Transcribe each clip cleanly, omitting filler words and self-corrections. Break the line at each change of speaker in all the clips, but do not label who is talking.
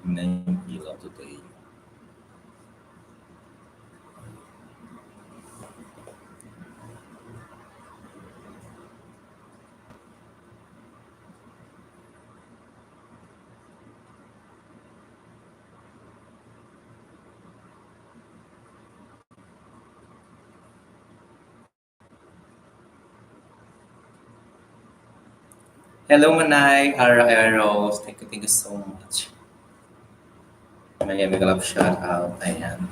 Tingnan yung ilaw today. Hello, Manay, Ara Eros. Thank you so much. Miami Club shout out. Ayan.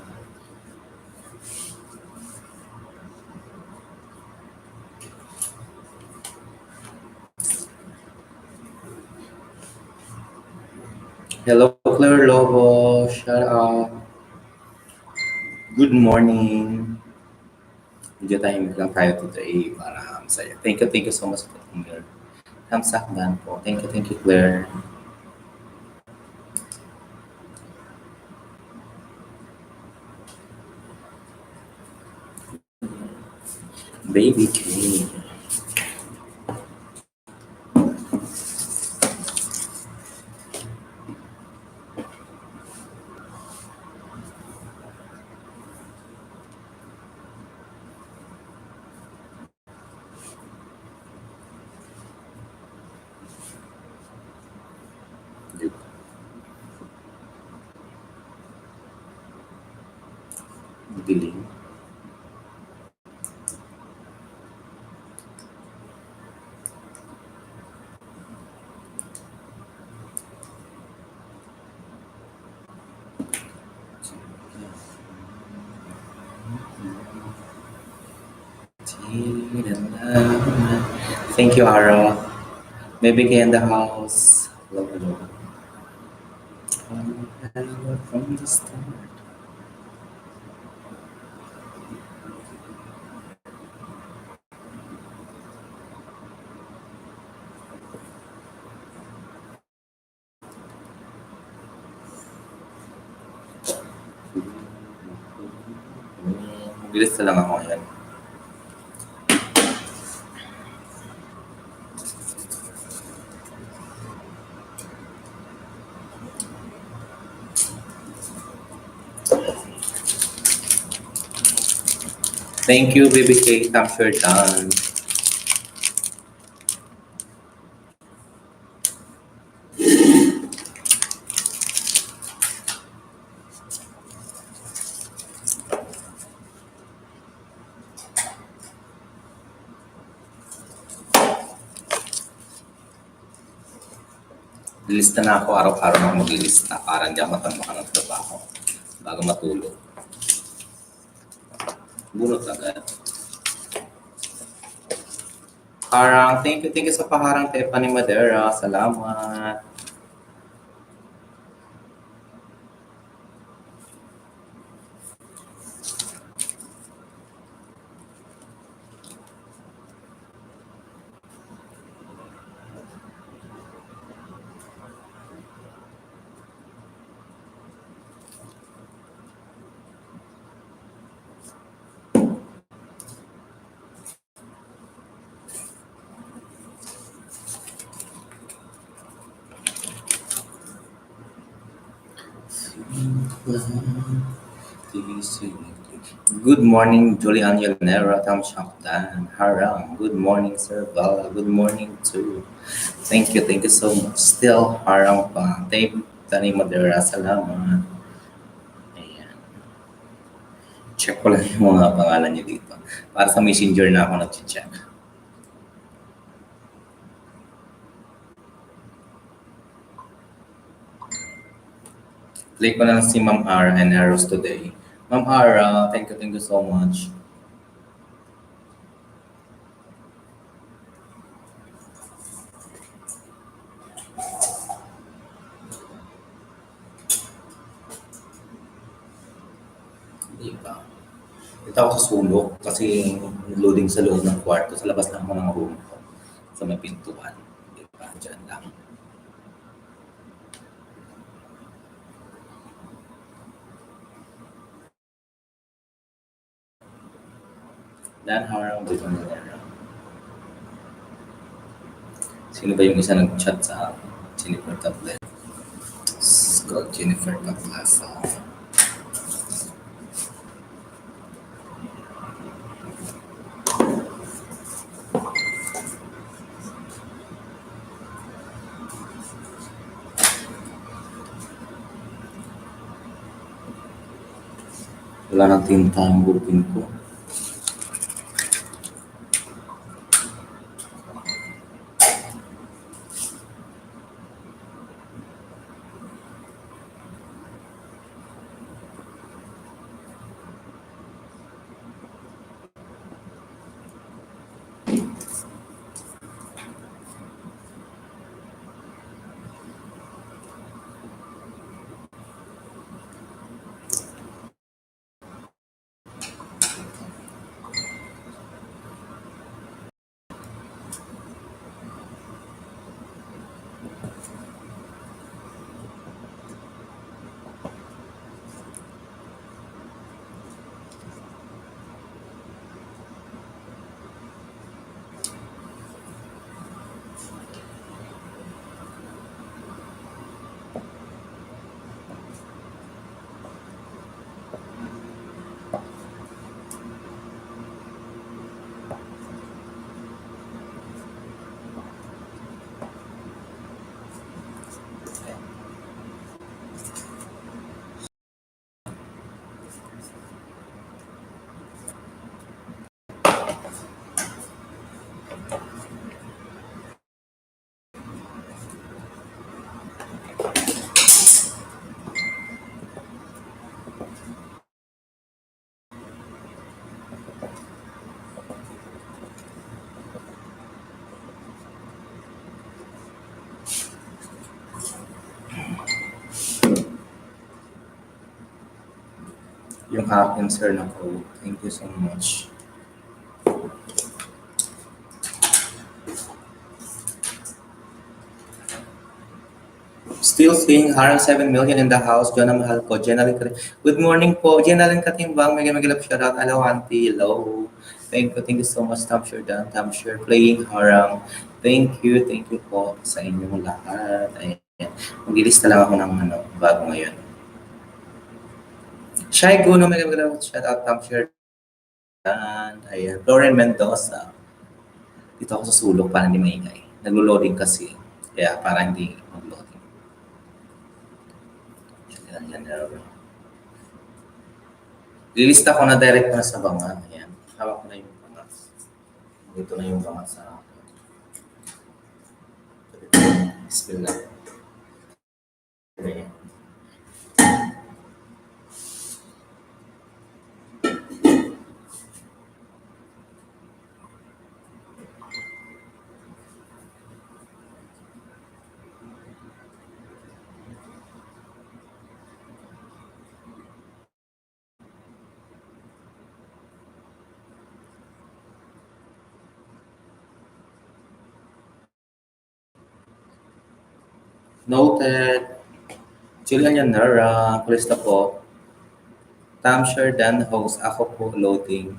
Hello, Claire Lobo. Shout out. Good morning. Medyo tahimik lang tayo today para masaya. Thank you so much for being here. Kamsakdan po. Thank you, Claire. Baby K. Dilim. Thank you, Ara. Maybe K in the house. Hello. From the start. Bilis na lang ako ngayon. Thank you, Baby K. I'm sure done. Lilista na ako araw-araw na maglilista para hindi ako matambakan ng trabaho bago matulog. Bunot agad. Harang, thank you sa paharang Tiffany Madera. Salamat. Good morning, Julian Yelnera, Tam Shakdan, Harang. Good morning, Sir Val. Good morning, too. Thank you so much. Still, Harang pa. Tani Madera, salamat. Ayan. Check ko lang yung mga pangalan niyo dito. Para sa messenger na ako nag-check. Play ko na lang si Ma'am Ara and Eros today. Ma'am Ara, thank you so much. Diba? Ito ako sa sulok kasi loading sa loob ng kwarto. Sa labas lang ako ng room ko. Sa may pintuan. Diba? Diyan lang. Dan Harang dito na Harang. Sino ba yung isa nag-chat sa Siniper Tablet? called Jennifer Paplaza. Wala nang tinta ang booking ko. Yung akin, sir, na code. Thank you so much. Still seeing Harang 7 million in the house. John ang mahal ko. Jenalyn Katim. Good morning po. Jenalyn Katimbang. Magilap shoutout. Hello, auntie. Hello. Thank you. Thank you so much, Tamshire Dan. Tamshire playing Harang. Thank you. Thank you po sa inyong lahat. Ayan. Mag-ilista lang ako ng bago ngayon. Shai Guno. Magilap shoutout. Tamshire Dan. Ayan. Lauren Mendoza. Dito ako sa sulok para hindi maingay. Naglo-loading kasi. Kaya para hindi mag-loading. Lilista ko na direct na sa banga. Ayan. Hawak ko na yung banga. Ito na yung banga sa akin. Bismillah. Ayan. Noted. Julian Yanara, palista po. Tamshire Dan host. Ako po loading.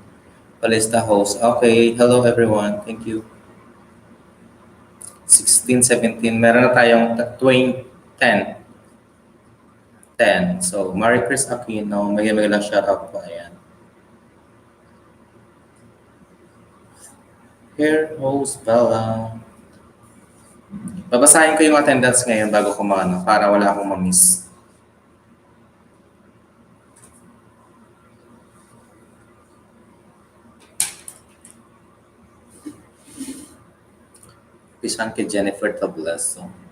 Palista host. Okay. Hello everyone. Thank you. 16, 17. Meron na tayong 20, 10. 10. So, Marie Chris Aquino. May lang shoutout po. Ayan. Here host Bella. Babasahin ko yung attendance ngayon bago kumano para wala akong ma-miss. Pisan kay Jennifer Tablaso.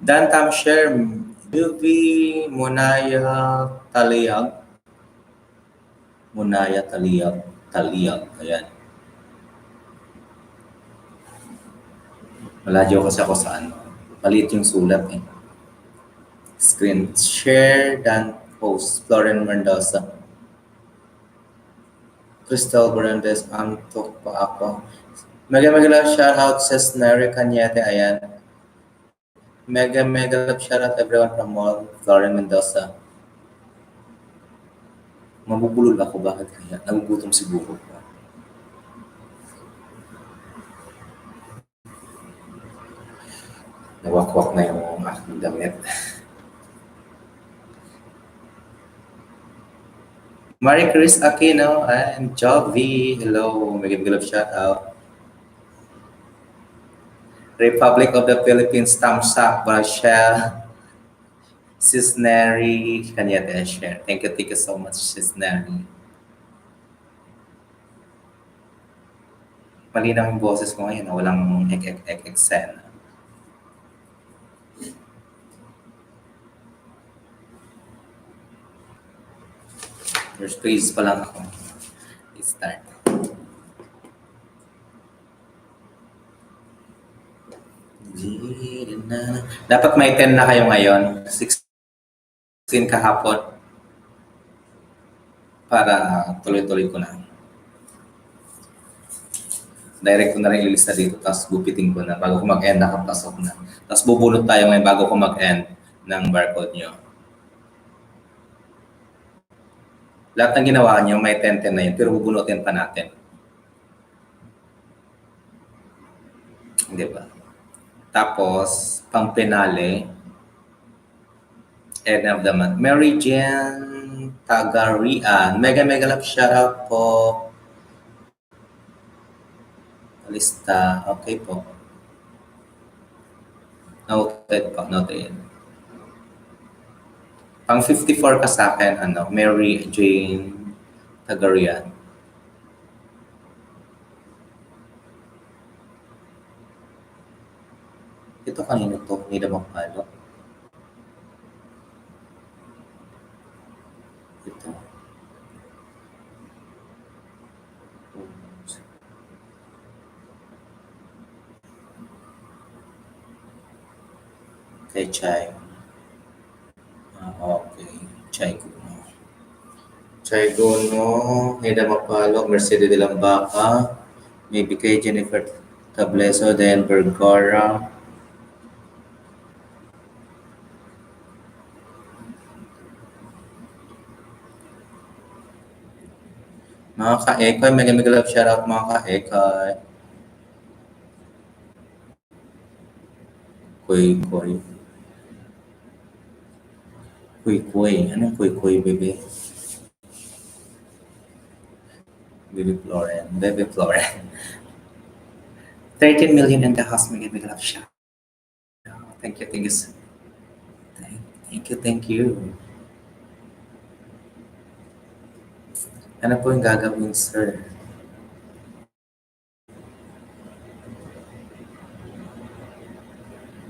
Dan Tamshire, Bilby Munaya Taliyag. Munaya Taliyag. Ayan. Maladyo kasi ako sa ano. Maliit yung sulat eh. Screen share dan post. Floren Mendoza. Crystal Berendes, antok pa ako. Mega mega love shout out sa Snary Cañete. Ayan. Mega mega love shout out everyone from all. Floren Mendoza. Mabubulol ako. Bakit kaya? Nagugutom siguro ko. Nawakwak na yung aking damit. Marie Chris Aquino and Jovi. Hello. Mega mega love shout out. Republic of the Philippines, Tamsak, Rachel, Cisneri, Kanyete share. Thank you so much, Cisneri. Malinaw yung boses ko ngayon, walang ek-ek-ek-ek-sen. There's please pa lang ako. Let's start. Dapat may 10 na kayo ngayon. 16 kahapon. Para tuloy-tuloy ko na. Direct ko na rin ilista dito, tapos gupitin ko na bago ko mag-end, nakapasok na. Tapos bubulot tayo ngayon bago ko mag-end ng barcode nyo. Lahat ng ginawa nyo, may 10-10 na yun, pero bubunutin pa natin. Di ba? Tapos, pang penale, end of the month. Mary Jane Tagarian. Mega mega love shoutout po. Lista. Okay po. Noted po. Noted. Pang 54 ka sa akin, ano, Mary Jane Tagarian. Ito kanino to? Hindi na magpalo. Ito. Kay Chay. Okay. Chay Guno. Chay Guno. Hindi na magpalo. Mercedes de Lambaca. Maybe kay Jennifer Tableso. Then Vergara. Mga ka-ekoy, mega mega love shoutout mga ka-ekoy. Kuy-kuy. Kuy-kuy. Anong kuy-kuy, bebe? Baby Floren. Baby Floren. 13 million in the house, mega mega love shoutout. Thank you, thank you. Thank you. Ano po yung gagawin, sir?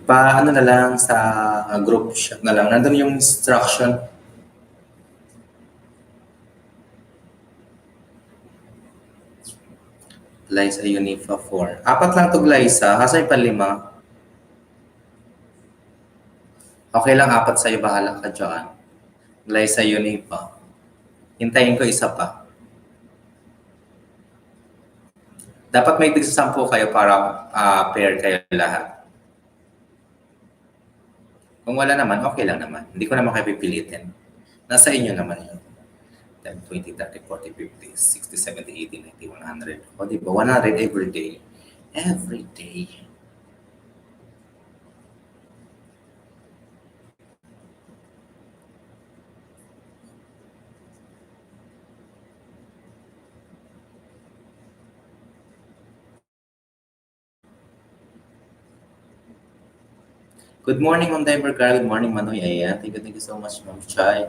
Paano na lang sa group chat na lang. Nandun yung instruction. Glyza Unifa 4. Apat lang to Glyza. Hasay pa 5. Okay lang, 4 sa'yo. Bahala ka dyan. Glyza Unifa. Hintayin ko isa pa. Dapat may tig-10 kayo para pair kayo lahat. Kung wala naman, okay lang naman. Hindi ko naman kayo pipilitin. Nasa inyo naman yun. 10, 20, 30, 40, 50, 60, 70, 80, 90, 100. O diba? 100 every day. Every day. Good morning, Ma'am Denver Gar. Good morning, Manoy. Ayan. Thank you so much, Ma'am Chai.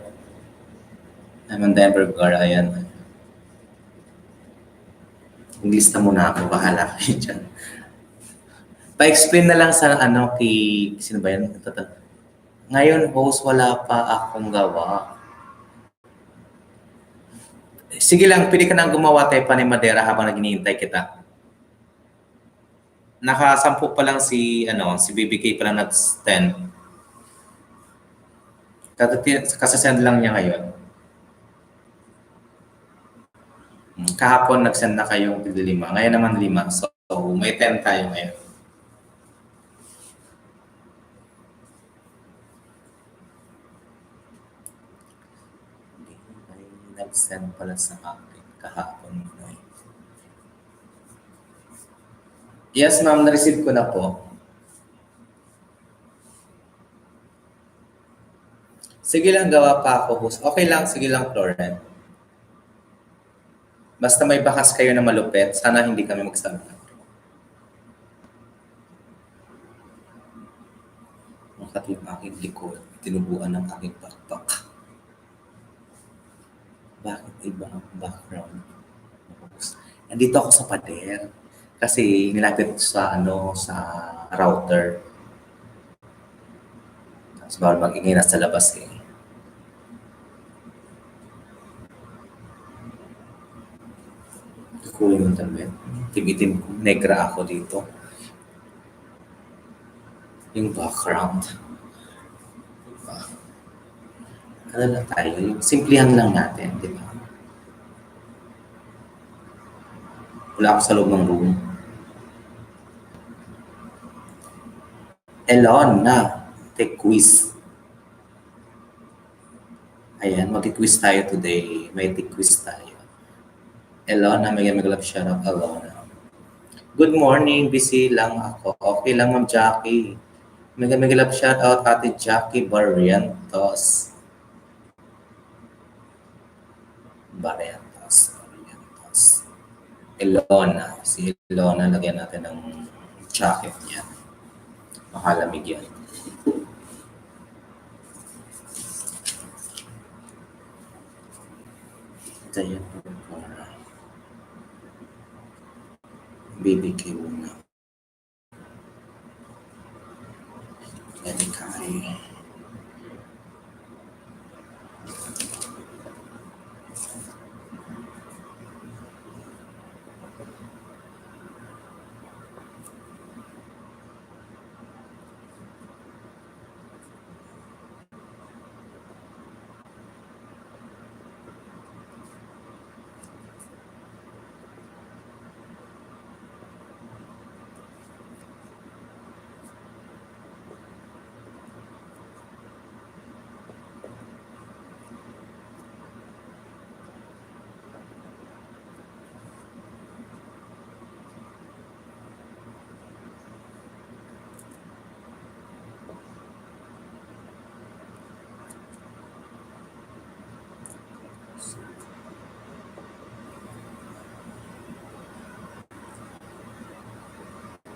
Ma'am Denver Gar. Ayan. Englista muna ako. Bahala kayo dyan. Pa-explain na lang sa ano kay... Sino ba yan? Ngayon, host, wala pa akong gawa. Sige lang, pili ka nang gumawa tayo pa ni Madera habang naghihintay kita. Nakasampu pa lang si BBK pa lang nag 10. Kasi-send lang niya ngayon. Kahapon nag-send na kayong 5. Ngayon naman 5. So, may 10 tayo ngayon. May nag-send pala sa akin kahapon. Yes, ma'am. Na-receive ko na po. Sige lang, gawa pa ako, host. Okay lang, sige lang, Floren. Basta may bakas kayo na malupit, sana hindi kami magsama. Makat yung aking likod, tinubuan ng aking pakpak. Bakit iba ang background? Nandito ako sa pader. Kasi nilapit sa router. Tapos bawal mag-ingay nasa labas eh. Kukunin yung damit. Tim-itim ko. Negra ako dito. Yung background. Diba? Ano lang tayo? Yung simplihan lang natin, di ba? Wala ako sa loob ng room. Elon na. Take quiz. Ayan, mag-quiz tayo today. May quiz tayo. Elona, may mag-love shoutout, Elona. Good morning, busy lang ako. Okay lang, Ma'am Jackie. May mag-love shoutout, Ate Jackie Barrientos. Barrientos. Elona. Si Elona, lagyan natin ng jacket niya. Makalamig yan. Ito yan. BBQ muna. Yan kaya.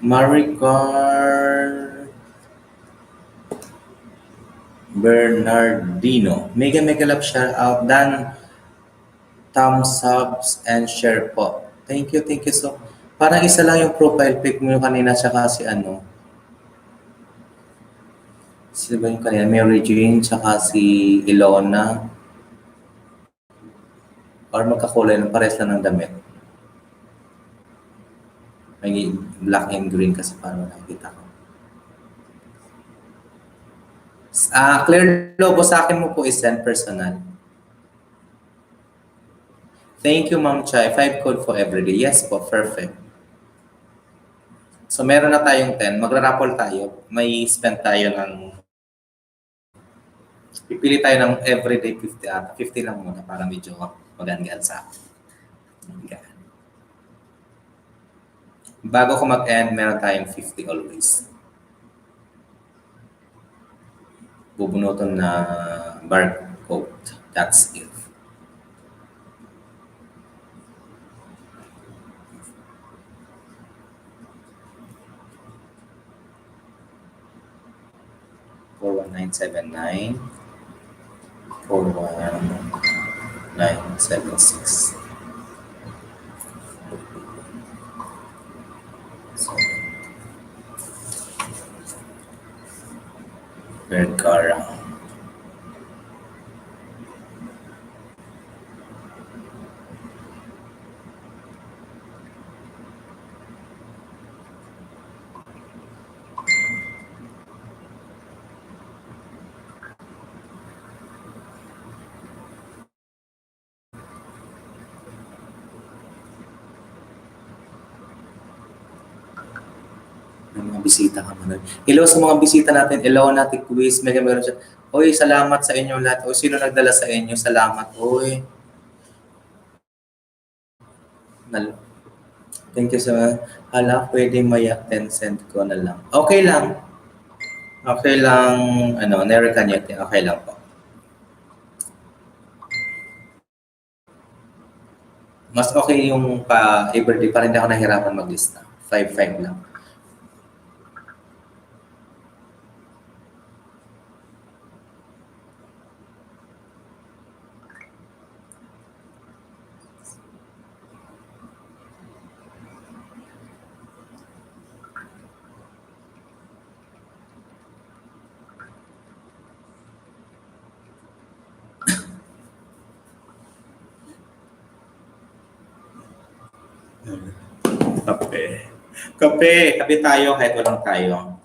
Maricar Bernardino. Mega love shout out. Dan, thumbs ups and share po. Thank you so. Parang isa lang yung profile pic mo kanina tsaka sino ba yung kanina? Mary Jane tsaka si Ilona. Or magkakulay ng pares lang ng damit. May black and green kasi parang nakikita ko. Claire Lobo, sa akin mo po i-send personal. Thank you, Ma'am Chai. 5 code for everyday. Yes po, perfect. So, meron na tayong 10. Magra-raffle tayo. May spend tayo ng... Pipili tayo ng everyday 50 ata. 50 lang muna para medyo magangan sa akin. Bago ko mag-end, meron tayong 50 always. Bubunutan na barcode. That's it. (41979) 41976. Vergara. May mga bisita ka man. Hello sa mga bisita natin. Hello natin quiz. Mega meron siya. Uy, salamat sa inyo lahat. Uy, sino nagdala sa inyo? Salamat. Uy. Thank you sa hala, pwede maya 10 cent ko na lang. Okay lang. Okay lang, ano, Never Kanyete. Okay lang po. Mas okay yung pa-everyday pa rin ako nahirapan maglista. 5-5 lang. Kape. Kape. Kape tayo kahit walang tayo.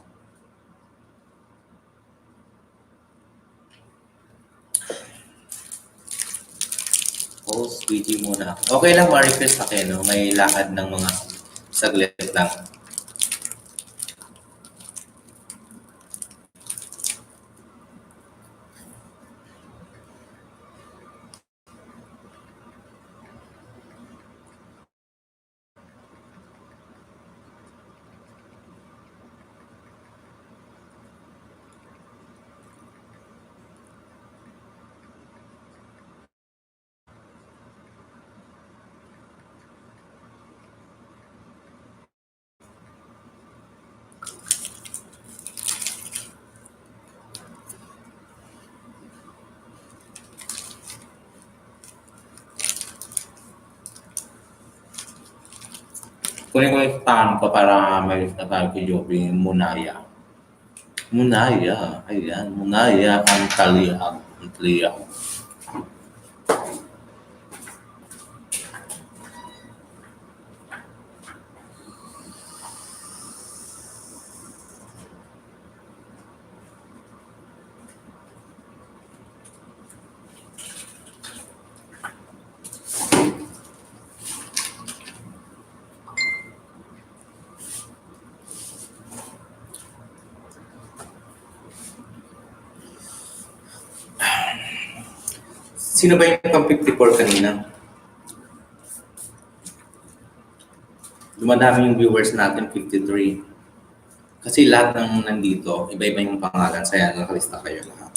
Oh, squeegee muna. Okay lang, Marie Chris akin, no? May lakad ng mga saglit lang. Kunin ko yung stand ko para may list na tayo kay Joby Munaya. Munaya. Ayan. Munaya ang taliyag. Ang taliyag. Sino ba yung pang 54 kanina? Dumadami yung viewers natin, 53. Kasi lahat ng nandito, iba-iba yung pangalan. Saya nakalista kayo lahat.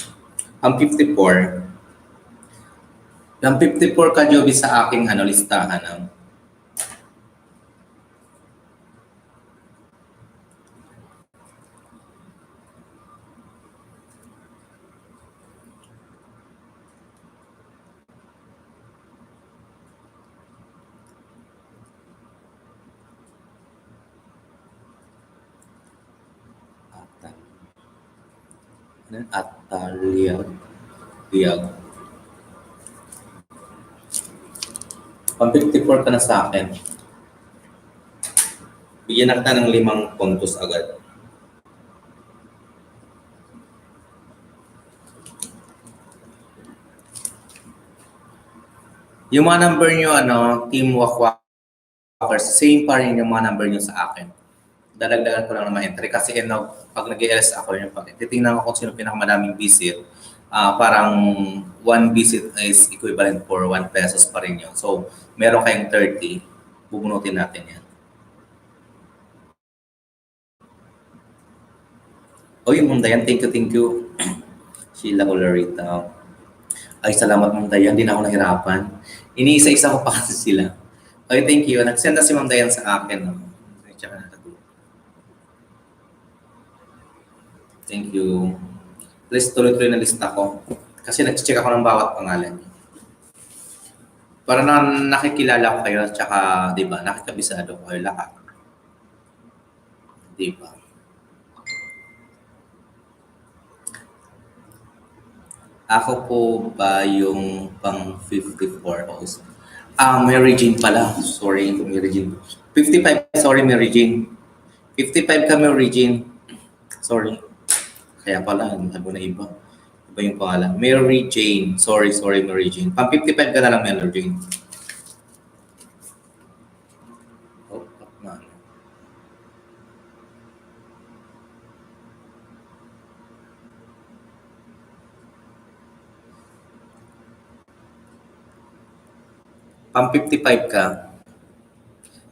Ang 54, ang 54 ka, Joby, sa aking listahan. Ataliyag. Liyag. Pang 54 ka na sa akin. Bigyan na kita ng 5 puntos agad. Yung mga number nyo, Team Wakwakers, same pa rin yung mga number nyo sa akin. Dadagdagan ko lang naman entry kasi pag nag-ELS ako, titingnan ko kung sino pinakamadaming visit. Parang 1 visit is equivalent for 1 pesos pa rin yun. So, meron kayong 30, bubunutin natin yan. Oy, Ma'am Dayan, thank you. Sheila Olarita. Ay, salamat Ma'am Dayan, hindi na ako nahirapan. Iniisa-isa ko pa kasi sila. Okay, thank you. Nag-send na si Ma'am Dayan sa akin. Thank you. Please tuloy-tuloy na lista ko. Kasi nag-check ako ng bawat pangalan. Para na nakikilala ko kayo, tsaka, di ba, nakikabisado ko kayo lahat. Di ba? Ako po ba yung pang 54 host? Mary Jane pala. Sorry, Mary Jane. 55, sorry, Mary Jane. 55 ka, Mary Jane. Sorry. Kaya pala, ano na iba. Iba yung pangalan. Mary Jane. Sorry, Mary Jane. Pang 55 ka na lang, Mary Jane. Oh, na. Pang 55 ka.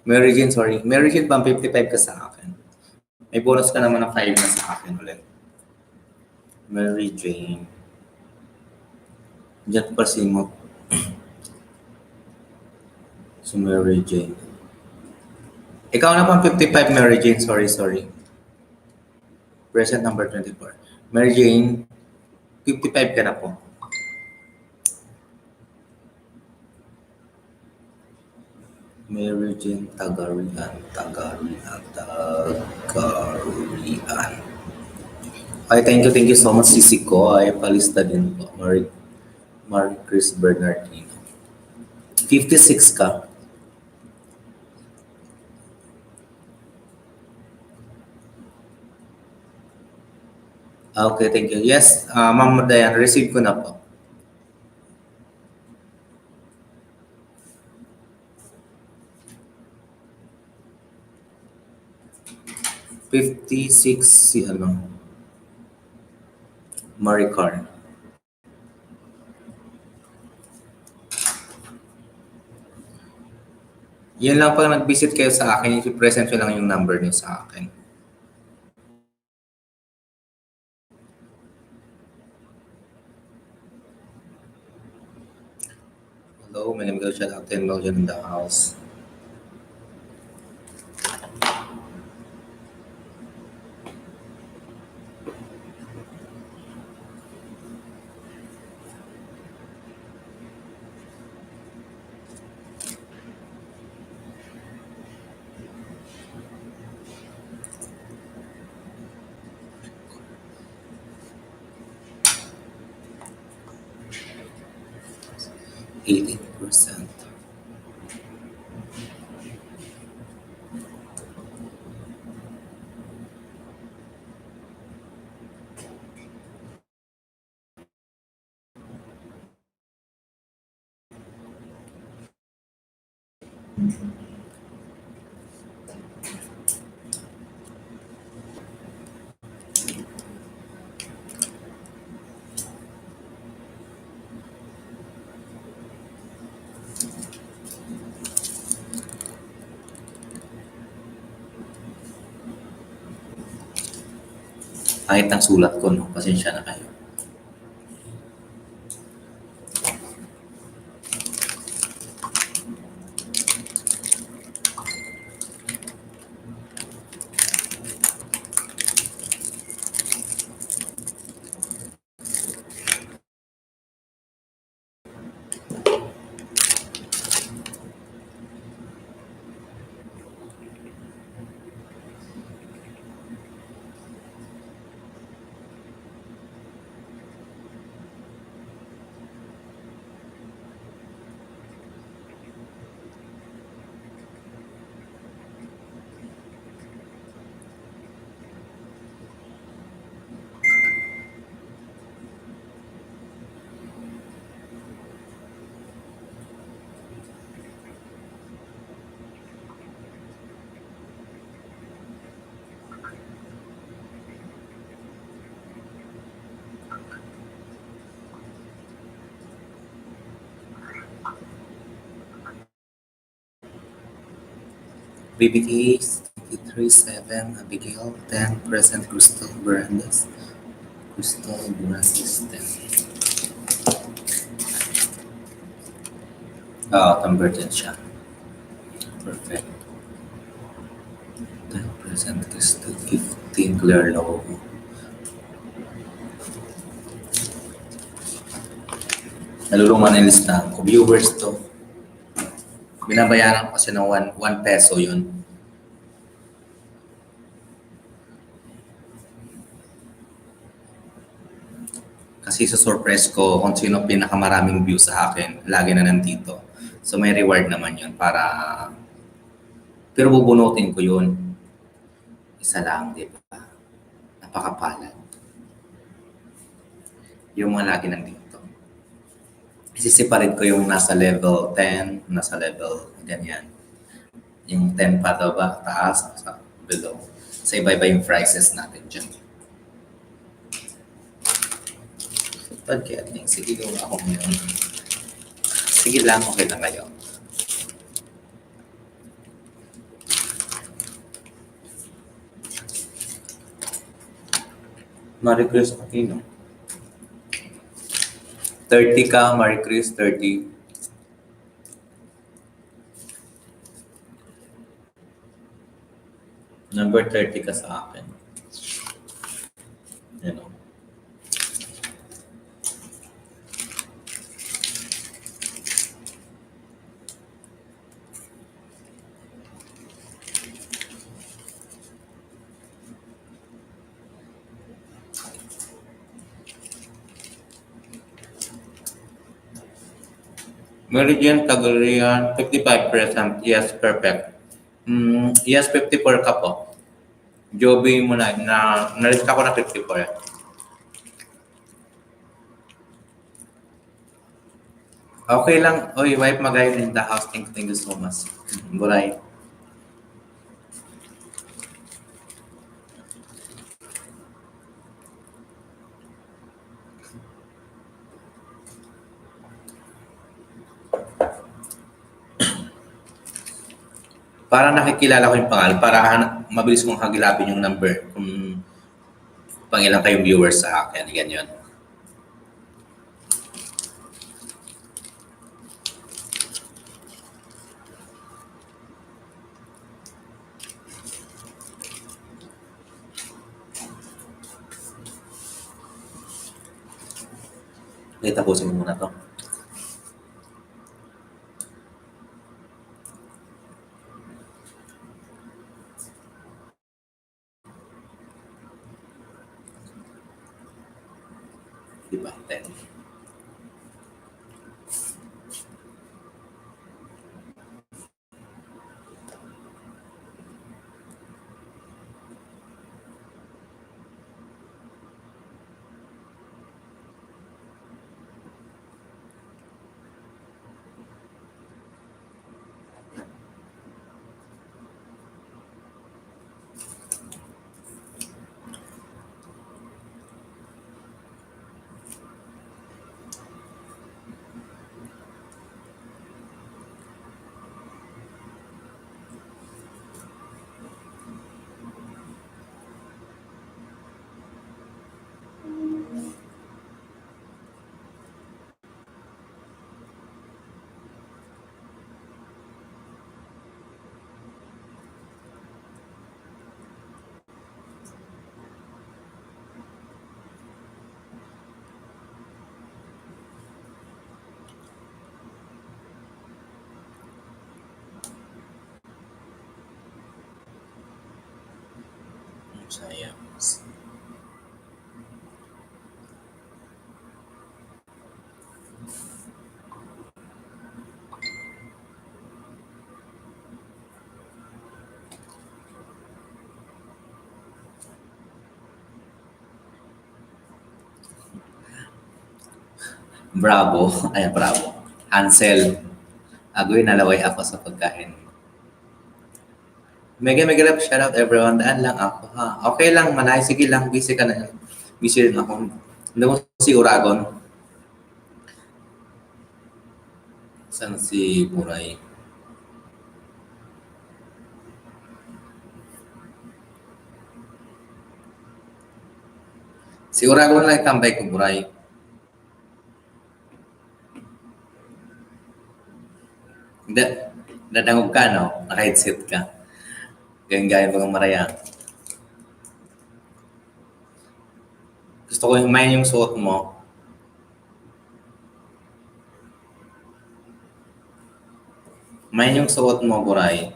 Mary Jane, sorry. Mary Jane, pang 55 ka sa akin. May bonus ka naman ng 5 na sa akin ulit. Mary Jane. Diyan pa si mo. Si Mary Jane. Ikaw na pang 55, Mary Jane. Sorry. Present number 24. Mary Jane, 55 ka na po. Mary Jane Tagarian. Ay, thank you so much, Sisi ko. Ay, palista din po. Marie Chris Bernardino. 56 ka. Okay, thank you. Yes, Ma'am Dayan, receive ko na po. $56 si Maricar. Yan lang pag nag-visit kayo sa akin, i-present nyo lang yung number niyo sa akin. Hello, my name is shout out 10 million in the house. %. Kahit ang sulat ko, no? Pasensya na kayo. BBK 337, Abigail 10, present Crystal Brandes. Crystal Brandes 10. Converted siya. Perfect. 10, present Crystal 15, Claire Lobo. Nalulungan na listahan ko. Viewers to. Binabayaran ko kasi ng 1 peso yun. Kasi sa surprise ko kung sino pinakamaraming views sa akin, lagi na nandito. So may reward naman yun para... Pero bubunutin ko yun. Isa lang, di ba? Napakapalad. Yung mga lagi nandito. Isiseparate ko yung nasa level 10, nasa level ganyan. Yung 10 pa daw ba, taas, sa below. Sa iba-iba yung prices natin dyan. But getting, sige gawa ako ngayon. Sige lang, okay na kayo. Marie Chris Aquino. 30 ka, Marie Chris, 30. Number 30 ka sa akin. You know. Meridian Tagarian, 55%. Yes, perfect. Yes, 54 ka po. Joby mo na nalista ko na 54. Okay lang. Oy, wife magayon in the house. Thank you so much. Buray. Para nakikilala ko yung pangalan, para mabilis kong hagilapin yung number kung pangilan kayong viewers sa akin. Ganyan. Okay, tapusin mo muna to. Diba? 10. Sayang. Bravo. Ay, bravo. Ansel. Agoy, nalaway ako sa pagkain. Mega love, shout out everyone. Daan lang ako ha. Okay lang, Manay. Sige lang, busy ka na. Busy rin ako. Hindi mo si Uragon. Saan si Buray? Si Uragon lang tambay ko, Buray. Hindi. Dadangog ka, no? Naka-headset ka. Gayang-gayang mga maraya. Gusto ko himayin yung suot mo. Himayin yung suot mo, Buray.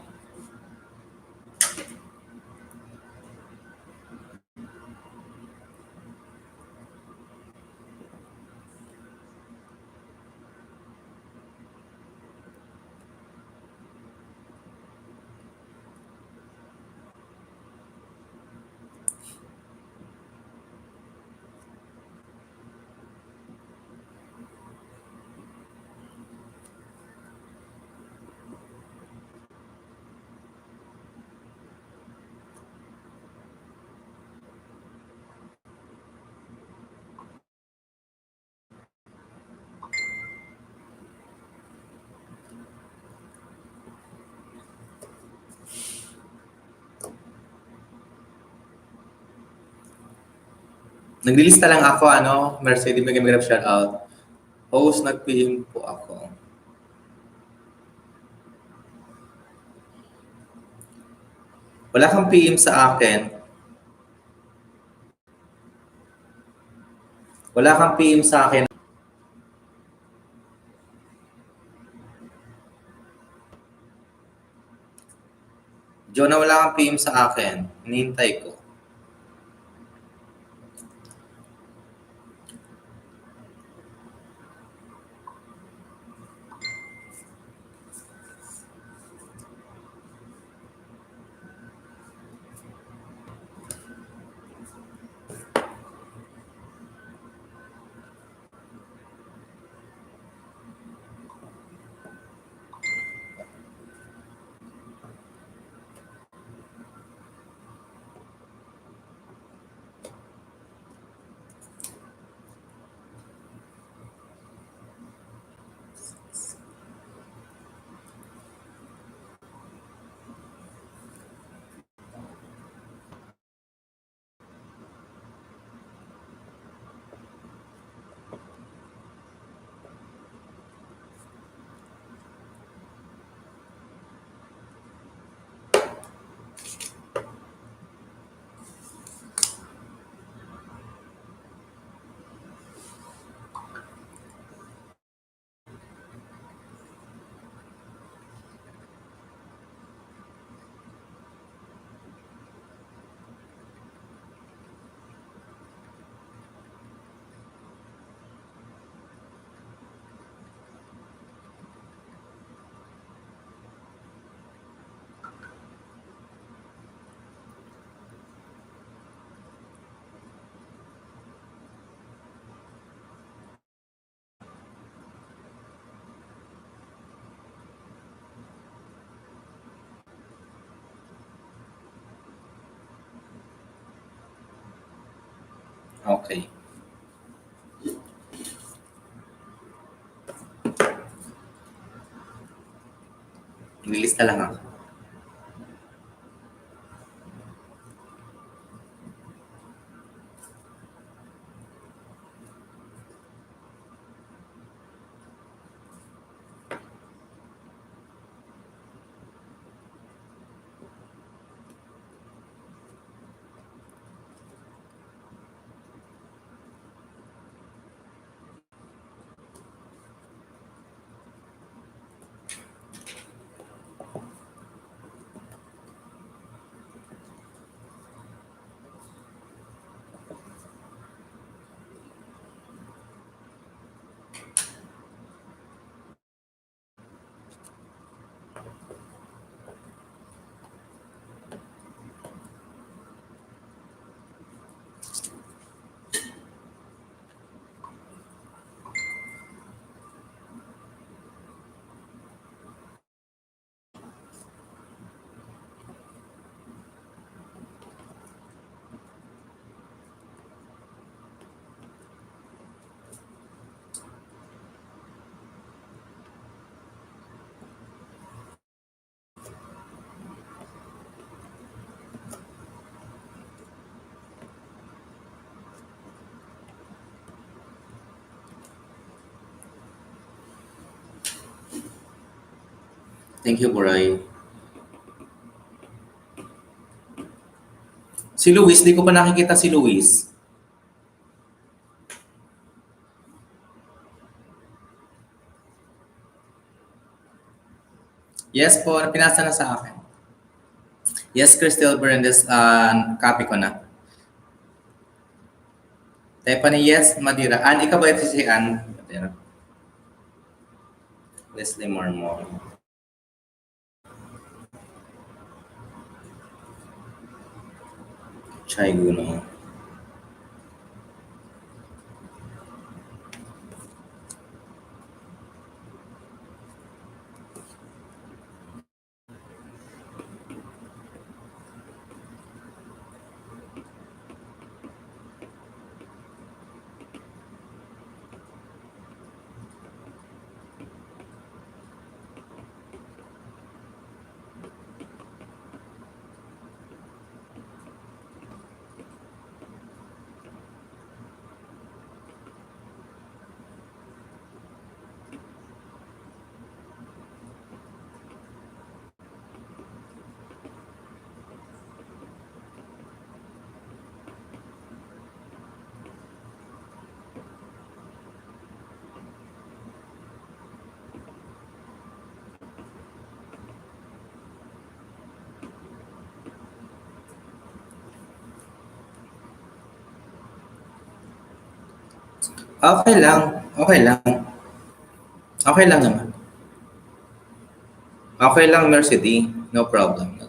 Naglilista lang ako, ano, Mercedes, may grab shoutout. Host, nag-PM po ako. Wala kang PM sa akin. Wala kang PM sa akin. Jonah, wala kang PM sa akin. Hinihintay ko. Okay. Naglilista lang ako. Thank you, Buray. Si Luis, di ko pa nakikita si Luis. Yes po, pinasa na sa akin. Yes, Crystal Berendes, copy ko na. Tayo pa ni Yes, Madira. Ann, ikaw ba ito si Ann? Madira. Leslie Marmol. Chai Guno. Okay lang, okay lang. Okay lang naman. Okay lang, Mercy D. No problem.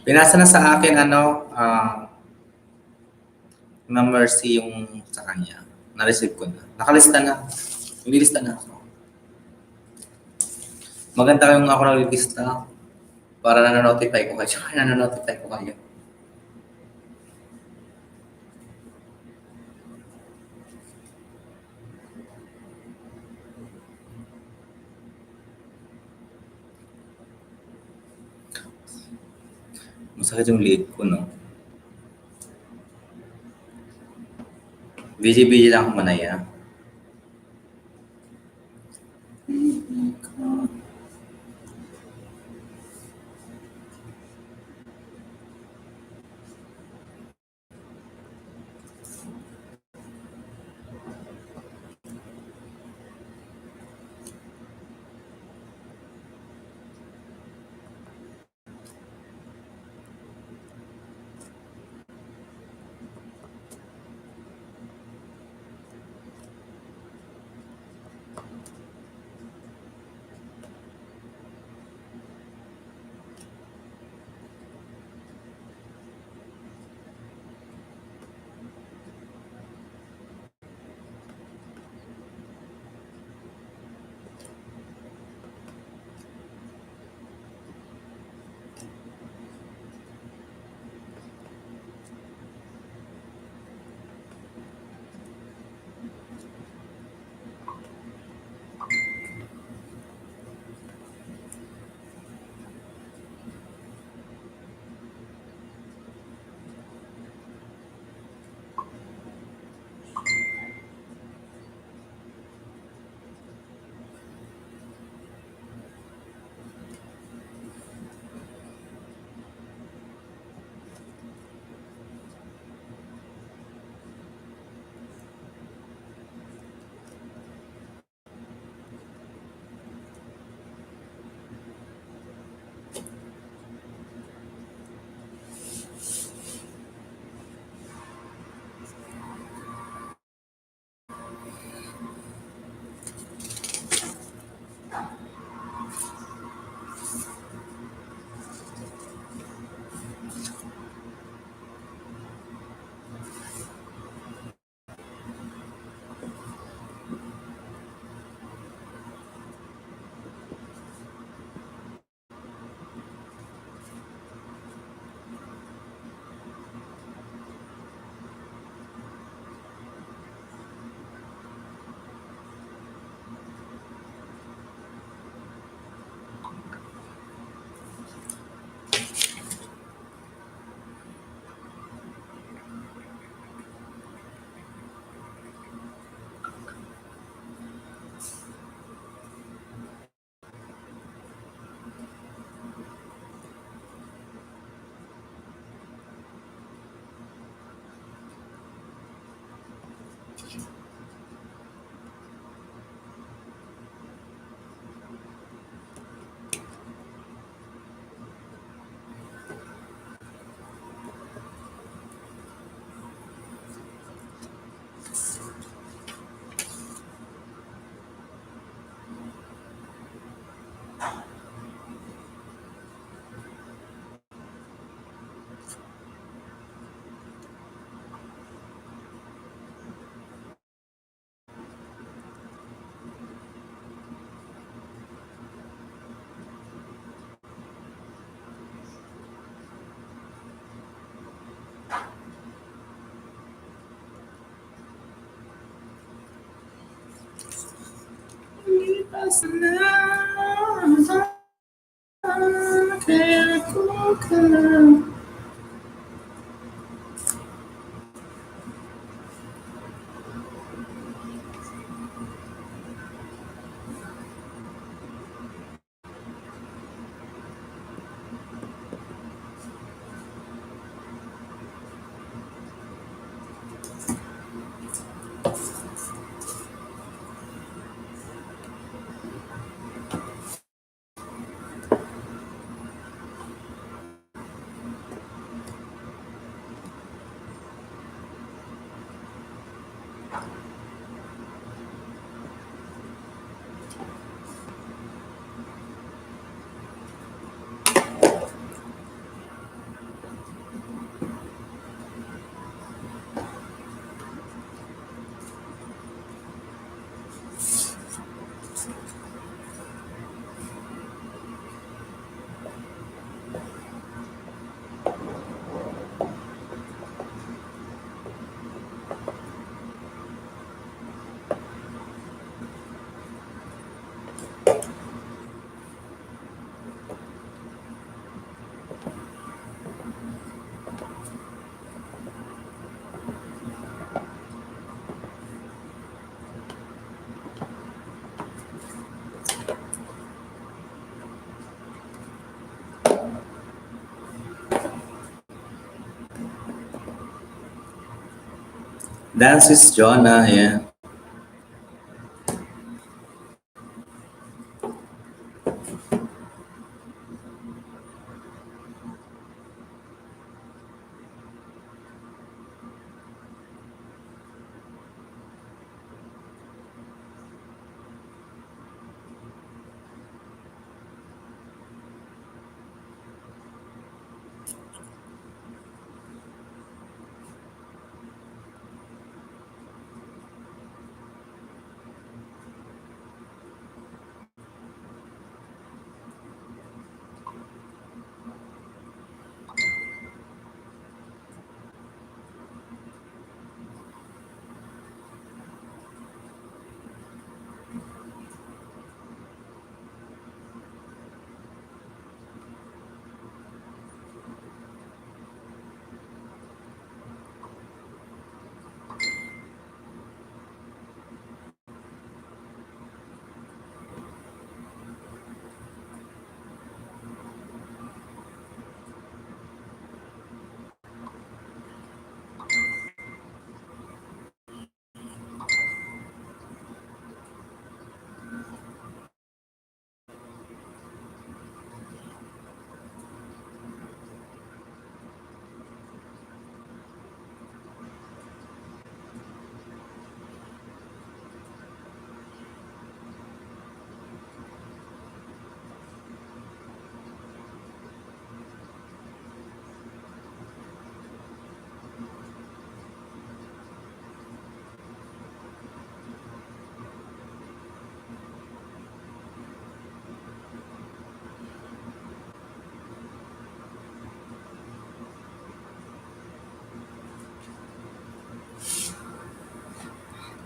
Pinasa na sa akin, na Mercy yung sa kanya. Na-receive ko na. Nakalista na. Nilista na ako. Maganda yung ako naglilista para na-notify ko kayo. Tsaka na-notify ko kayo. Masakit yung lead ko, no? Busy-busy lang ako manaya. Dance is Jonah, yeah.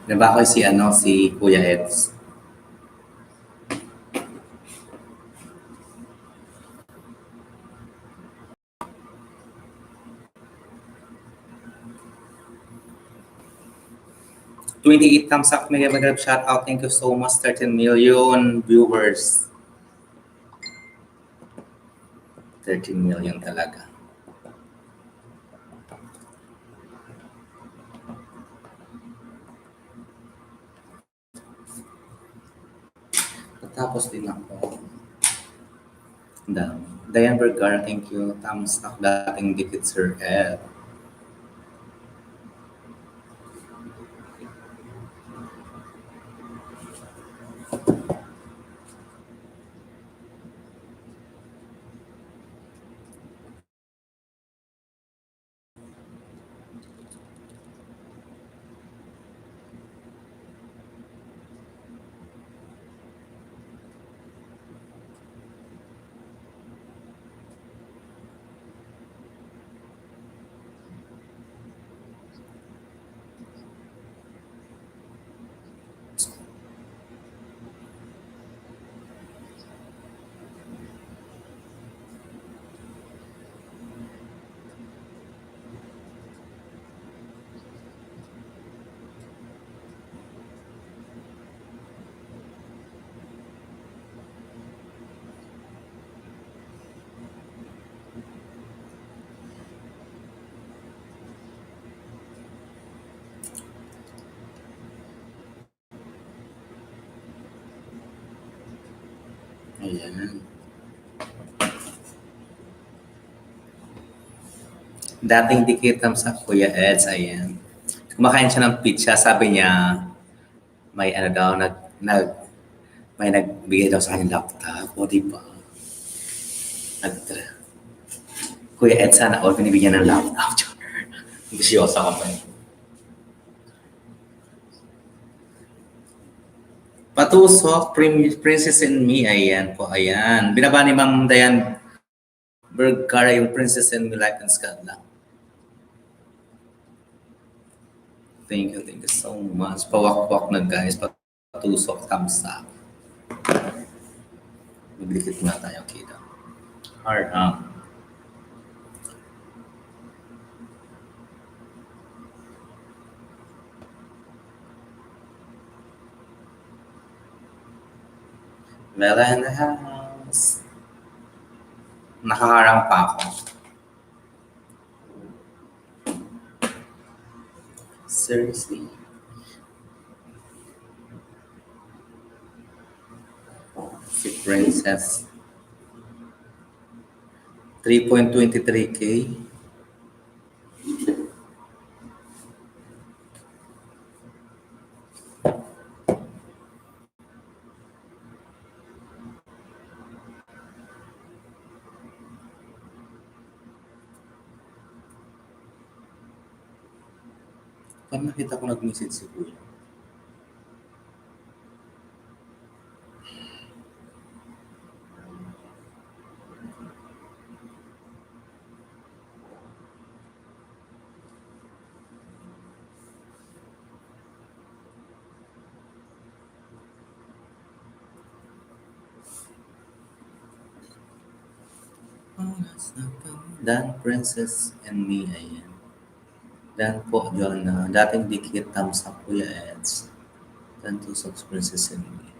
Di ba ako si, ano, si Kuya Eds? 28 thumbs up, mega mega shout out. Thank you so much. 13 million viewers. 13 million talaga. Tapos din ako. Dami. Diane Vergara, thank you. Thumbs up dating dikit Sir Ed. Ayan. Dating dikitam sa Kuya Eds, ayan. Kumakain siya ng pizza, sabi niya, may ano daw, may nagbigay daw sa kanyang laptop. O di ba? Nag, Kuya Eds, sana all binibigyan ng laptop. Bisyosa ka pa. Patusok, Princess and Me, ayan po, ayan. Binaba ni Ma'am Dayan Bergara yung Princess and Me Life in Scotland. Thank you so much. Pawak-wak na guys, patusok, thumbs up. Maglikit nga tayo kita. Hard, Bella in the house. Nakaharang pa ako. Seriously. Si Princess. 3.23K. Pag nakita ko nag-message si Kuya. Dan Princess and Me, ayan. Dan po, John, dating dikit thumbs up Kuya Eds. Dan Tusok Princess and Me.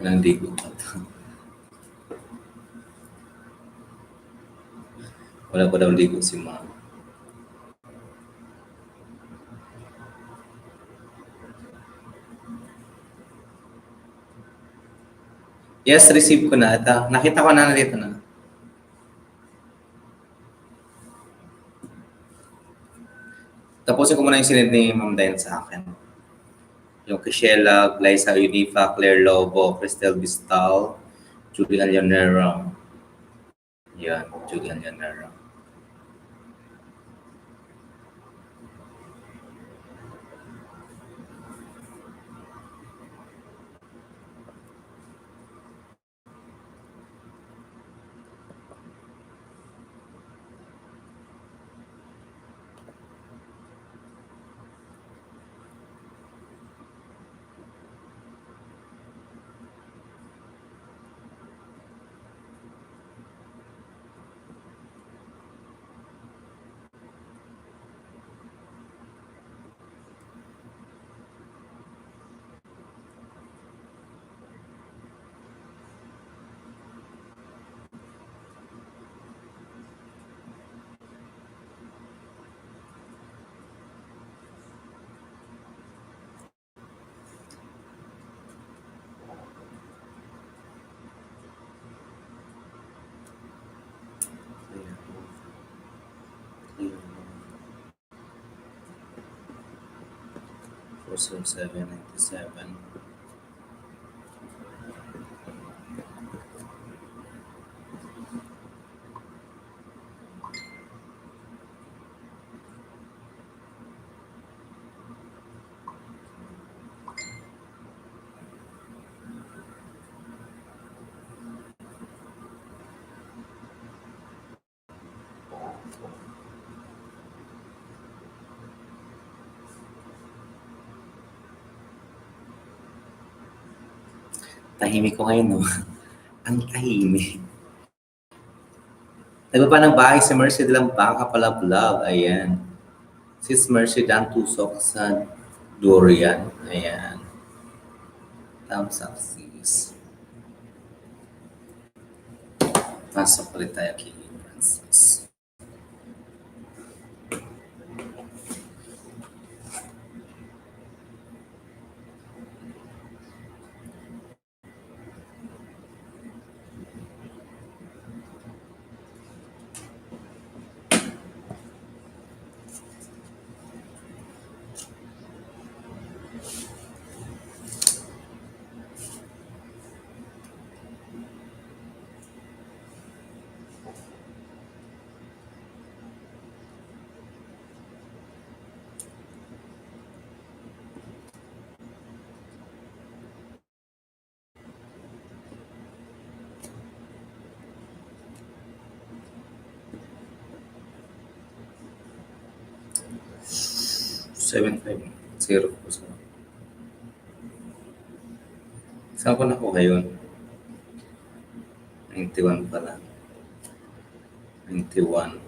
Walang ligo pa to. Wala pa daw ligo si Ma'am. Yes, receive ko na. Ito, nakita ko na dito na. Tapusin ko muna yung sinend ni Ma'am Dayan sa akin. Yung Kishela, Glyza Unifa, Claire Lobo, Cristel Bistal, Julian Llanero. Yan, Julian Llanero. Four 797. Tahimik ko ngayon, no? Ang tahimik. Nagbaba ng bahay si Mercy de Lampang, kapalab-lab. Ayan. Sis Mercy Dan Tusok sa Durian. Ayan. Thumbs up, sis. Pasok ulit tayo kay Francis. Seven five zero. Saan ko nakuha yun? 91 pala. 91.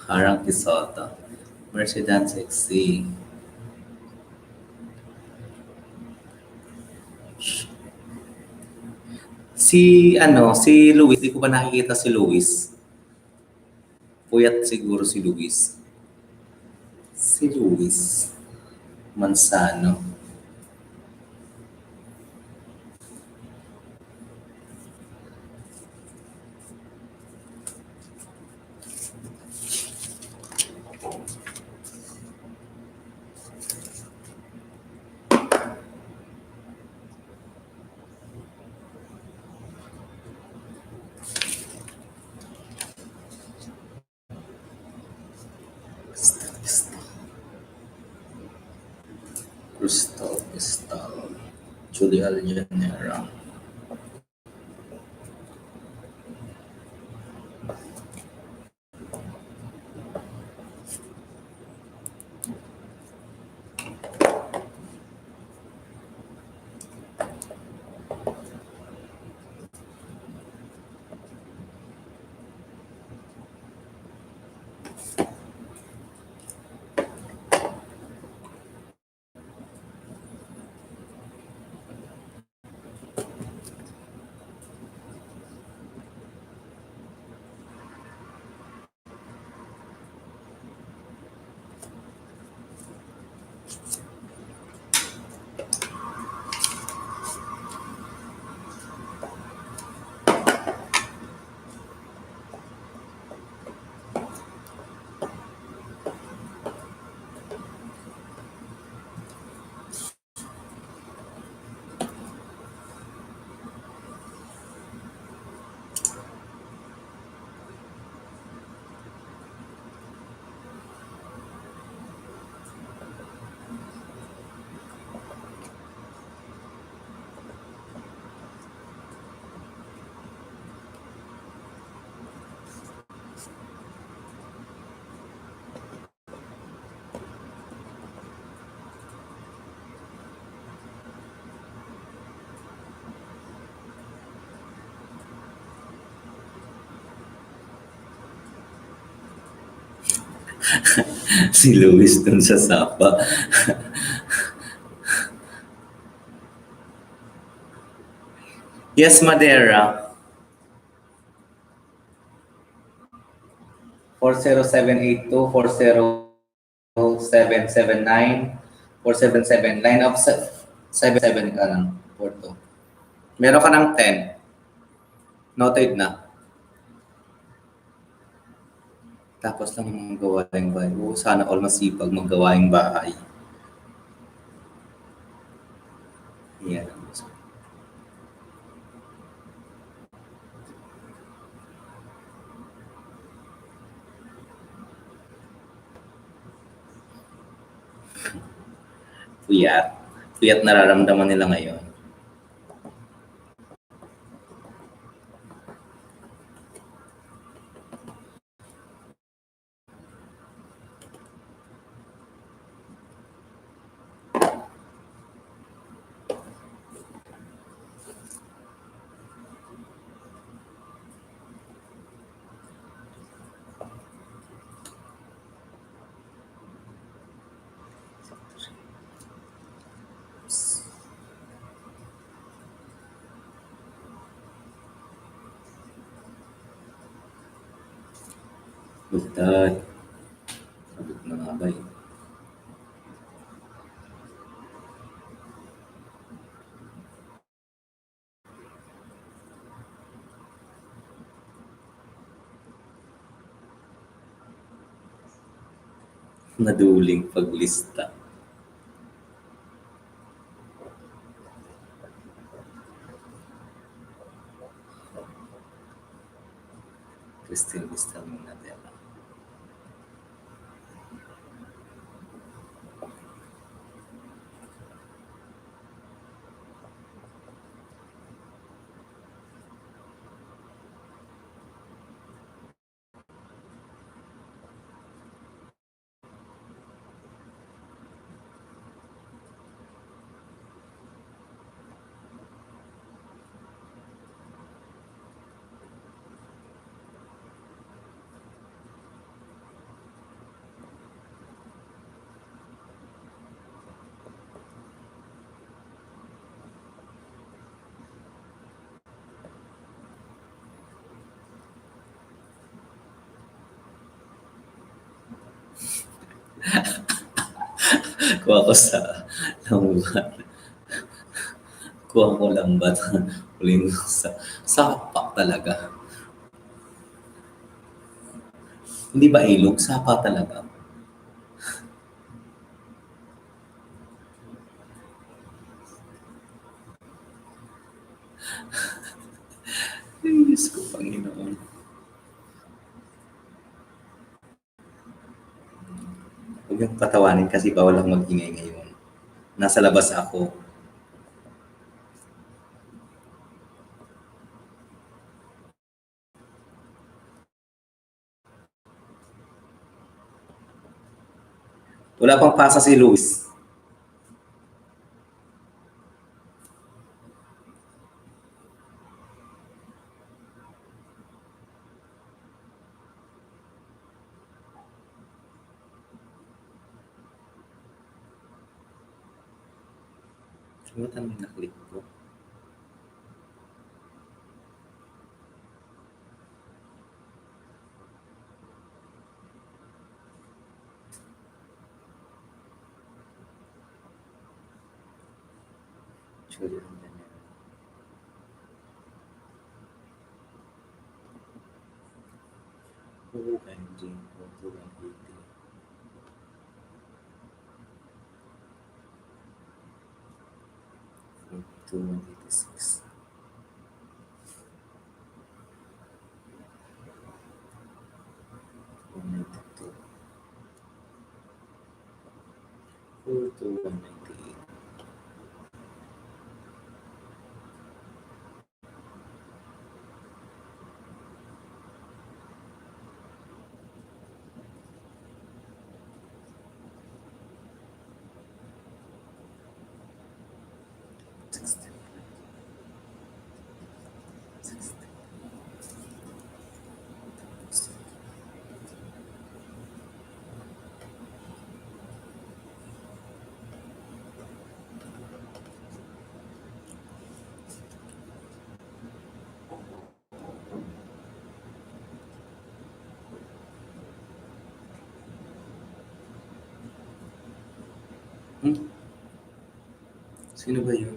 Harang Tisoto. Mercy Dan Sexy. Si Luis, di ko ba nakikita si Luis? Puyat siguro si Luis. Si Luis Mansano. Crystal. Julia Aljanera. Si Luis dun sa Sapa. Yes, Madera. 40782, 40779, 477. Line up 77 ka lang. 42. Meron ka ng 10. Noted na. Tapos lang yung gawaing bahay. Oo, sana all masipag maggawaing bahay. Yan. Puyat. Puyat nararamdaman nila ngayon. Bugtad. Sabot na nga ba eh. Naduling paglista. Christine Listal Monadela. Kuha ko sa lambuhan. Kuha ko lambat. Huling sa sapa talaga. Hindi ba ilog? Sapa talaga. Ay, Diyos ko, Panginoon. Huwag yung patawanin kasi bawal ang mag-ingay ngayon. Nasa labas ako. Wala pang pasa si Luis. Ano tanong na click ko? Julian Daniel. OMG. 180. 186. 192. 198. Hmm? Sino ba yun?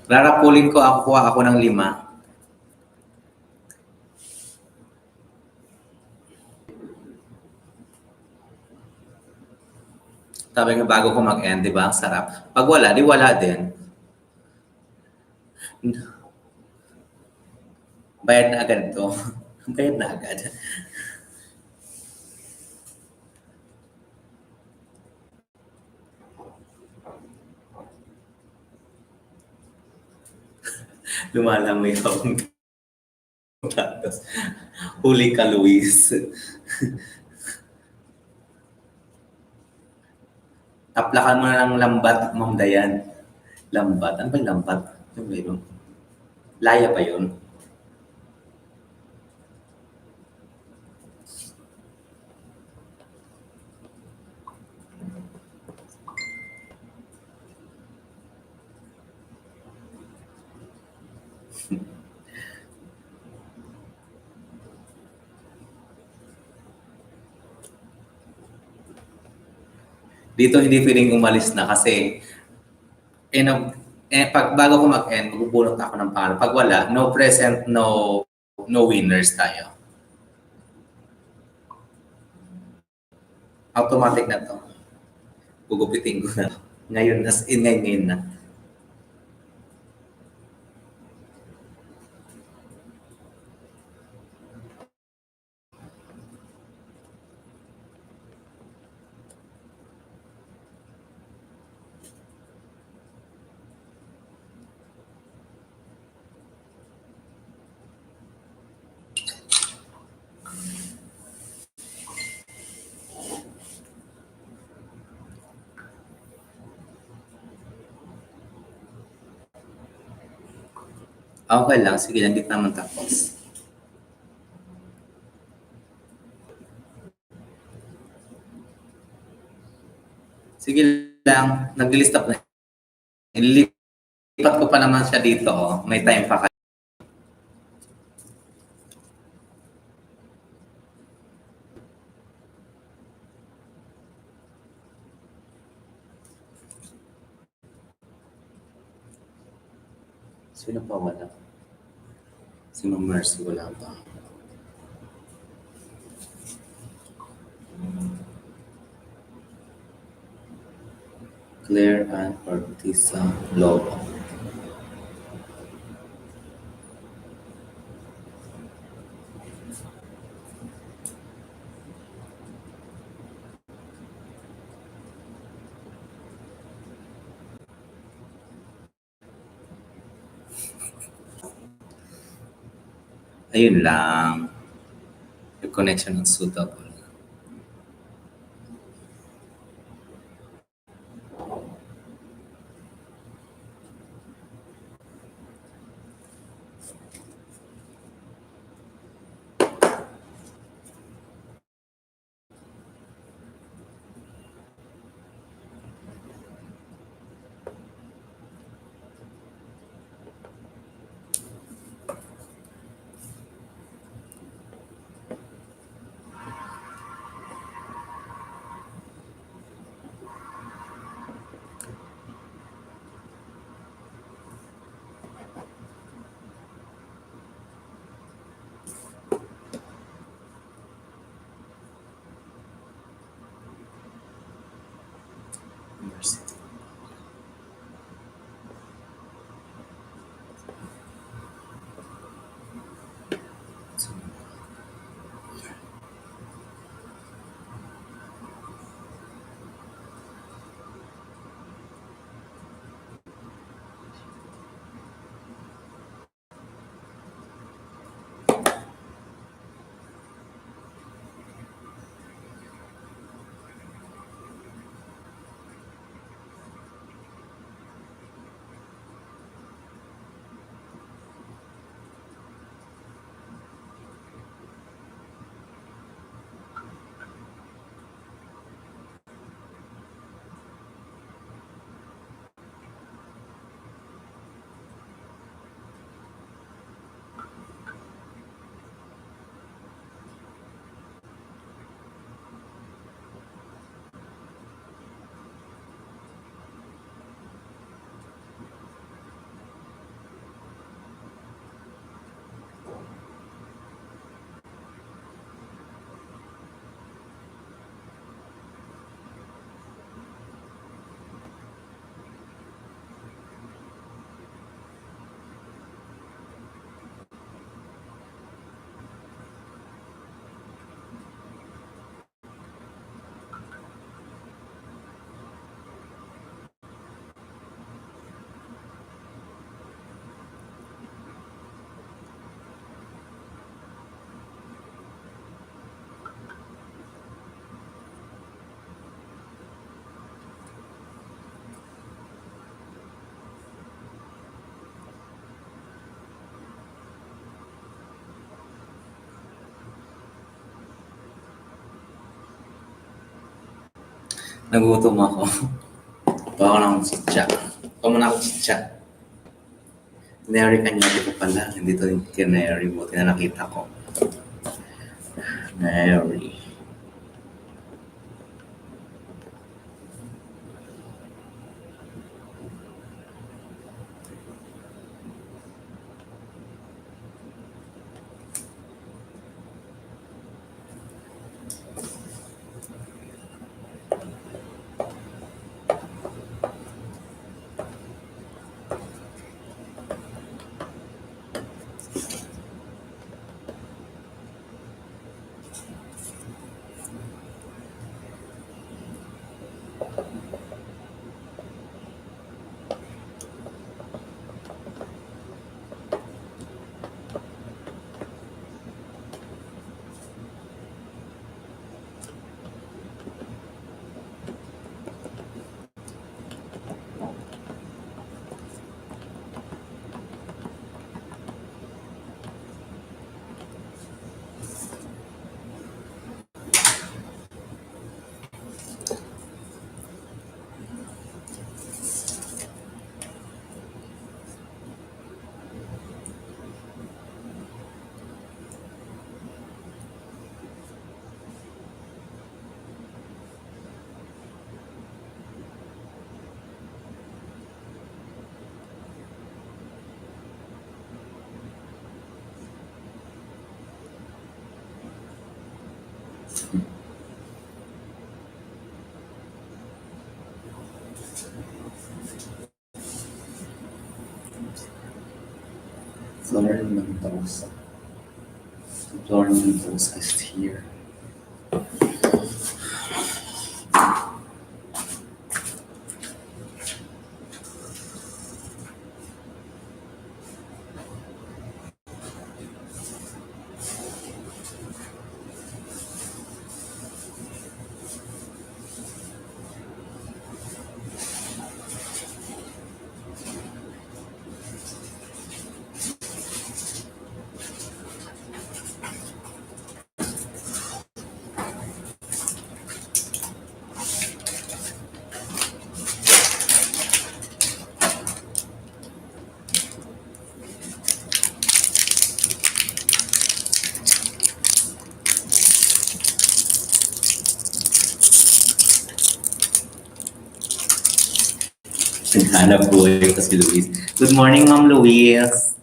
Rarapulin ko ako, kuha ako ng 5. Sabi nga bago ko mag-end, di ba? Ang sarap. Pag wala, di wala din. Bayad na agad to. Bayad na agad. Lumalangoy akong tapos. Huli ka, Luis. Taplakan mo na ng lambat, Ma'am Dayan. Lambat. Ano ba yung lambat? Ano ba yun? Laya pa yun. Dito hindi pwedeng umalis na kasi pag bago ko mag-end, magbubunot ako ng pangalan. Pag wala, no present, no winners tayo. Automatic na to. Gugupitin ko na. Ngayon, as in ngayon na. Okay lang. Sige lang, di naman tapos. Sige lang, nag-list up na. Ilipat ko pa naman siya dito. Oh. May time pa kayo. Sino pa wala? Si Ma'am Mercy wala pa. Claire Ann Ortiza Lobo. Ayun lang. Yung connection ng suitable. Nagutom ako. Baka na akong sitsa. Ikaw muna akong sitsa. Neri Kanyari ko pala. Hindi to yung Neri. Buti na nakita ko. Neri. Florian Mendoza. Florian Mendoza is here. Naghanap buhay pa si Luis. Good morning, Ma'am Luis.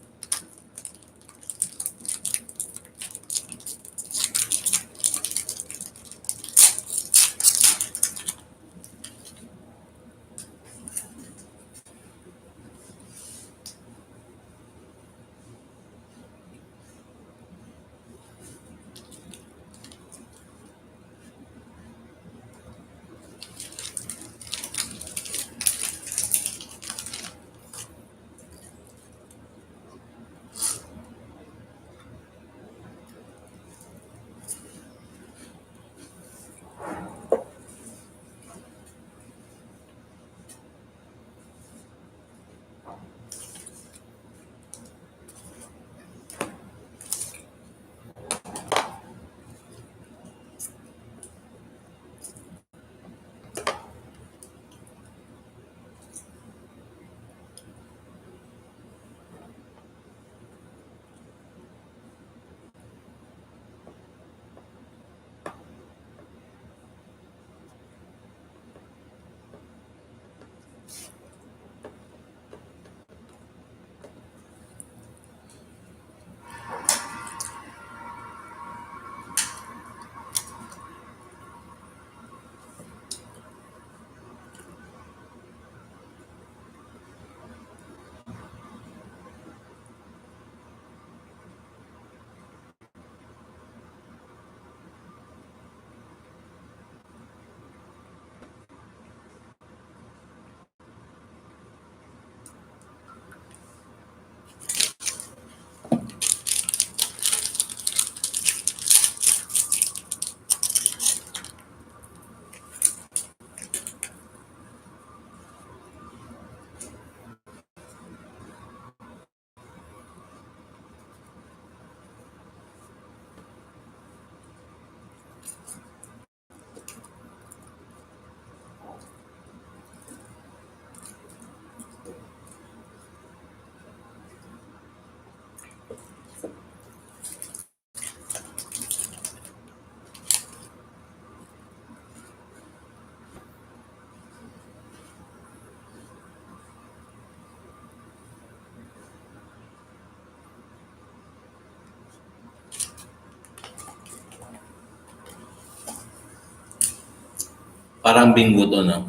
Parang bingo to, no?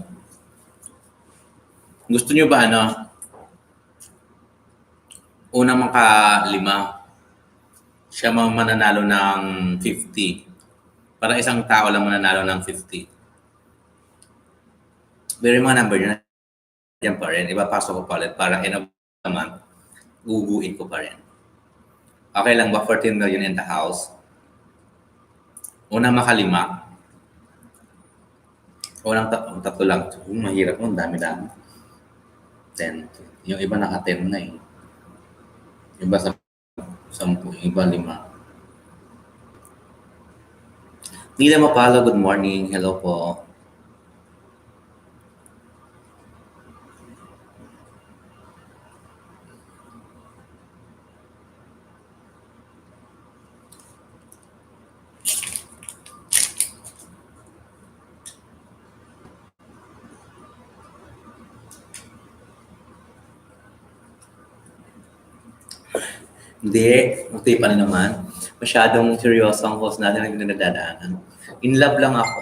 Gusto nyo ba, unang maka-5, siya mananalo ng 50. Para isang tao lang mananalo ng 50. Pero yung mga number nyo, yan pa rin. Ipapasok ko pa ulit para end of the month, guguin ko pa rin. Okay lang ba? 14 million in the house. Unang maka-5. Unang tatlo lang. Mahirap mo. Dami-dami. 10. Yung iba naka-10 na eh. Yung iba 10. Yung iba 5. Nila Mapalo, good morning. Hello po. Hindi. Muti pa na naman. Masyadong seryoso ang host natin ang pinagdadaanan. In love lang ako.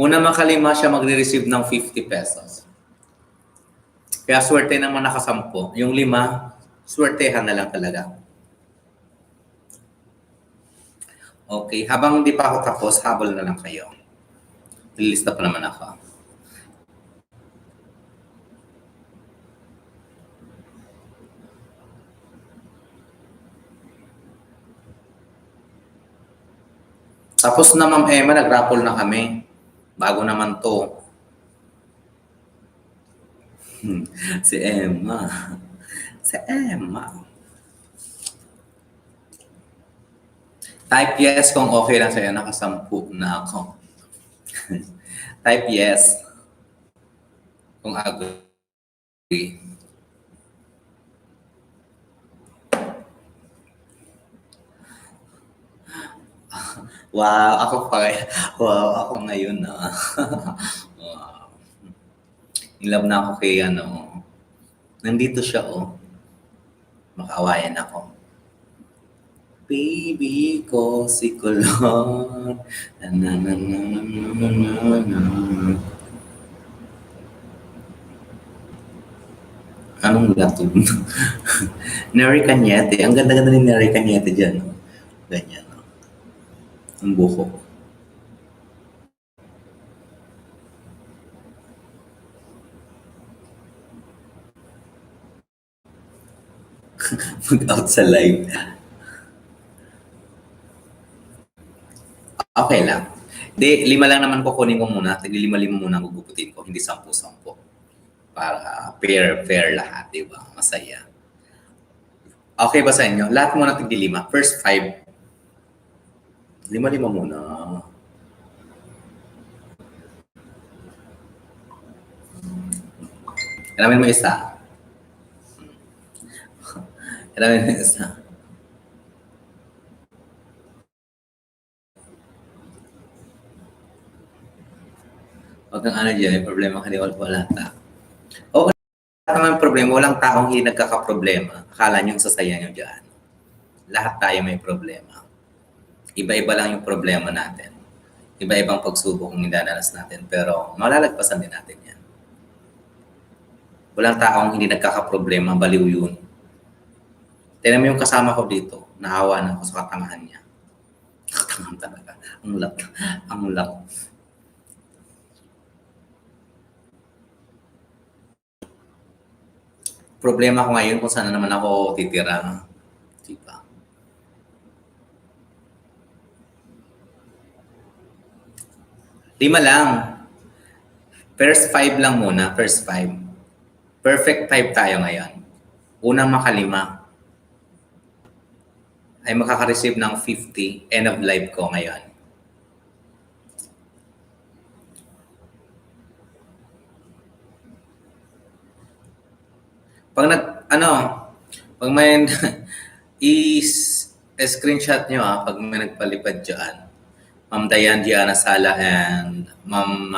Una maka-5 siya magre-receive ng 50 pesos. Kaya swerte naman naka-10. Yung 5, swertehan na lang talaga. Okay. Habang hindi pa ako tapos, habol na lang kayo. Lilista pa naman ako. Tapos na Ma'am Emma, nag-raffle na kami. Bago naman to. Si Emma. Si Emma. Type yes kung okay lang sa'yo. Nakasampu na ako. Type yes kung agree. Wow, ako pa. Wow, ako ngayon na. Wow. In love na ako kay Nandito siya, oh. Makaawayan ako. Baby ko si Kulon. Anong latog? Neri Cañete. Ang ganda-ganda ni Neri Cañete dyan. No? Ganyan. No? Ang buhok. Mag-out sa live. Okay lang. Di, 5 lang naman kukunin ko muna. Tagi 5-5 muna ang guguputin ko. Hindi 10-10. Para fair lahat, di ba? Masaya. Okay ba sa inyo? Lahat muna tagi 5. First 5. 5-5 muna. Alamin mo isa. Alamin mo isa. Huwag kang dyan, may problema ka di wala ta. Oo, naman problema, walang taong hindi nagkakaproblema. Akala nyo sasaya nyo dyan. Lahat tayo may problema. Iba-iba lang yung problema natin. Iba-ibang pagsubok ang nidadanas natin. Pero malalagpasan din natin yan. Walang taong hindi nagkakaproblema, baliw yun. Tignan mo yung kasama ko dito, naawa na ako sa katangahan niya. Katangahan talaga. Ang lak. Ang lak. Problema ko ngayon kung saan naman ako titira. Diba? Lima lang. First 5 lang muna. First 5. Perfect 5 tayo ngayon. Unang maka-5 ay makaka-receive ng 50. End of life ko ngayon. Pag pag may screenshot nyo pag may nagpalipad dyan, Ma'am Dayan Diana Sala and Ma'am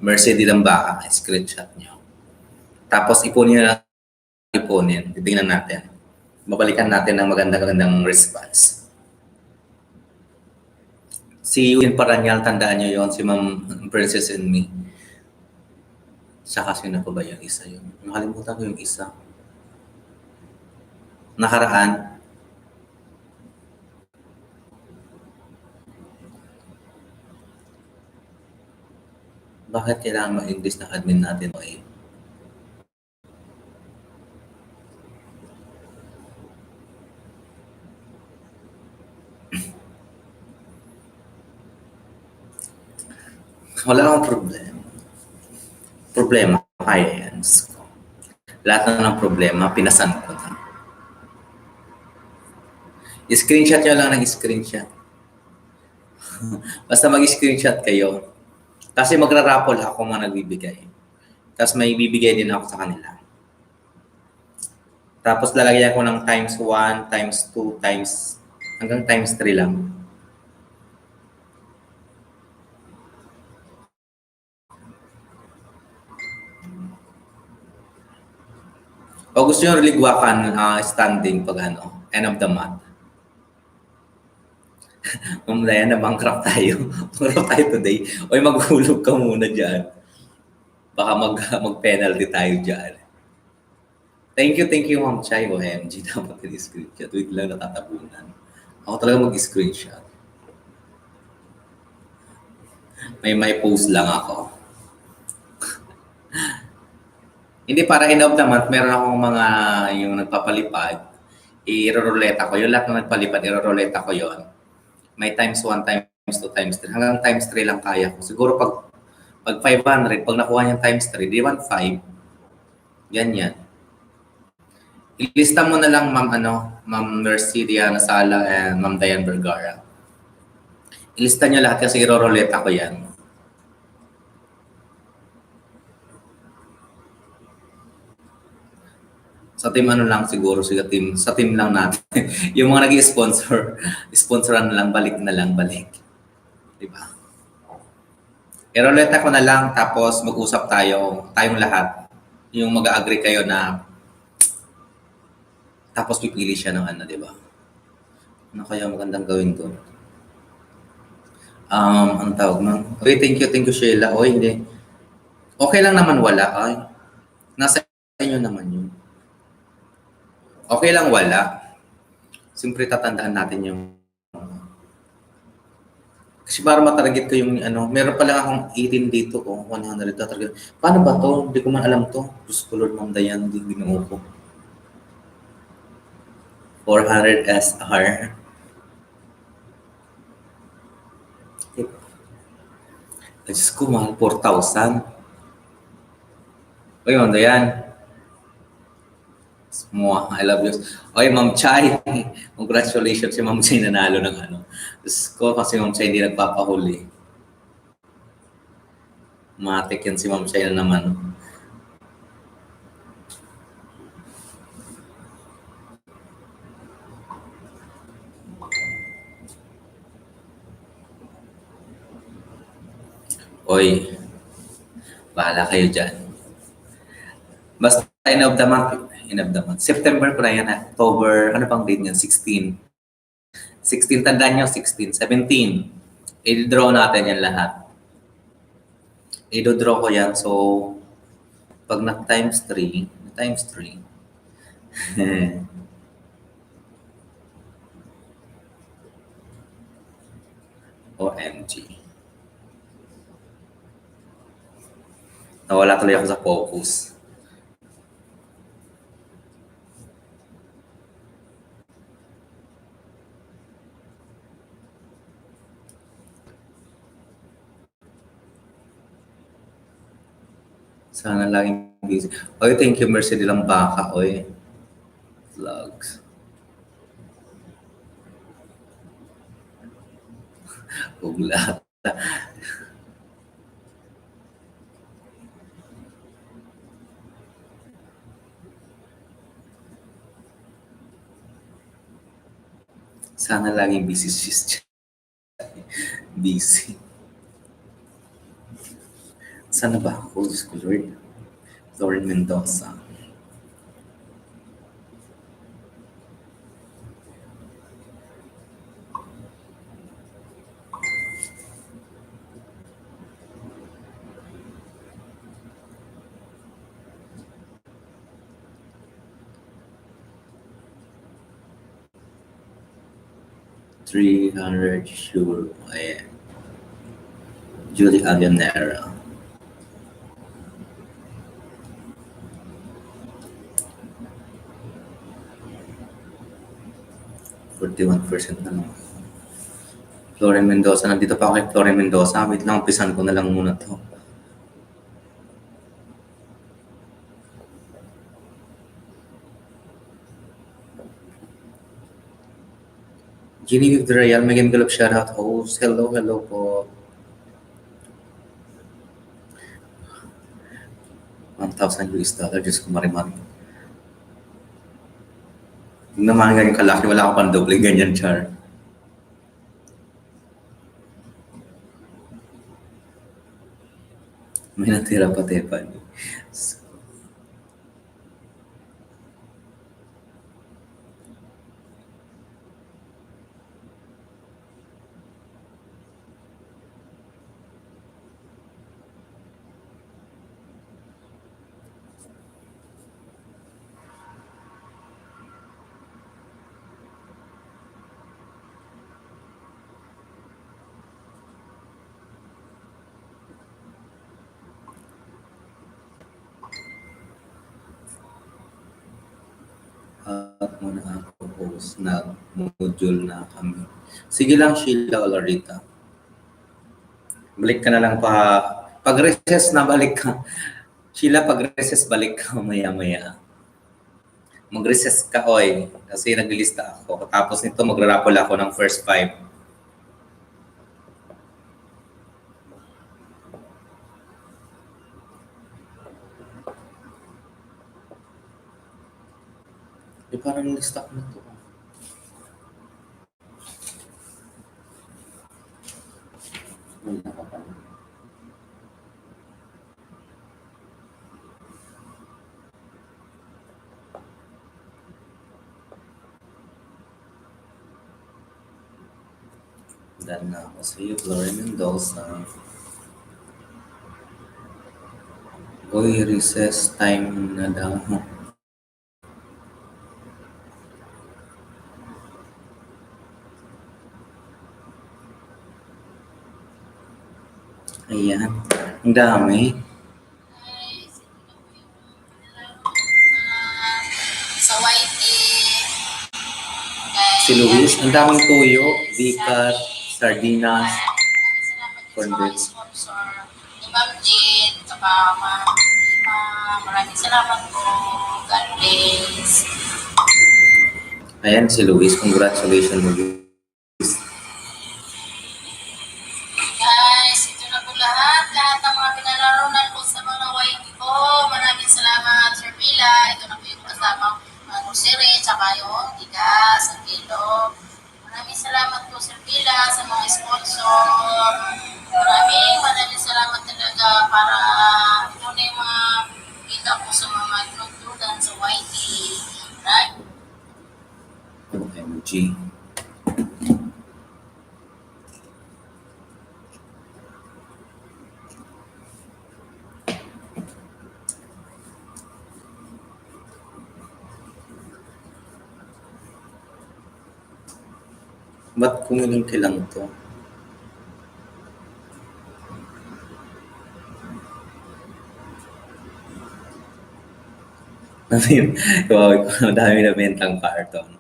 Mercy Dilambaka, screenshot nyo. Tapos ipunin nyo na, titignan natin. mabalikan natin ng magandang response. Si Yulin Paranyal, tandaan niyo yon, si Ma'am Princess and Me. Saka sino pa ba yung isa yun? Nakalimutan ko yung isa. Nakaraan. Bakit kailangan ma-English ng admin natin? Okay. Wala akong problema. Problema, kaya yan. Lahat na ng problema, pinasan ko na. I-screenshot nyo lang ng screenshot. Basta mag-screenshot kayo. Kasi magra-raffle ako mga nagbibigay. Tapos may bibigay din ako sa kanila. Tapos lalagyan ko ng times 1, times 2, hanggang times 3 lang. O gusto nyo religwakan standing pag end of the month. Mamaya na bankrupt tayo. Bankrupt tayo today. O maghulog ka muna dyan. Baka mag-penalty tayo dyan. Thank you, Ma'am Chay. OMG, dapat i-screenshot. Wait lang, natatabunan. Ako talaga mag-screenshot. May post lang ako. Hindi, para end of the month, meron akong mga yung nagpapalipad. I-roroleta ko. Yung lahat na nagpalipad, i-roroleta ko yon. May times 1, times 2, times 3. Hanggang times 3 lang kaya ko. Siguro pag 500, pag nakuha niya times 3, di 1.5. Ganyan. Ilista mo na lang, Ma'am Mercedia Nasala and Ma'am Diane Vergara. Ilista niyo lahat kasi i-roroleta ko yan. Sa team lang siguro, sa team lang natin. Yung mga nag-i-sponsor, sponsoran na lang, balik. Diba? I-roleta ko na lang, tapos mag-usap tayong lahat. Yung mag-agree kayo na, tapos pipili siya ng diba? Ano kaya magandang gawin doon? Ang tawag man. Okay, thank you, Sheila. O, hindi. Okay lang naman wala. Ay, nasa inyo naman yun. Okay lang wala. Siyempre tatandaan natin yung kasi para matarget ko yung meron pala akong 18 dito 100 tatarget. Paano ba to? Hindi ko man alam to. Diyos ko Lord, Ma'am Dayan, hindi binuo ko. 400 SR. Diyos ko, mahal, 4,000. Uy, Ma'am Dayan. I love you. Okay, Ma'am Chay. Congratulations si Ma'am Chay nanalo ng Diyos ko, kasi Ma'am Chay hindi nagpapahuli. Matik yan si Ma'am Chay na naman. Oy, bahala kayo dyan. Basta end of the month. September ko na yan. October, ano pang date niyan? 16. 16, tandaan nyo, 16. 17. I-draw natin yan lahat. I-draw ko yan. So, pag na-times 3, OMG. Nawala tuloy ako sa focus. Sana laging busy. Oy, thank you, Mercy Dilang Baka. Oy, vlogs. Ugla. Sana laging busy sis. Busy. Sana ba ako? Diyos ko, Lord. Lauren Mendoza. 300 sure. Ayan. Julie Aguilera. %41 na lang. Floren Mendoza. Nandito pa ako kay Floren Mendoza. Wait lang, umpisan ko na lang muna to. Genevieve Real, Megan Galop, shoutout host. Hello, hello po. 1,000 US dollar, Diyos ko marimari. Yung naman ganyan kalaki, wala ko pang doble, ganyan, Char. May natira pa, Tepan. At muna ako host na module na kami. Sige lang, Sheila o Larita. Balik ka na lang pa. Pag-recess na, balik ka. Sheila, pag-recess, balik ka maya-maya. Mag-recess ka, oy. Kasi naglilista ako. Tapos nito, magra-raffle ako ng first 5. Parang nilista ko na to. Wala ka pa. Dahil na ako sa iyo, Floren Mendoza. Uy, recess time na daw. Ayan. Ang dami.
Sa YT.
Si Luis, ang daming tuyo, bikat, sardinas, cornbread.
Sponsor ni Ma'am Jean, saka maraming salamat po. God bless.
Ayan si Luis, congratulations Luis.
Guys, ito na po lahat ng mga pinalarunan ko sa mga YT ko. Maraming salamat, Sir Villa. Ito na po yung kasama grocery, tsaka yung tigas, ang kilo. Maraming salamat po, Sir Villa, sa mga sponsor. Maraming salamat talaga para ito na yung mga kita ko sa mga nagtulugan sa YT. Right?
OMG. Ba't kumilinti lang to? Madami na bentang karton.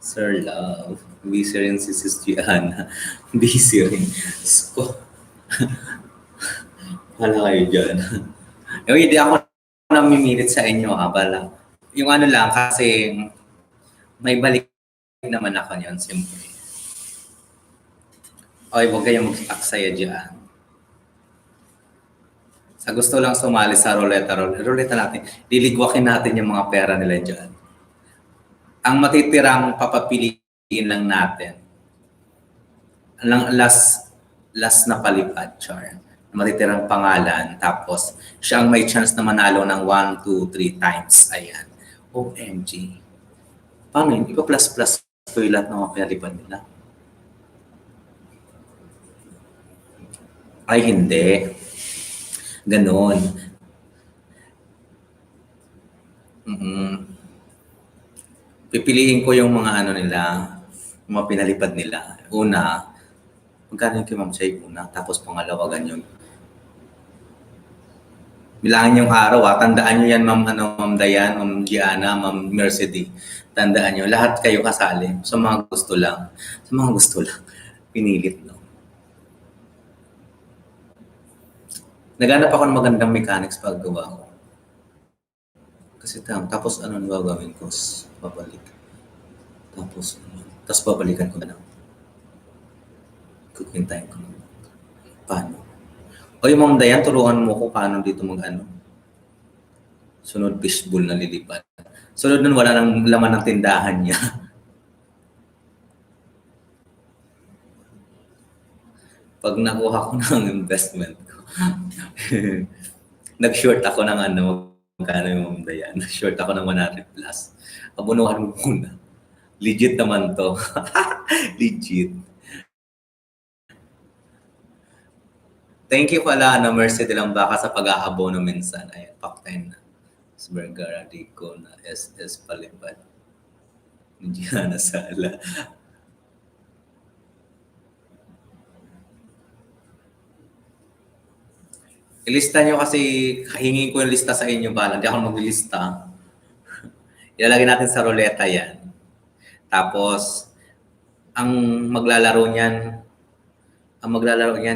Sir Love. Busy rin si Sis Gianna. Busy rin. Sko. Wala kayo dyan. Hindi ako namimilit sa inyo bala. Yung ano lang kasi may balik naman ako niyan, siyempre. Okay, huwag kayong mag-aksaya dyan. Sa gusto lang sumali sa ruleta natin, liligwakin natin yung mga pera nila dyan. Ang matitirang papapiliin lang natin, last na palipad, Char. Matitirang pangalan, tapos siya ang may chance na manalo ng 1, 2, 3 times. Ayan. OMG. Paano yun? Ipa-plus-plus ko yung lahat ng mga pinalipad nila. Ay, hindi. Ganon. Pipiliin ko yung mga ano nila, yung mga pinalipad nila. Una, magkano yung kay Ma'am Chay una, tapos pangalawa ganyan. Bilangin yung araw tandaan nyo yan Ma'am Dayan, Ma'am Gianna, Ma'am Mercedes. Tandaan nyo, lahat kayo kasali sa mga gusto lang. Sa mga gusto lang. Pinilit, no? Naghanap ako ng magandang mechanics pag gawa ko. Kasi tapos ano gagawin ko? Babalik. Tapos babalikan ko na lang. Kukwintahin ko na. Paano? Oy, Ma'am Dayan, turuan mo ko paano dito mag-ano. Sunod fishbowl na lilipad. Sunod nun, wala nang laman ng tindahan niya. Pag nakuha ko ng investment ko, nag-short ako ng magkano yung Ma'am Dayan? Nag-short ako ng 100 plus. Abunuhan mo muna. Legit naman to. Legit. Thank you pala, Mercy Dilang Baka sa pag-aabono minsan. Ayan, paktain na. Vergara Rico na SS Palipad. Gianna Sala. Ilista nyo kasi, hingin ko yung lista sa inyo ba? Hindi ako maglilista. Ilalagay natin sa ruleta yan. Tapos, ang maglalaro niyan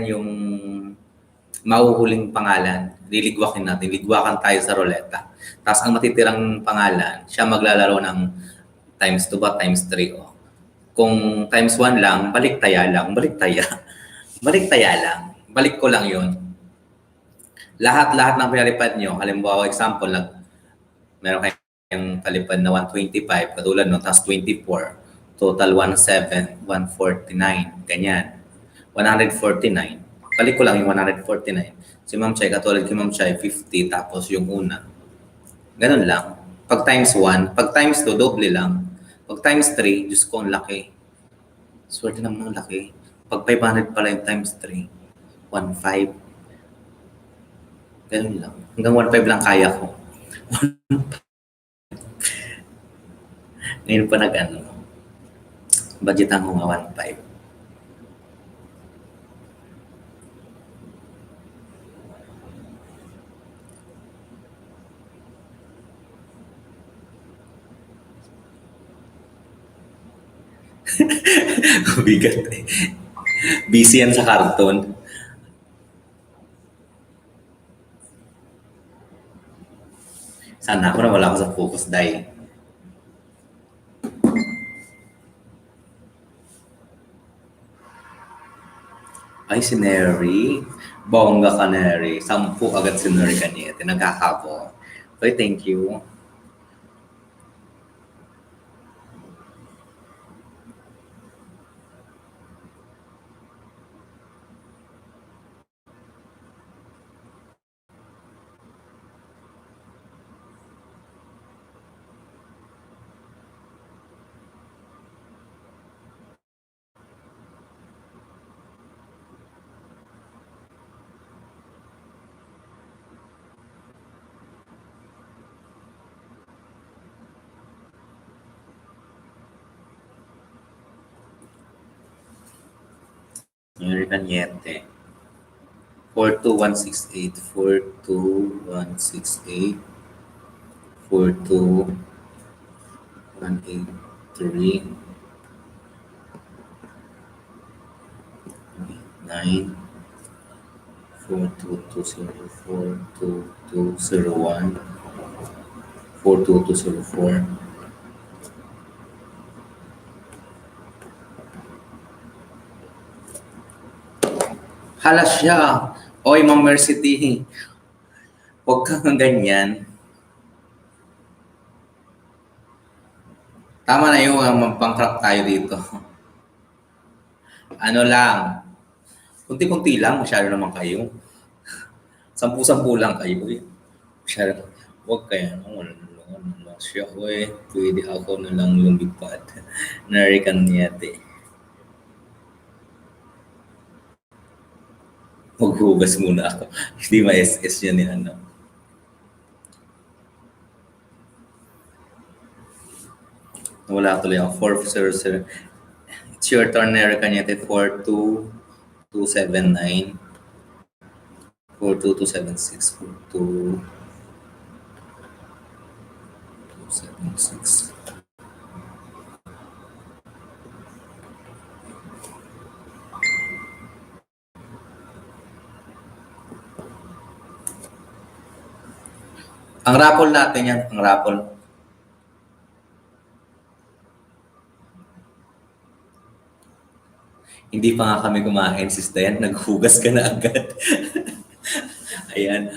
yung mahuhuling pangalan. Liligwakin natin. Ligwakan tayo sa ruleta. Tapos ang matitirang pangalan, siya maglalaro ng times 2 ba, times 3. Oh. Kung times 1 lang, balik taya lang. Balik taya. Balik taya lang. Balik ko lang yon. Lahat ng pinalipad nyo, halimbawa example, meron kayong palipad na 125, katulad no, tapos 24, total 17, 149, ganyan. 149, balik ko lang yung 149. Si Ma'am Chay, katulad kay Ma'am Chay, 50, tapos yung una. Ganun lang. Pag times 1, pag times 2, doble lang. Pag times 3, Diyos ko, ang laki. Swerte naman ang laki. Pag 500 pala yung times 3, 1.5. Ganun lang. Hanggang 1.5 lang kaya ko. Ngayon pa budgetan ko nga 1.5. Bigat eh. Busy yan sa karton. Sana ako na wala ako sa focus dahil. Ay, si Neri. Bongga ka, Neri. 10 agad si Neri kanina. Nagkakabo. Okay, thank you. Neri Cañete. 42168, 42168, 42183, 9, 42204, 42201, 42204. Hala siya. Oy, Ma'am Mercy, huwag kang ganyan. Tama na yung mag-bankrupt tayo dito. Ano lang, kunti-kunti lang, masyado naman kayo. 10 lang kayo. Masyado, huwag kaya, siya, pwede ako na lang lumipad. Neri Cañete. Maghugas muna ako. Hindi ma-SS yan ni Wala tuloy ako. 400. It's your turn, Erica Niete. 42279. 42276. 42276. Ang raffle natin yan. Ang raffle. Hindi pa nga kami kumain, sis Dayan. Naghugas ka na agad. Ayan.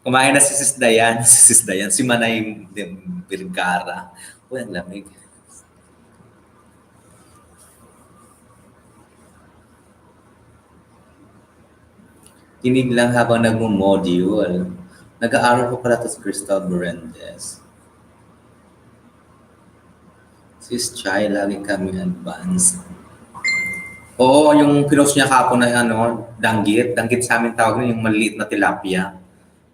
Kumain na si sis Dayan. Si sis Dayan. Si Manay Birgara. Uy, ang lamig. Kinig lang habang nagmo-module. Nag-aaral ko pala to si Crystal Berendez. Sis Chai, lagi kami advance. Oo, yung pinost niya kapon na ano, danggit. Danggit sa amin tawag nun, yung maliit na tilapia.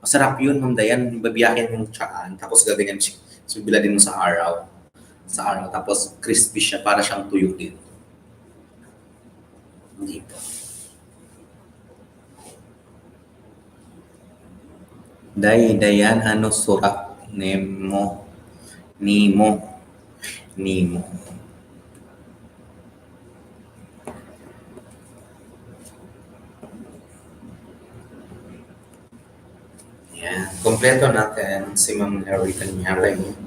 Masarap yun, Ma'am Dayan. Babiyakin yung tsaan. Tapos gaganyan siya. So, biladin mo sa araw. Sa araw. Tapos crispy siya. Para siyang tuyo din. Hindi po. Dayan, ano surat? Nemo. Nemo. Yan. Kompleto natin si Ma'am Larry Kanyari.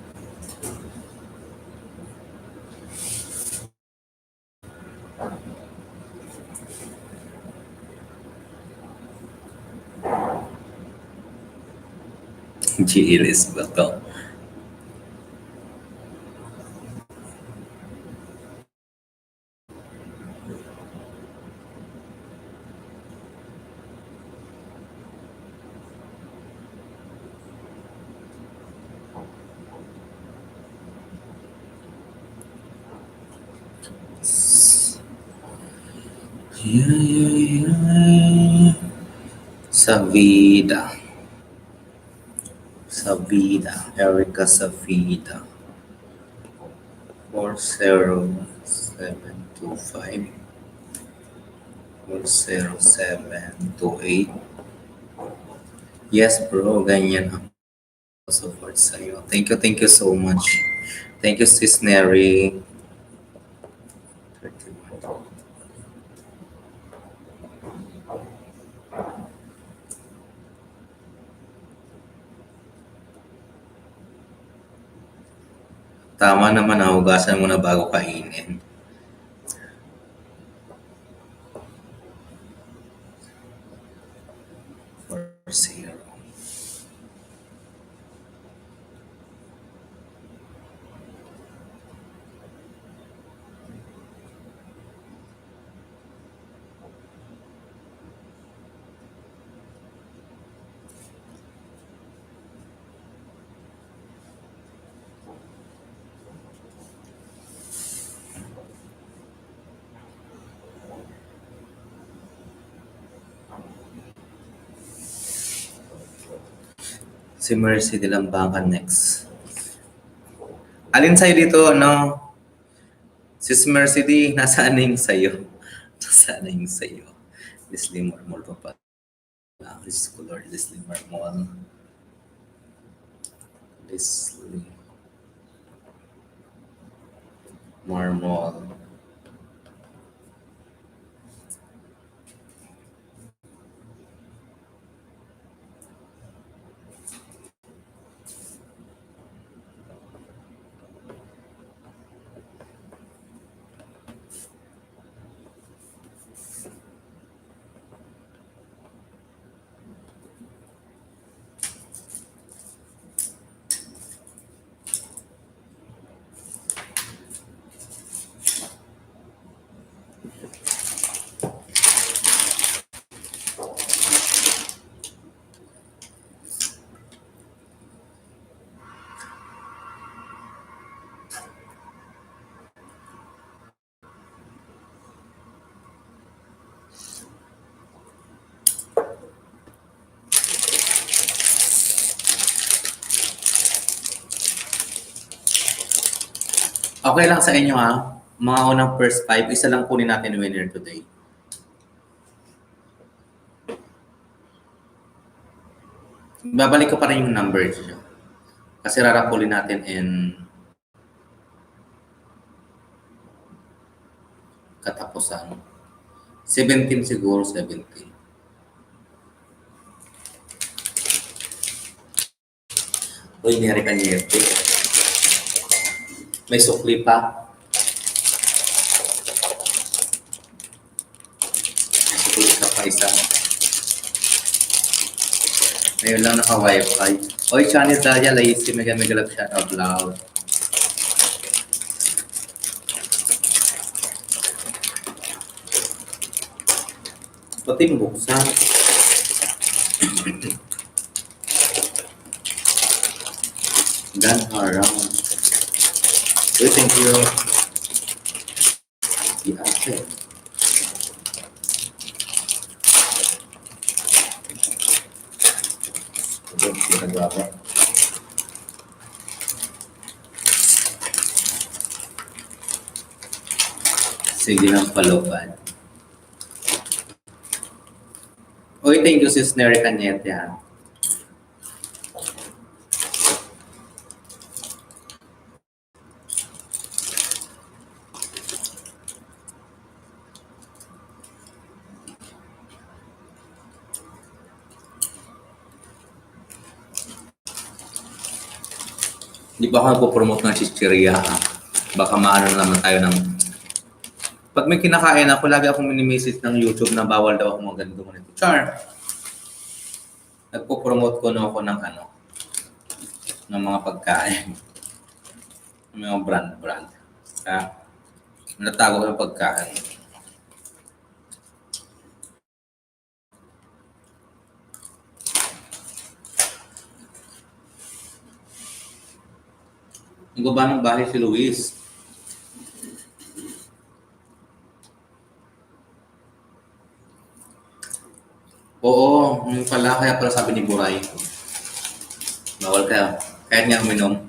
Gilis ba to? Sa vida. Erica Savida. 40725. 40728. Yes, bro. Ganyan ako support sa'yo. Thank you so much. Thank you, Sis Neri. 31. Tama naman, hugasan mo na bago kainin. For 0. Si Mercy de Lambangan next. Alin sa'yo dito, no? Sis Mercy D, nasaan na yung sa'yo? Nasaan na yung sa'yo? Leslie Marmol pa pa. This color, Leslie Marmol. Leslie Marmol. Okay lang sa inyo ha. Mga unang first five, isa lang kunin natin winner today. Babalik ko pa rin yung numbers nyo. Kasi rarapulin natin in katapusan. 17 siguro, 17. Uy, niyari ka niyete. May sukli pa. May sukli ka pa isa. Ngayon lang naka-wifi. Oy, Chani Daya, laisi, mega mega love shout out loud. Pati buksan. Dan harang. Uy, thank you. Di ate. Uy, pinagawa. Sige lang palopan. Uy, thank you sis Neri Cañete ha. Di ba ako nagpo-promote ng chichirya ha? Baka maano na naman tayo ng... Pag may kinakain ako, lagi akong minimisit ng YouTube na bawal daw ako mga ganito ganito. Char! Nagpo-promote ko na ako ng ano, ng mga pagkain. Ng mga brand. Kaya, natago ko ng pagkain. Ang baba ng bahay si Luis. Oo, yung pala, kaya pala sabi ni Buray. Bawal kayo. Kahit nga uminom.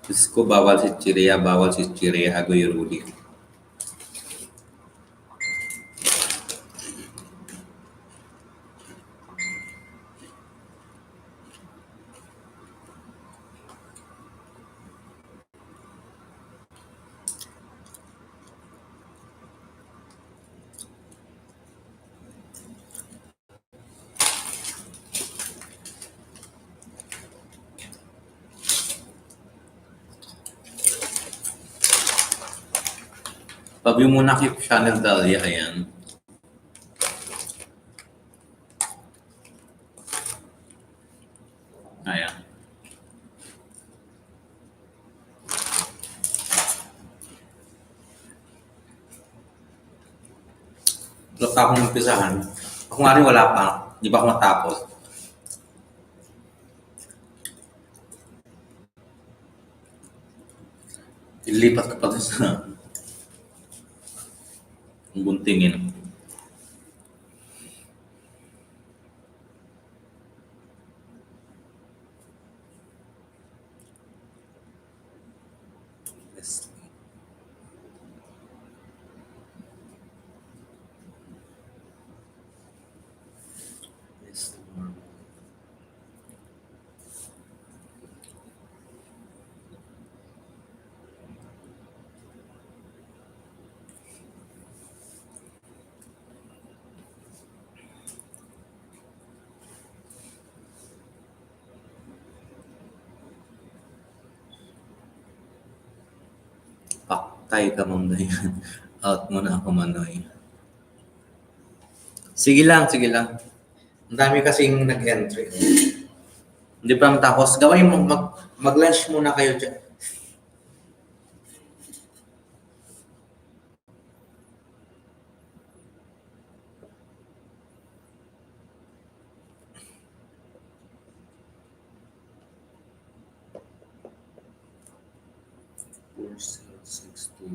Diyos ko, bawal si Chiria, Agoy Rudy. Pag yung muna kay Chanel Dahlia, ayan. Ayan. Wala pa akong umpisahan. Ako nga rin wala pa. Di ba ako matapos? Ilipat ka pa dun sa buntingin. Yes. Yes. Paktay ka mamday. Out mo na ako manoy. Sige lang, sige lang. Ang dami kasing nag-entry. Hindi pa matapos. Gawin mo, mag-lunch muna kayo dyan. Four, six, 2.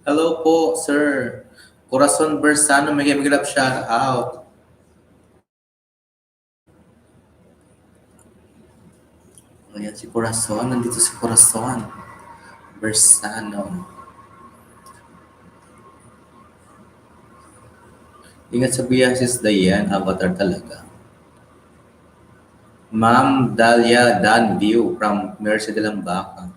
Hello po, sir. Corazon Bersano, may grab shout out. Ayan si Corazon, nandito si Corazon Bersano. Ingat sa biyases, Dayan, avatar talaga. Ma'am Dalia Danview from Mercy de Lambaca.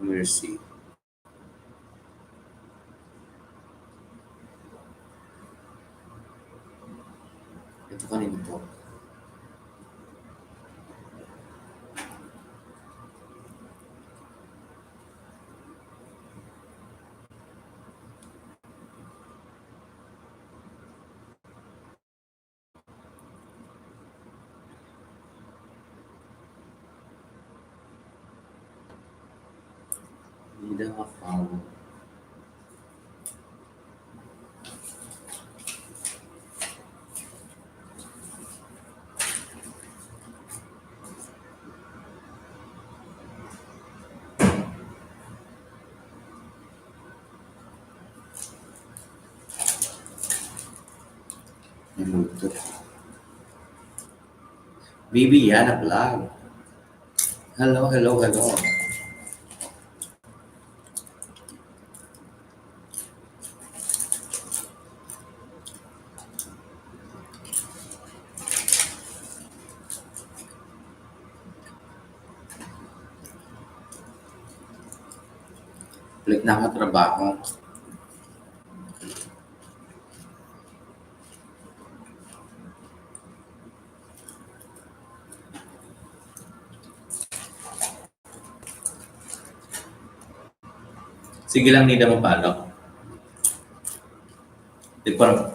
Mercy. Ito kanina to. Hindi na ma-follow. May multo. Bibiana Vlog. Hello, hello, hello. Balik na ako trabaho. Sige lang, Nida, mapalo. Di pa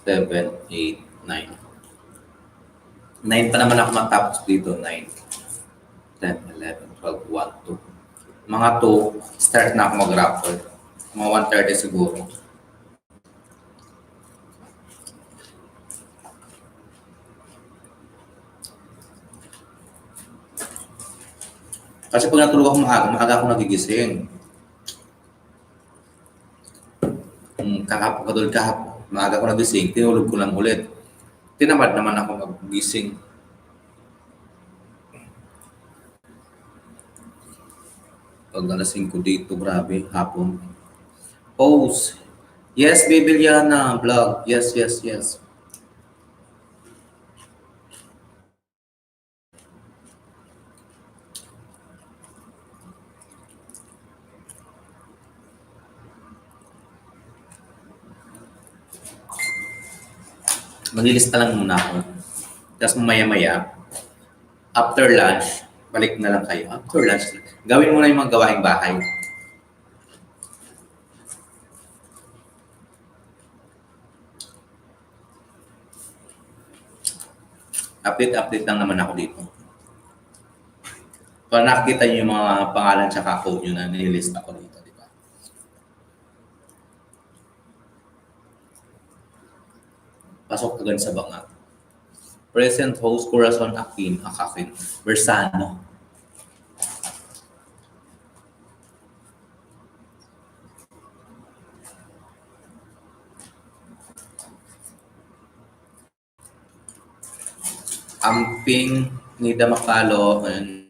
7, 8, 9. 9 pa naman ako matapos dito. 9, 10, 11, 12, 1, 2. Mga 2, start na ako mag-raffle. Mga 1:30 siguro. Kasi pag natulog ako maaga ako nagigising. Kahapon, maaga ako nagising, tinulog ko lang ulit. Tinamad naman ako magising. Pag alas 5 dito, grabe, hapon. Pose. Yes, Bibiliana vlog. Yes, yes, yes. Maglilista lang muna ako. Tapos maya-maya, after lunch, balik na lang kayo. After lunch, gawin mo na yung mga gawaing bahay. Update lang naman ako dito. Kung nakikita niyo yung mga pangalan tsaka code nyo na nililista ko dito, di ba? Pasok agad sa banga. Present host, Corazon Akin, Bersano. Amping, Nida Makalo, and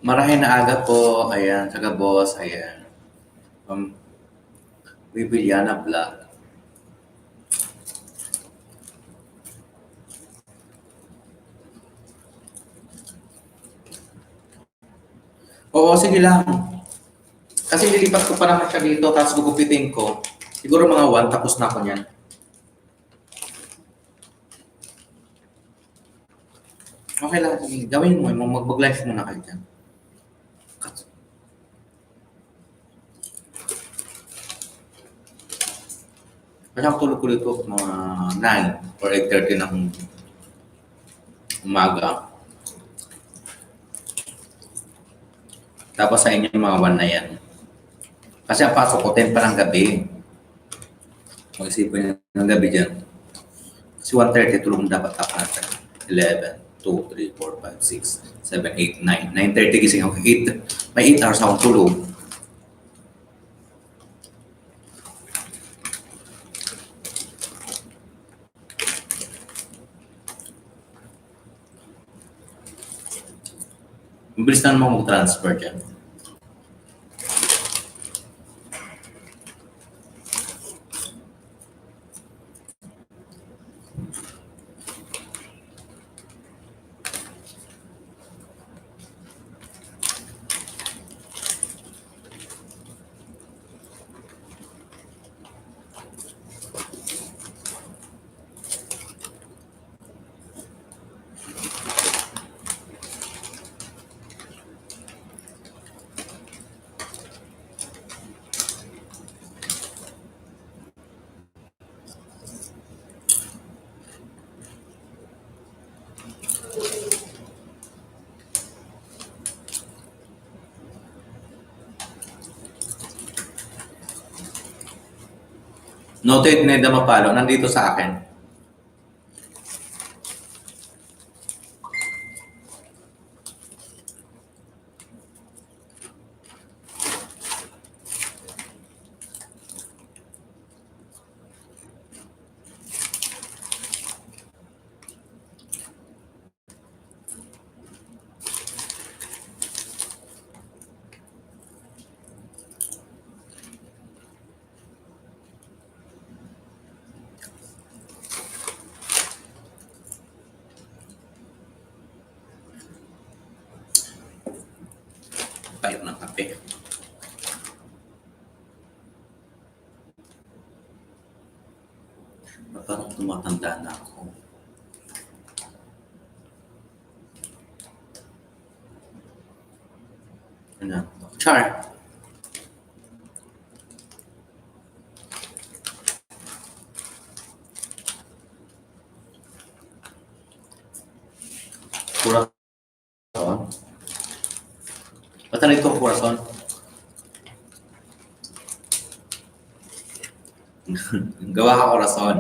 marahin na aga po. Ayan, taga boss. Ayan. Bibiliana Vlog. Oo, sige lang. Kasi lilipat ko pa naman siya dito, tapos gugupitin ko. Siguro mga 1, tapos na ako niyan. Okay lang, sige. Gawin mo, mag-live muna kayo dyan. Kasi ako tulog ko dito mga 9 or 8:30 ng umaga. Tapos sa inyo mga 1 na yan. Kasi ang pasok ko 10 pa ng gabi. Mag-isipin nyo ng gabi dyan. Kasi 1:30 tulog mo dapat ako natin. 11, 2, 3, 4, 5, 6, 7, 8, 9. 9:30 gising ako. 8, may 8 hours akong tulog. Mabilis na naman mag-transfer dyan. Noted Neda Mapalo, nandito sa akin. Payok ng kape. Parang tumatanda na ako. Ano? Char. Corazon. Ba't na ito corazon? Gawa ka corazon.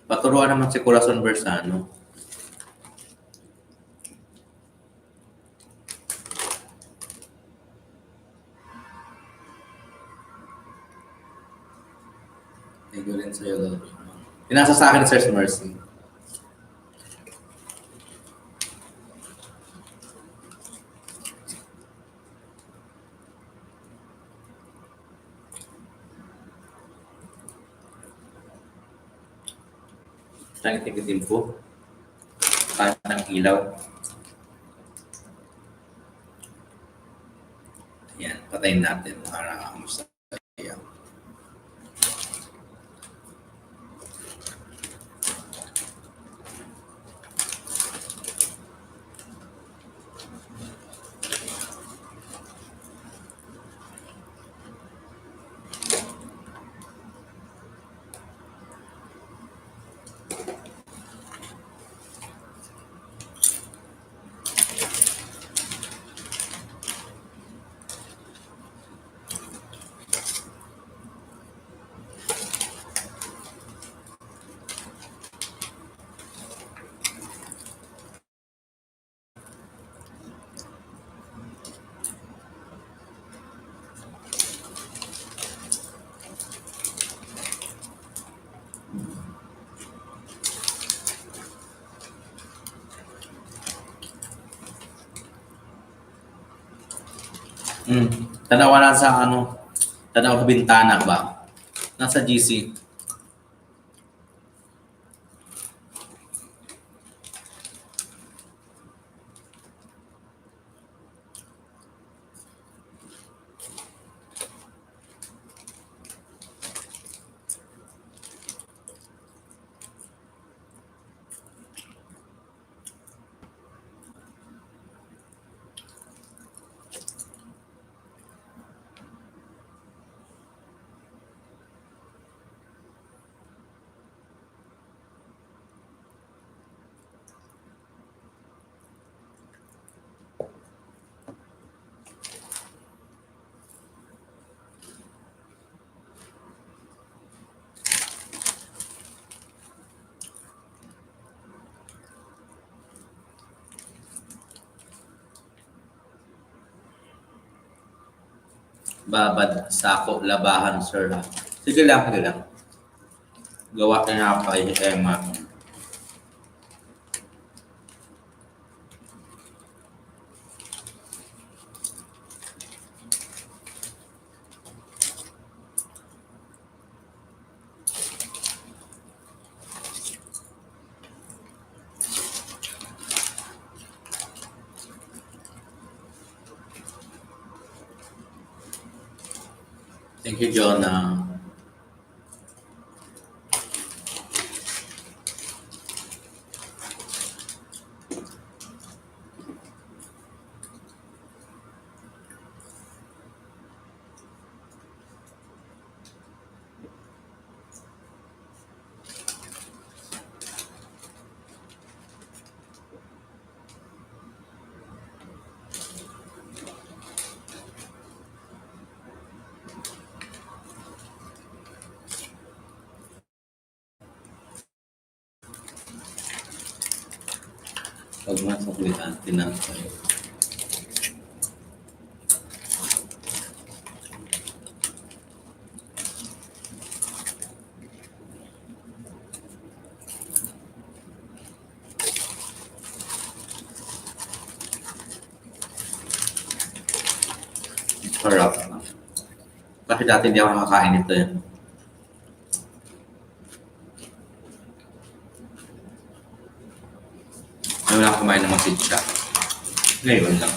Paturuan naman si Corazon Bersano. Thank you rin sa'yo. Pinasa sa akin ni Sir Mercy. Tangit tikitin po. Kahit ng ilaw. Ayan, patayin natin para kamusta. Ayan. Tanawa na sa ano, tanawa sa bintana ba? Nasa GC. Babad sa ako, labahan, sir. Ha? Sige lang, sige lang. Gawa ka na kay Emma. Thank you, Jonah. Pag masaklitan, tinapay. Sarap. Kasi dati hindi ako nakakain nito eh. Ngayon lang kumain ng masitsa. Ngayon lang.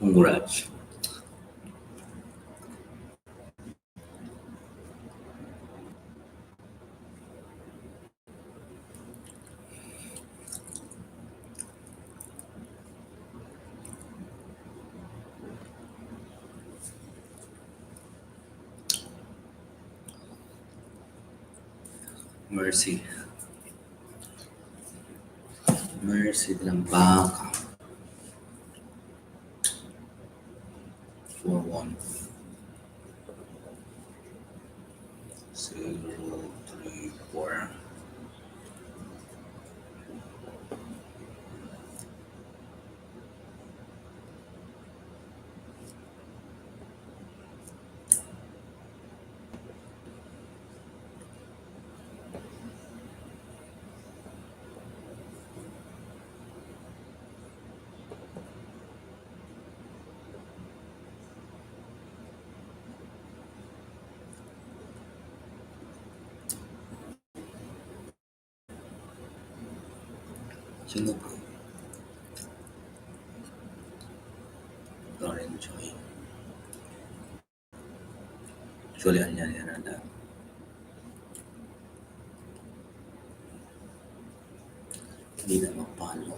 Congrats. Mercy. Mercy ng baka. 4-1. 0-3-4. Sino ba? Lauren Joy. Julian yan yan na. Hindi na mapalo.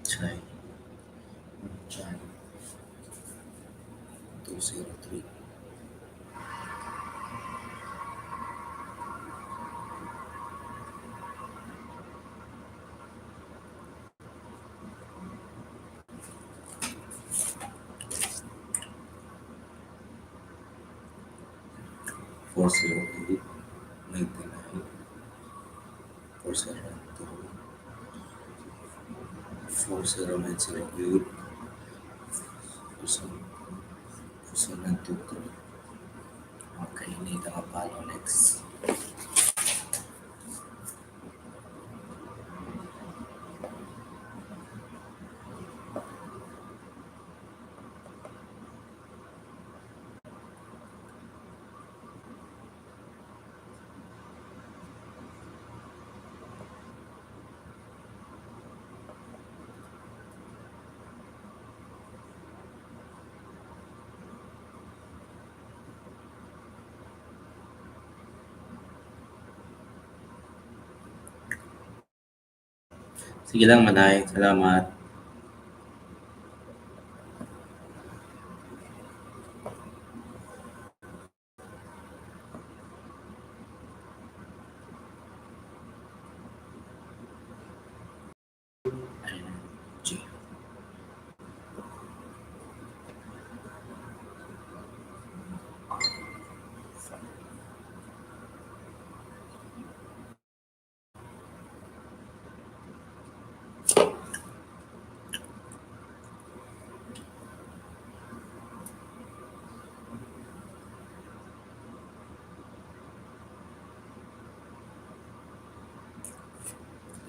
Chai. Chai. 203. Four zero eight 99 402 40908 4723. Okay, need a follow next. Sige lang, Manay. Salamat. Energy.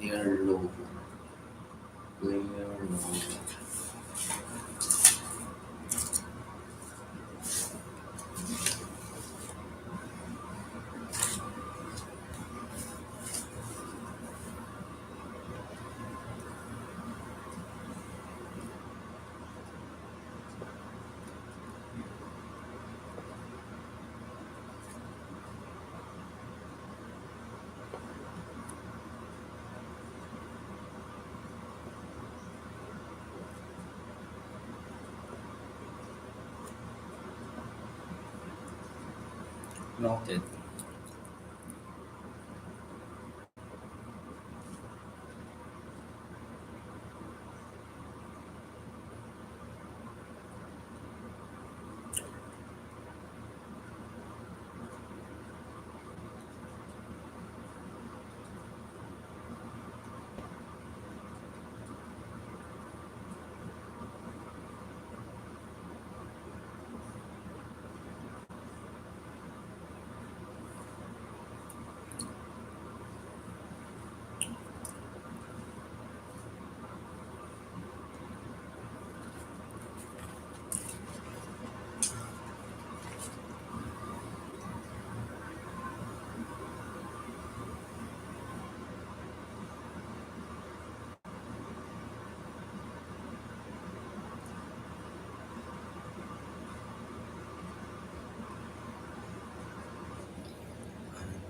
Clear low. Clear low. Noted.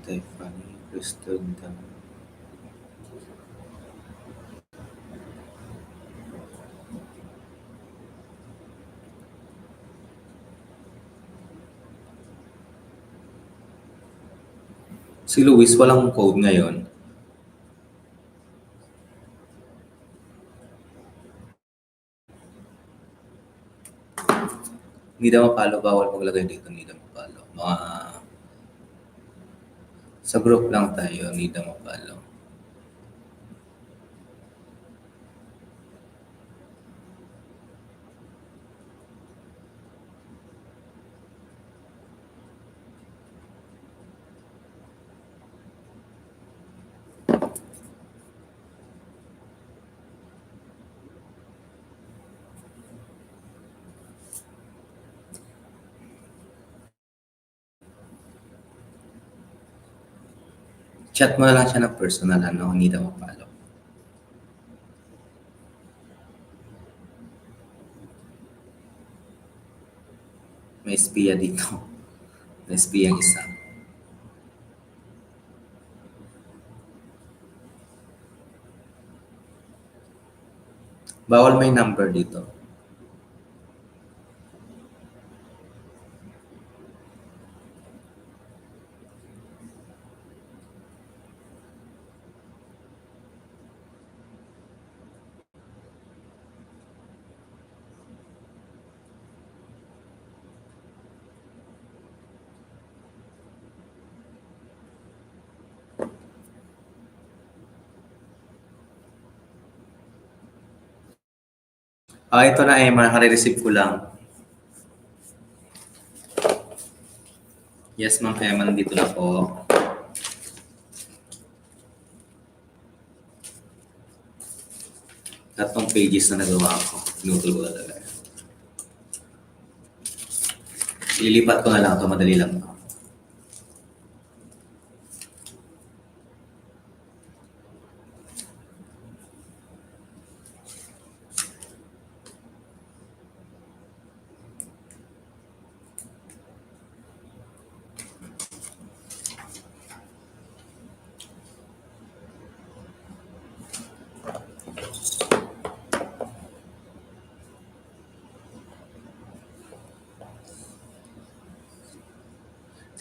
Tiffany Crystal Dam. Si Luis walang code ngayon. Hindi daw mapalo. Bawal maglagay dito. Hindi daw mapalo. Mga sa group lang tayo. Hindi daw mapalo. Chat mo na lang siya ng personal. Hindi daw mapalo. May espiya dito. May espiya isa. Bawal may number dito. Ito na Emma. Naka-receive ko lang. Yes, Ma'am Emma. Nandito na po. Tatlong pages na nagawa ko. Pinutol ko talaga. Ililipat ko na lang ito. Madali lang ito.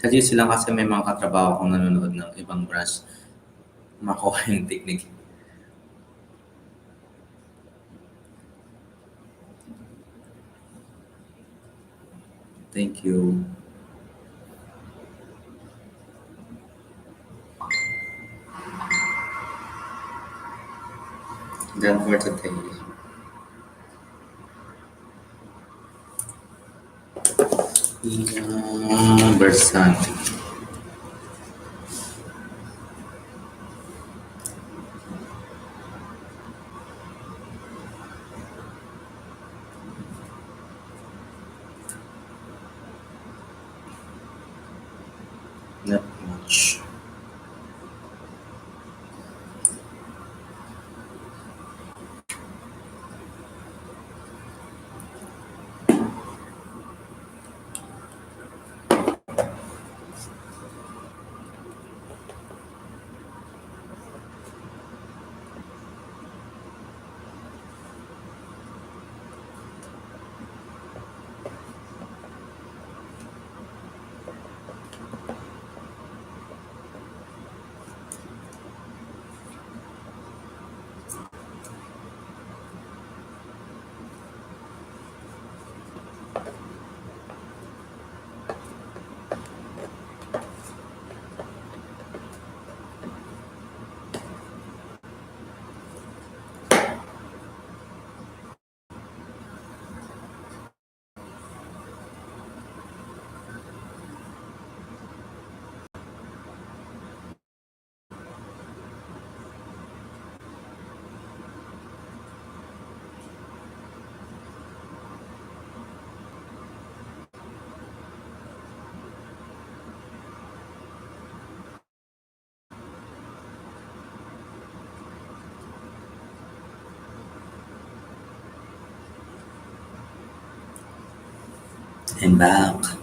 Kasi sila kasi may mga katrabaho akong nanonood ng ibang branch. Makuha yung technique. Thank you. Done for today. Bersani. Not much. I'm back.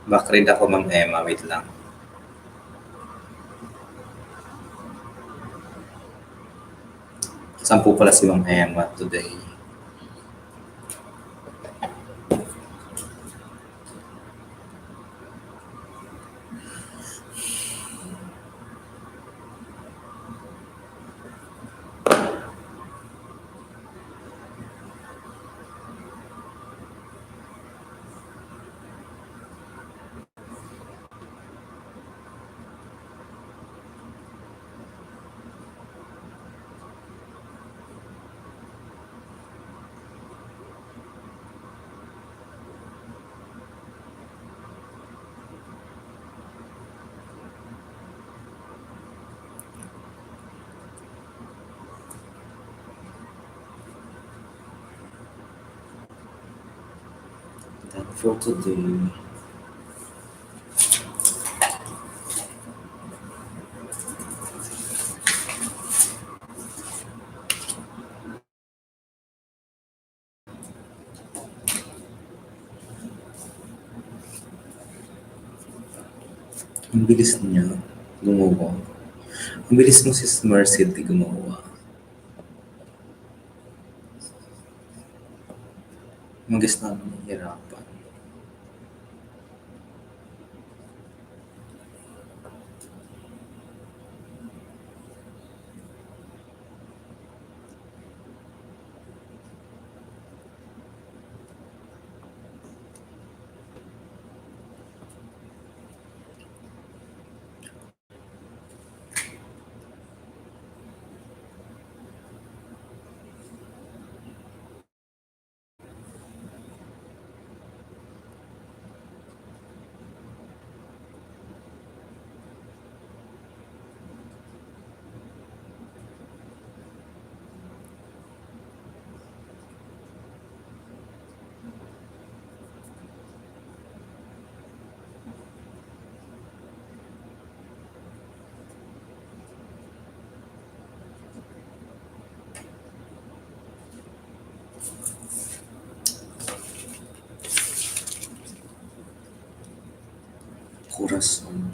Back rin ako, Ma'am Emma. Wait lang. Sampu pala si Ma'am Emma today. That for today. Ang bilis niya gumawa. Ang bilis mo si Mercy gumawa. Mag-guess namin nahihirapan. Corazon.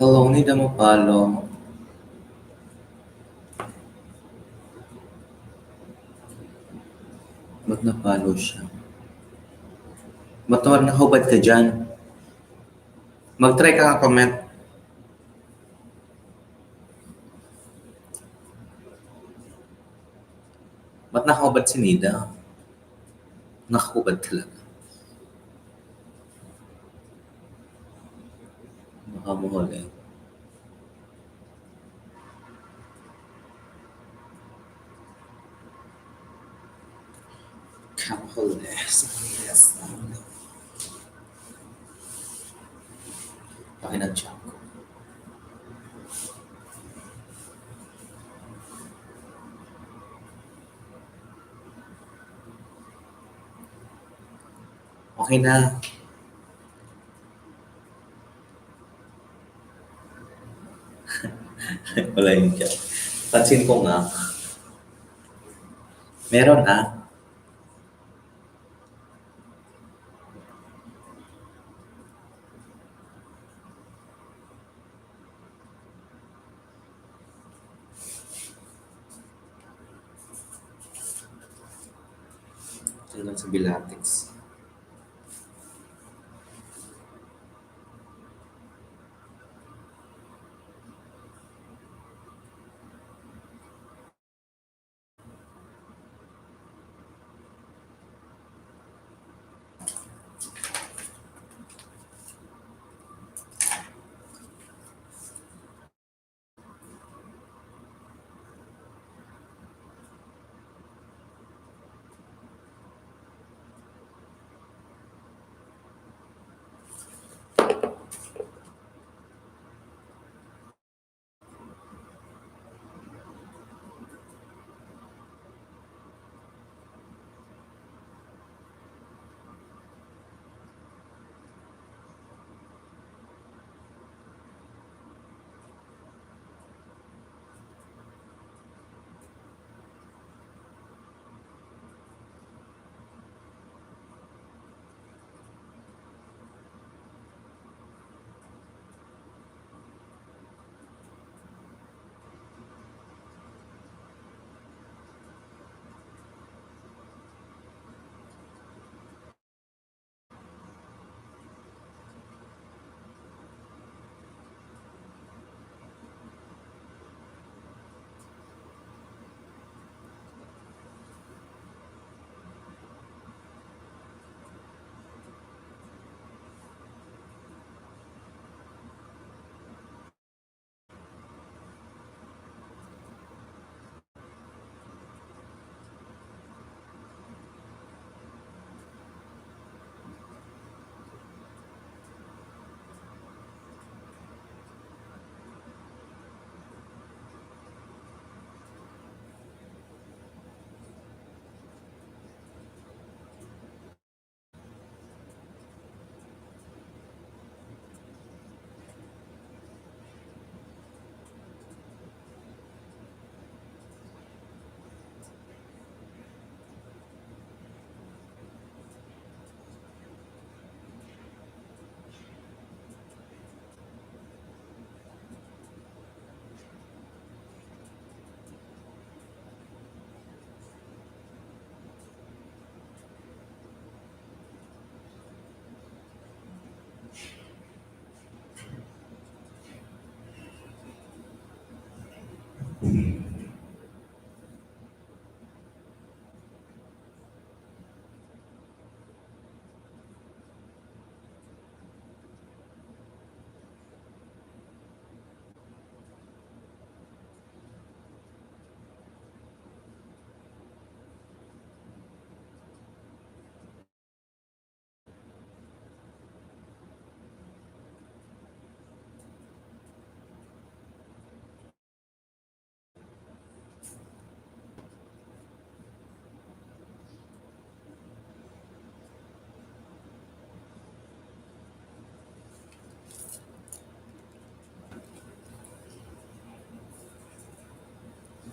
Hello, hindi mo follow. Ba't na-follow siya? Ba't naman nakahubad ka dyan? Mag-try ka nga comment. Ba't nakahubad si Nida? Nakahubad talaga. Baka mo huli. Kahuli. Yes. Pakinadya ko. Okay na. Wala yun dyan. Pansin ko nga. Meron ah. Ito lang sa Bilatex.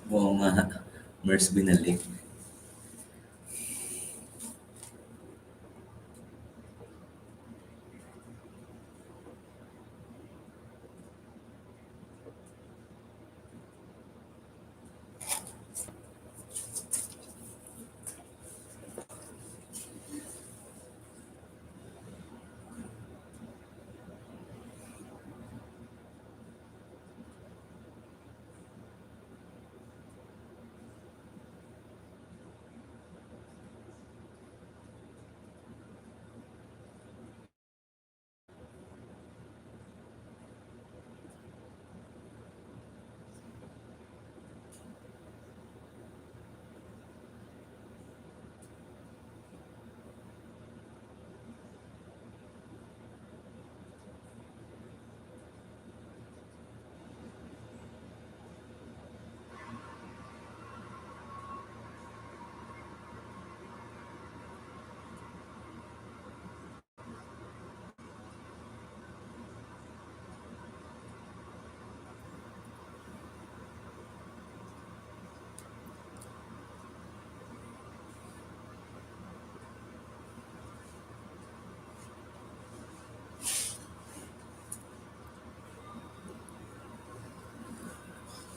Oo nga, Mers binalik.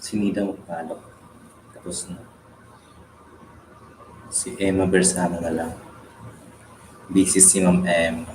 Si Nida magpalo. Tapos na. Si Emma Bersano na lang. Busy si Ma'am Em.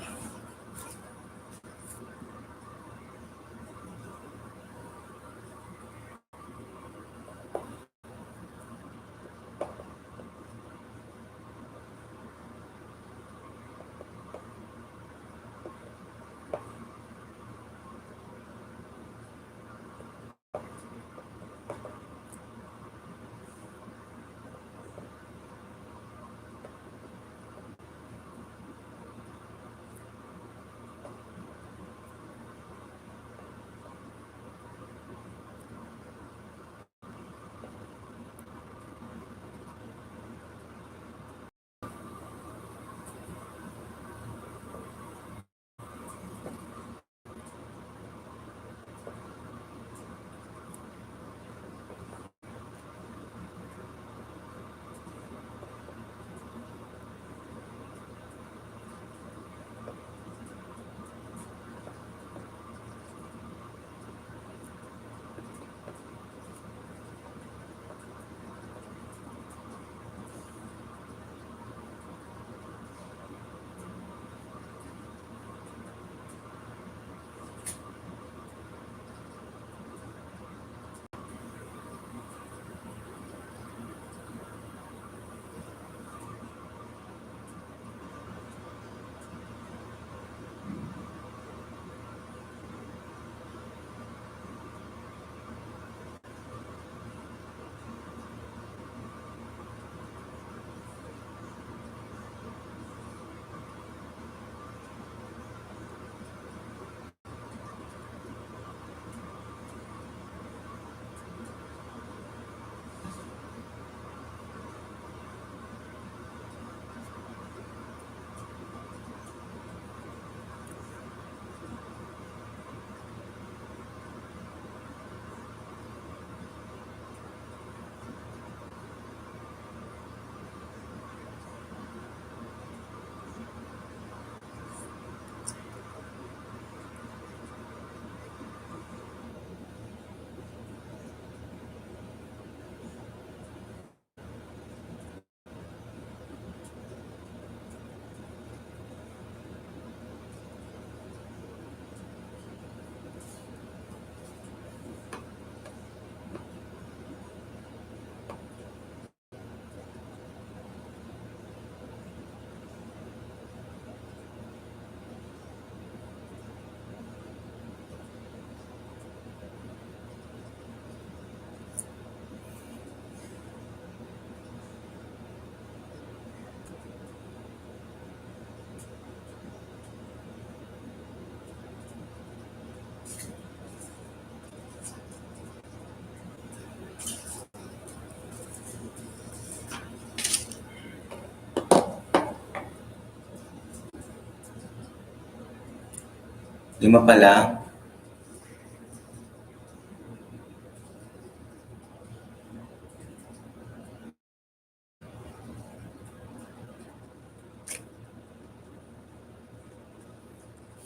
Lima pa lang.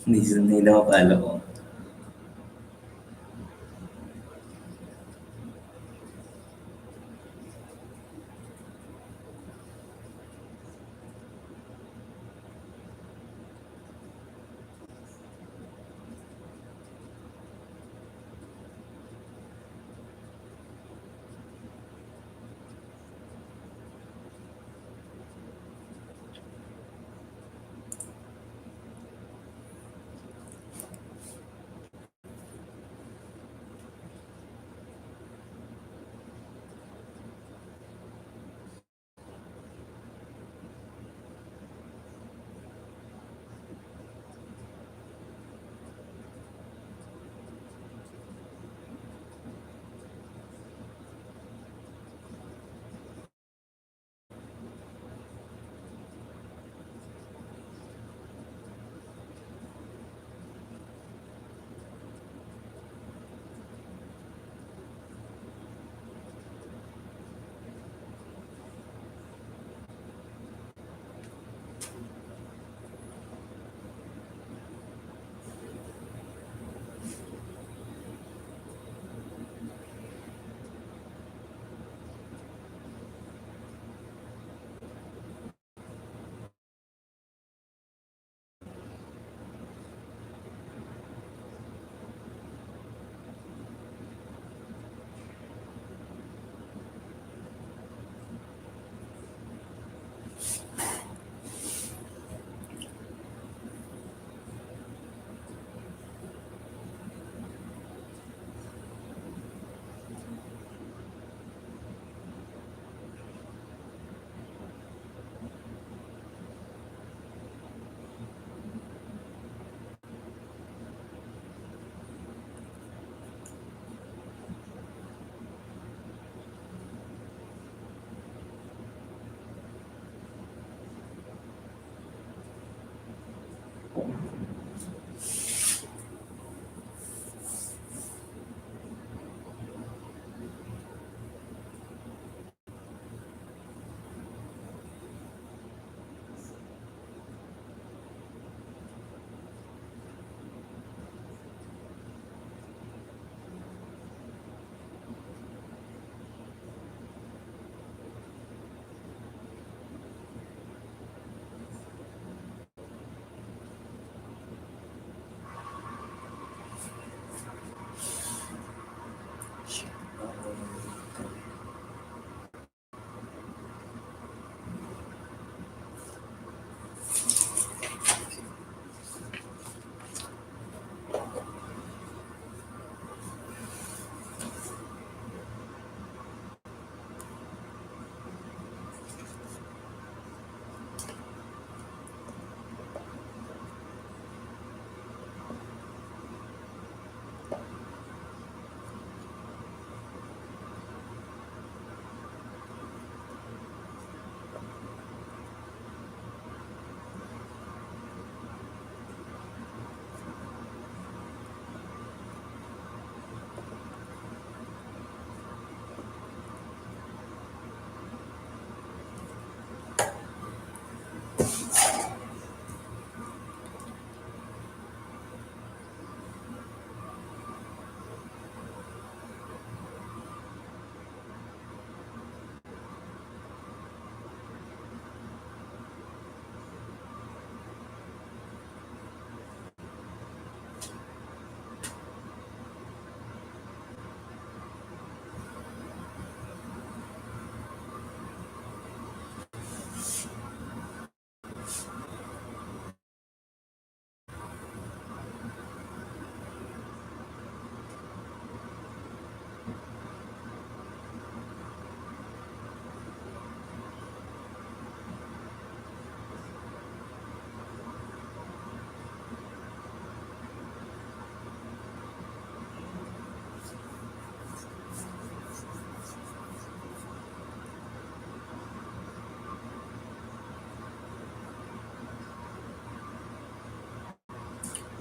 Hindi na mapalo ko.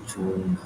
June.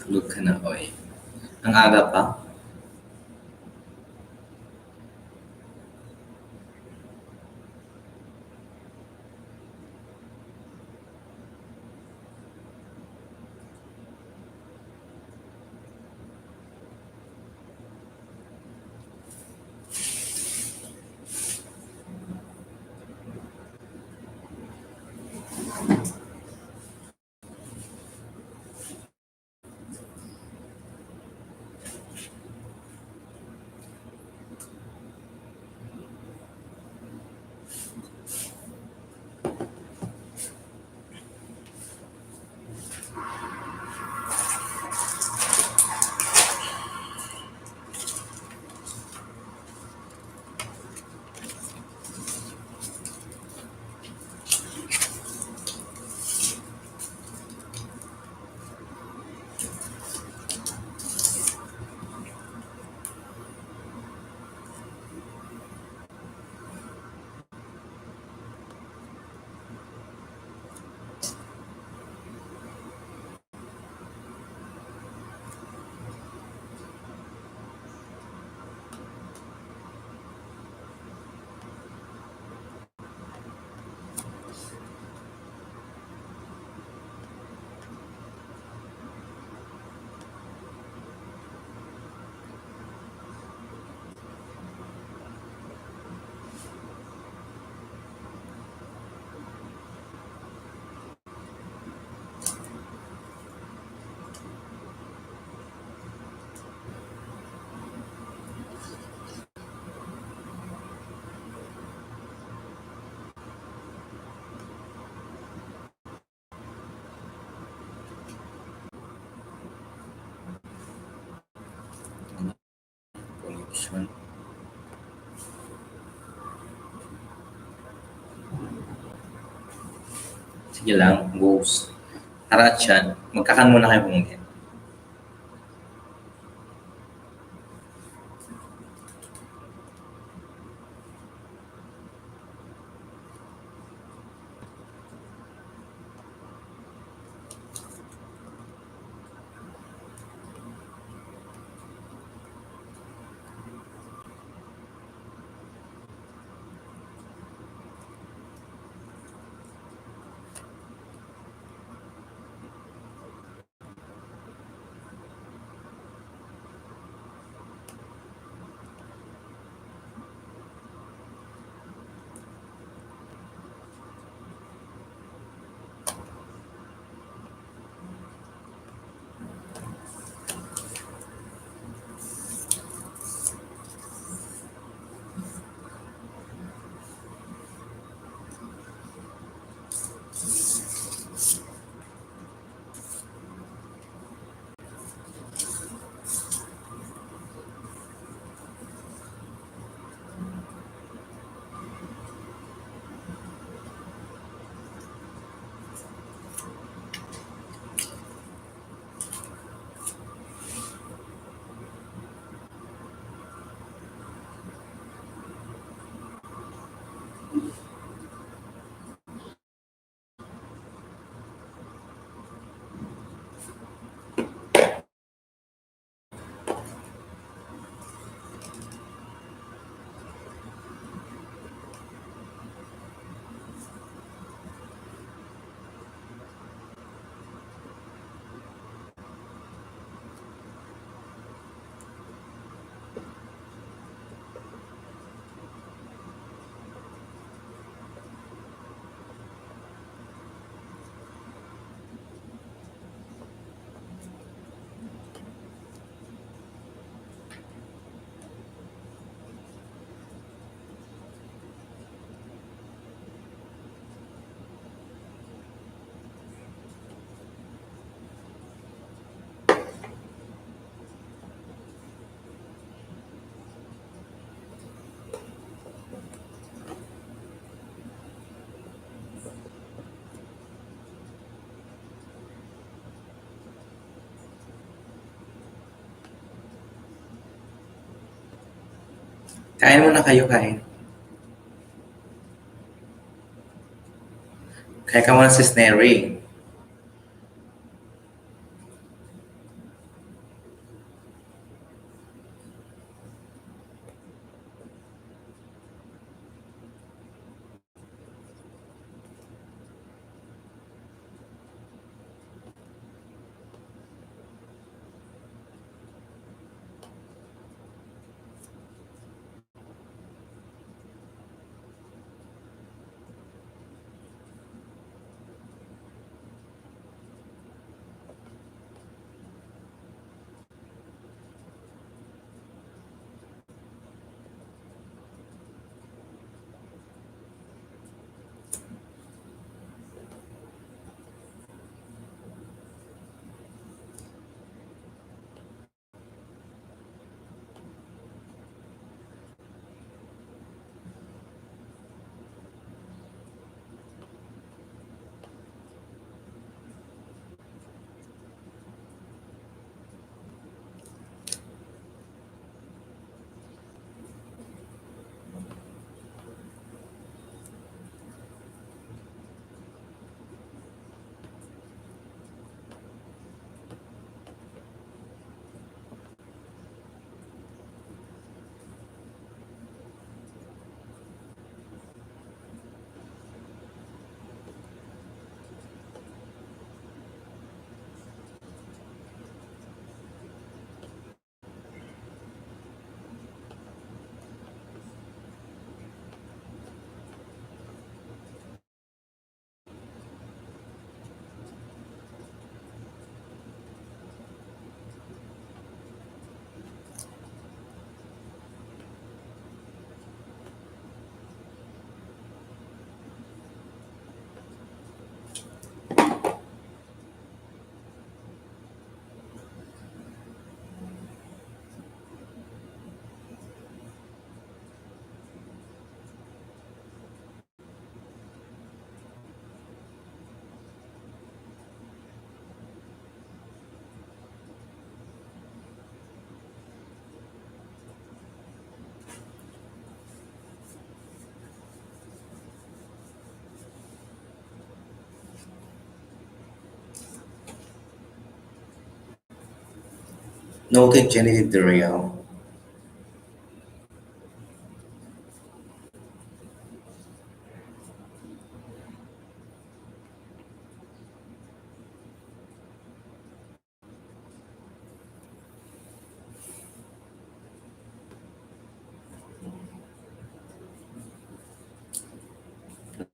Tulog ka na, oy. Ang aga pa? Connection. Sige lang, goes. Harat yan. Magkakan muna kayo kung hindi. Kain muna kayo, kain. Kain ka muna, Sis Neri. Noted Genevieve Durreal.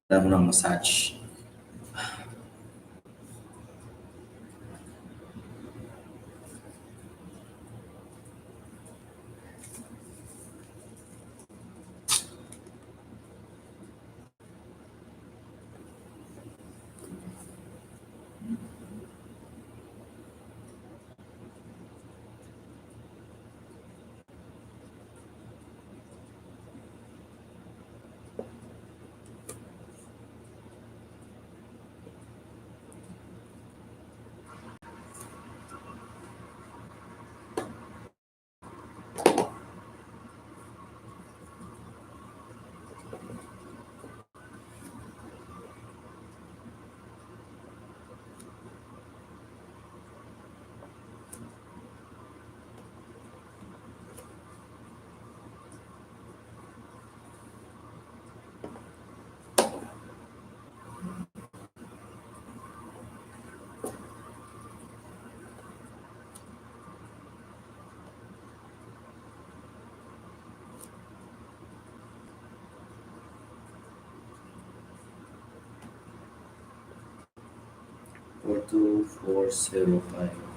Alam mo ng massage. 42405.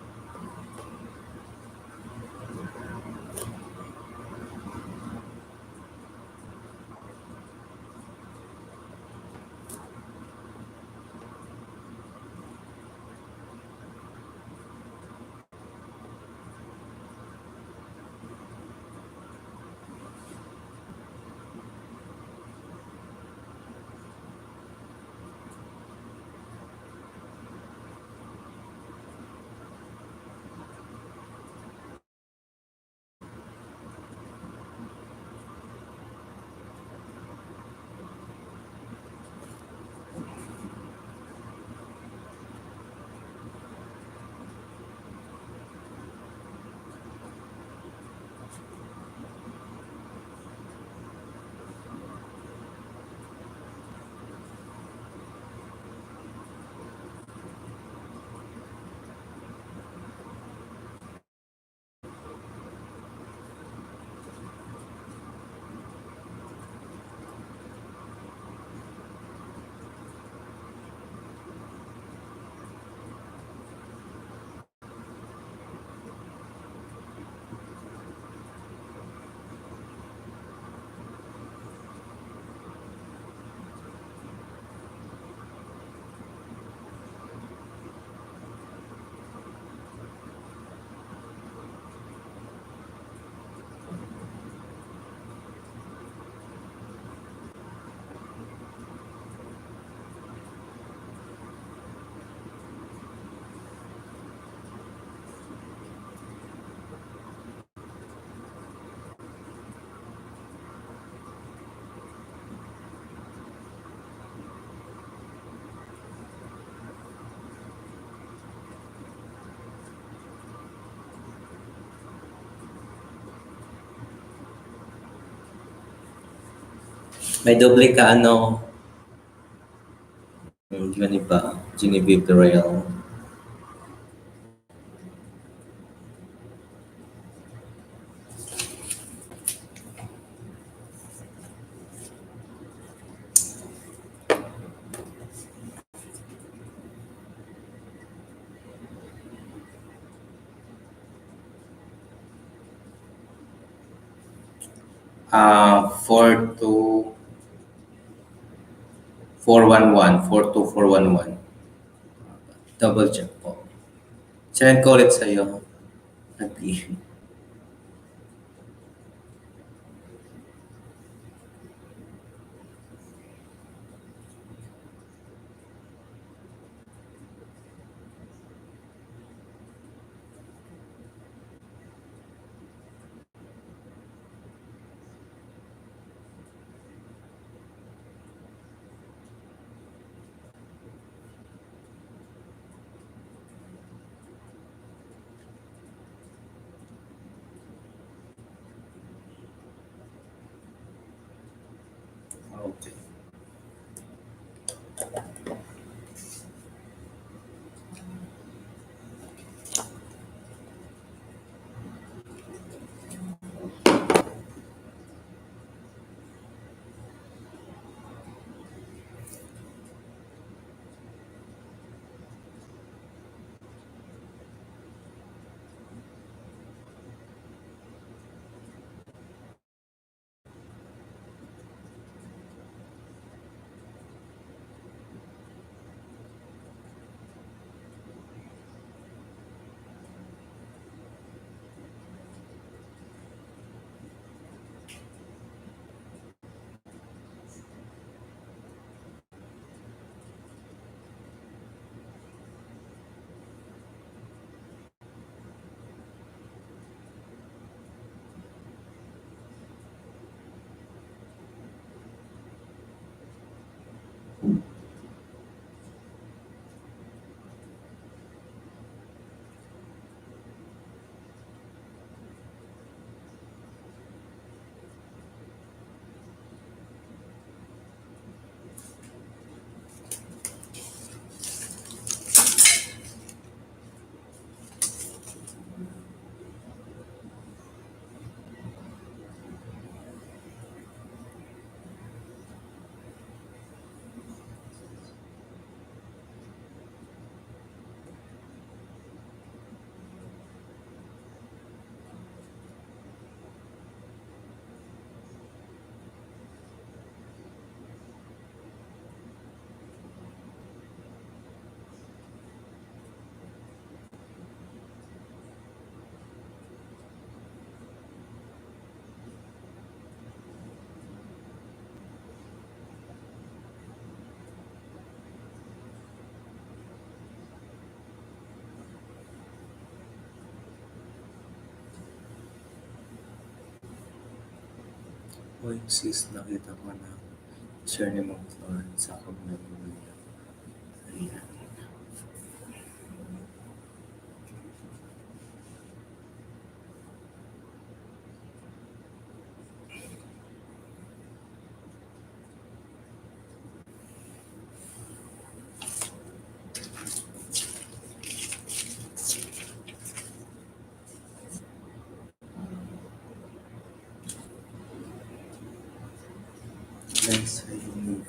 May doble ka ano, Genevieve Durreal. Four two 411, 42411. Double check po. Send ko ulit sa'yo. Agree. Uy, sis, nakita ko na share ni Mong Flor sa comment niya. Ayan. Let's remove.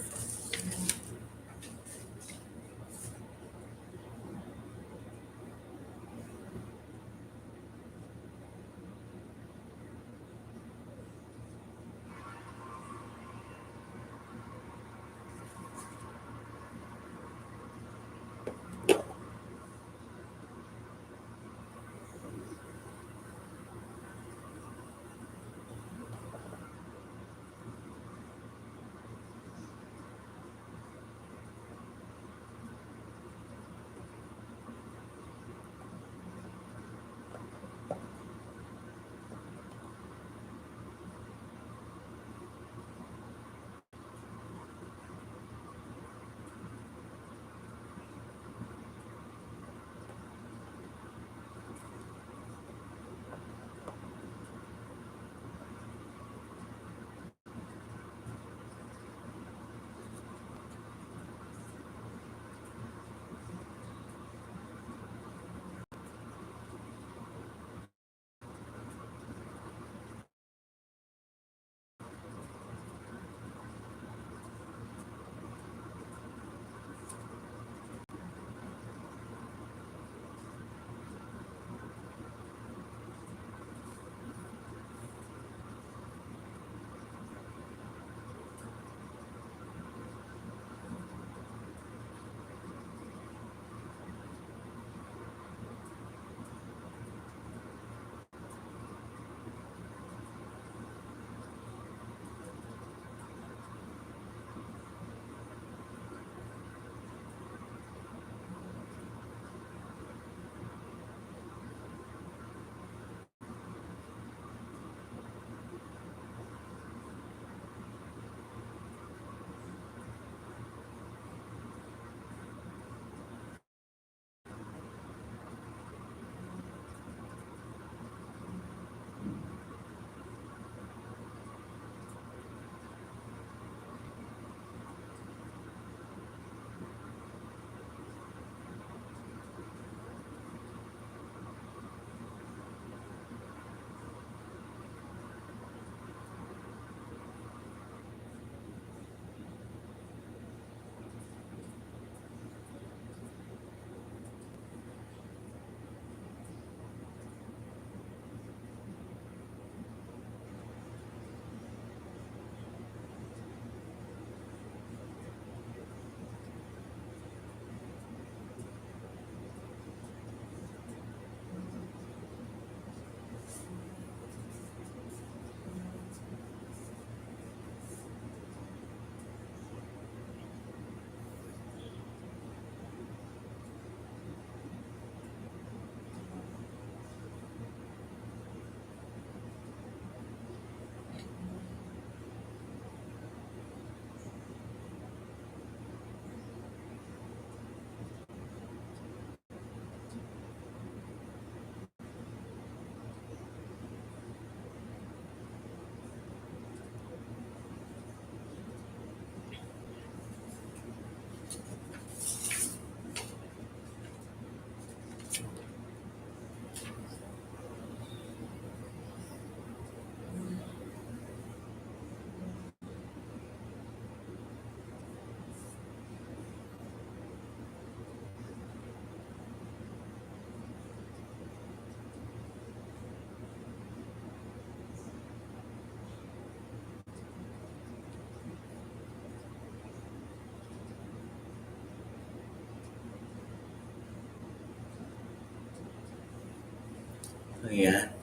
Ayan.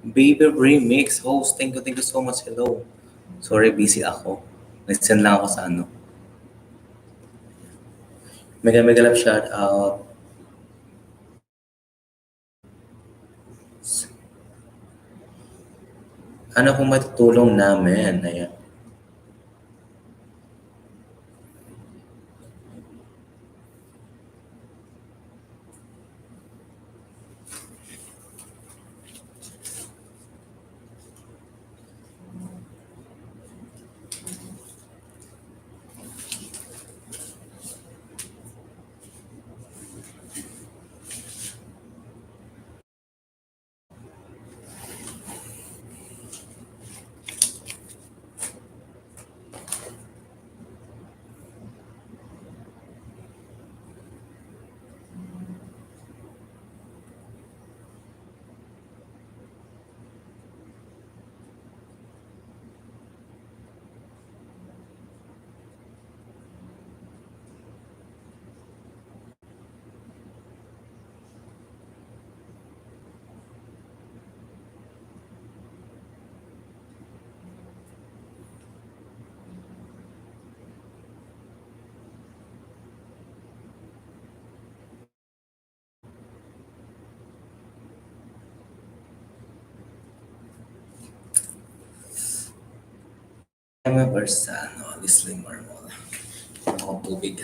Baby Remix host. Thank you so much. Hello. Sorry, busy ako. Listen lang ako sa ano. Mega love shout out. Ano kung matutulong namin? Ayan. Emma Bersano, Leslie Marmol. Ako tubig.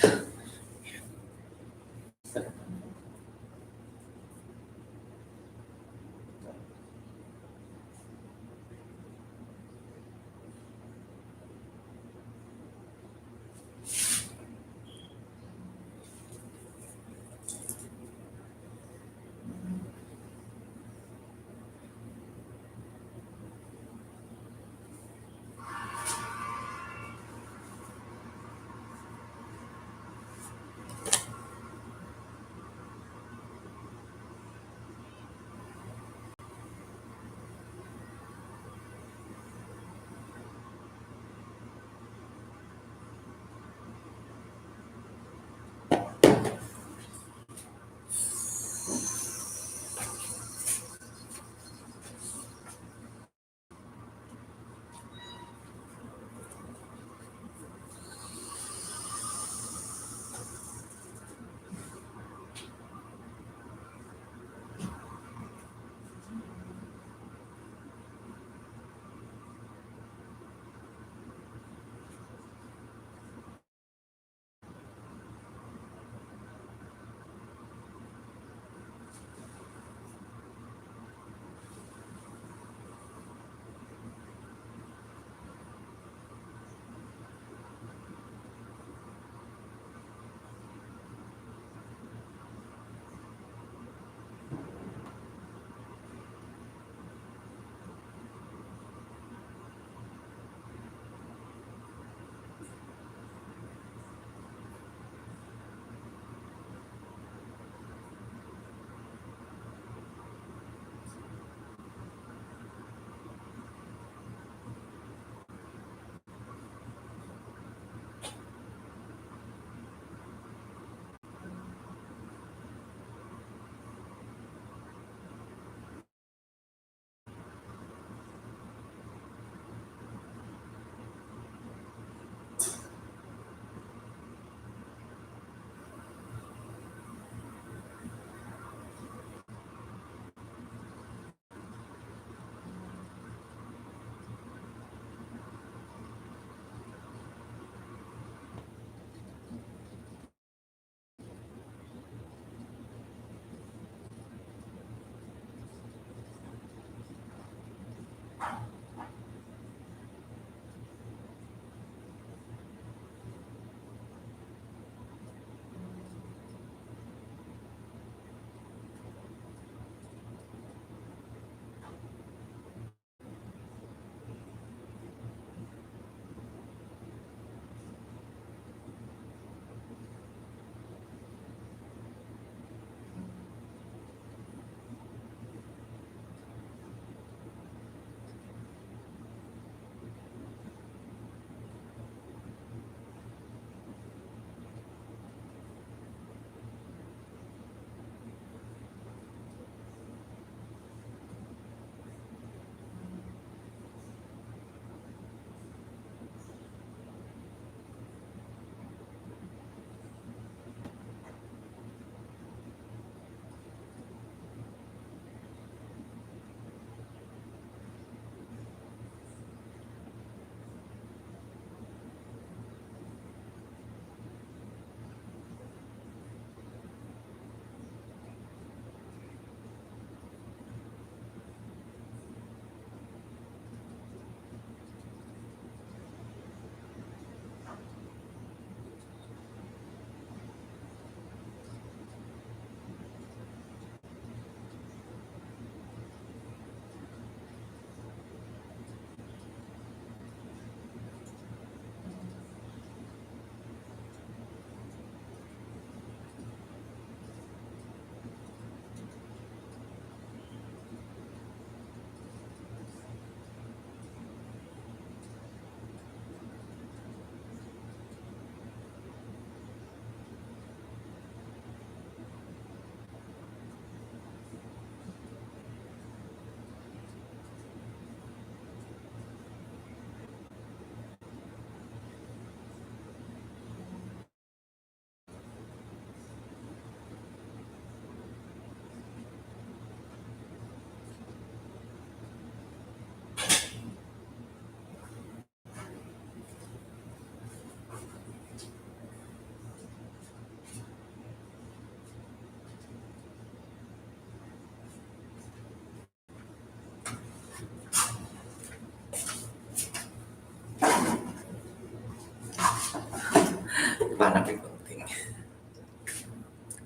hanap yung konting.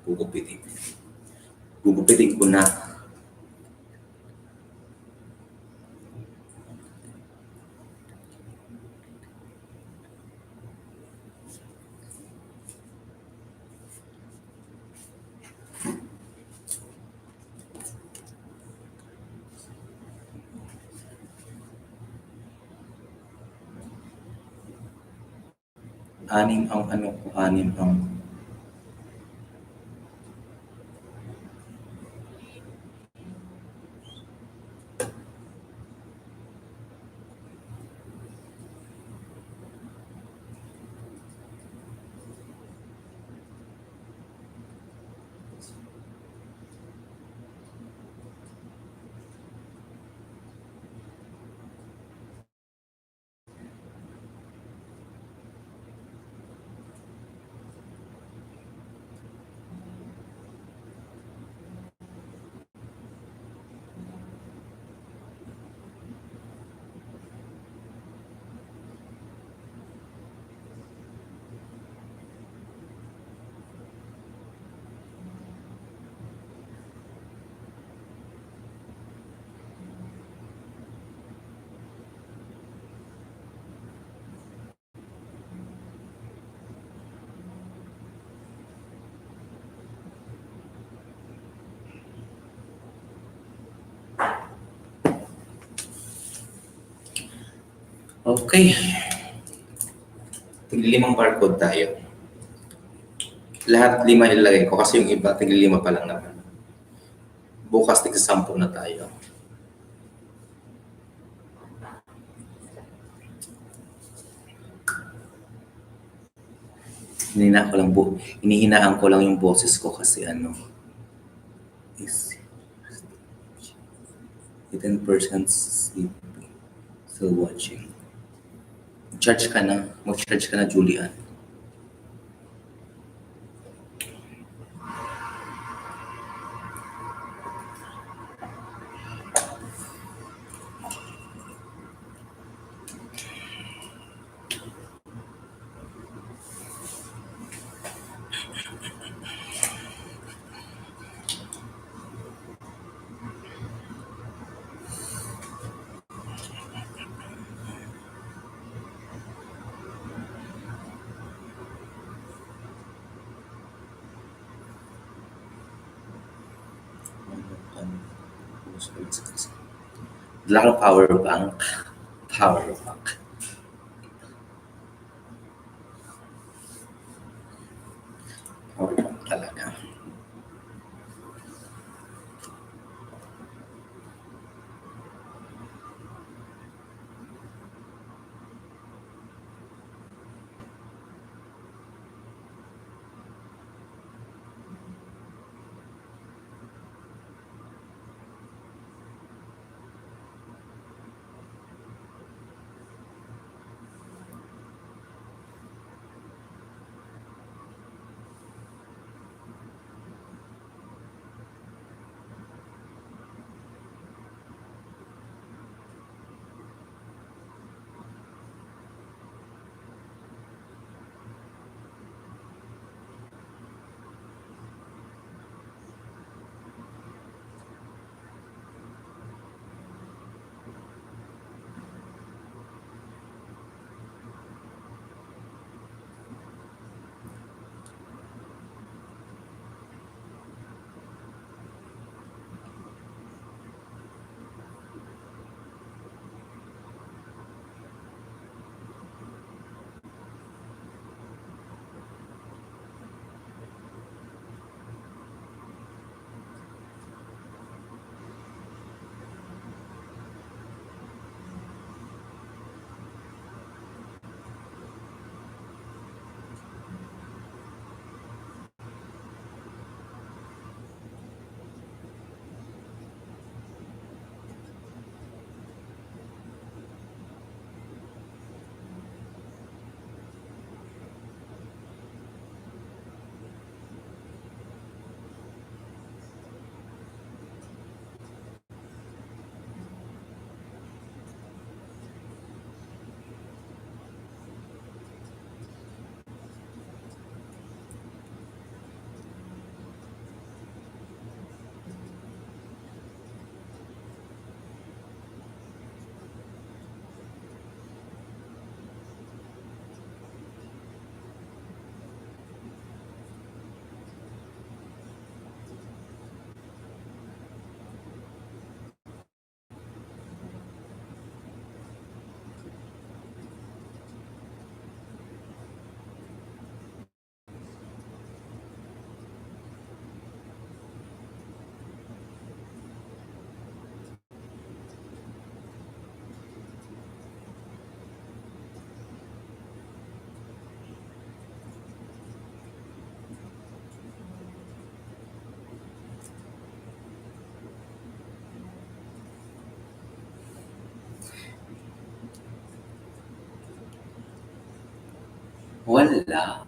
Gugupitin. Gugupitin ko na. Anim ang ano ko, anim ang okay. Tiglimang barcode tayo. Lahat 5 ilalagay ko kasi yung iba tigli-5 pa lang naman. Bukas tig-10 na tayo. Hinihinaan ko lang yung boses ko kasi is 10% sleeping. Still watching. Mag-charge ka na, Julian. Dala ko power bank. Power bank. Power bank talaga. Wala.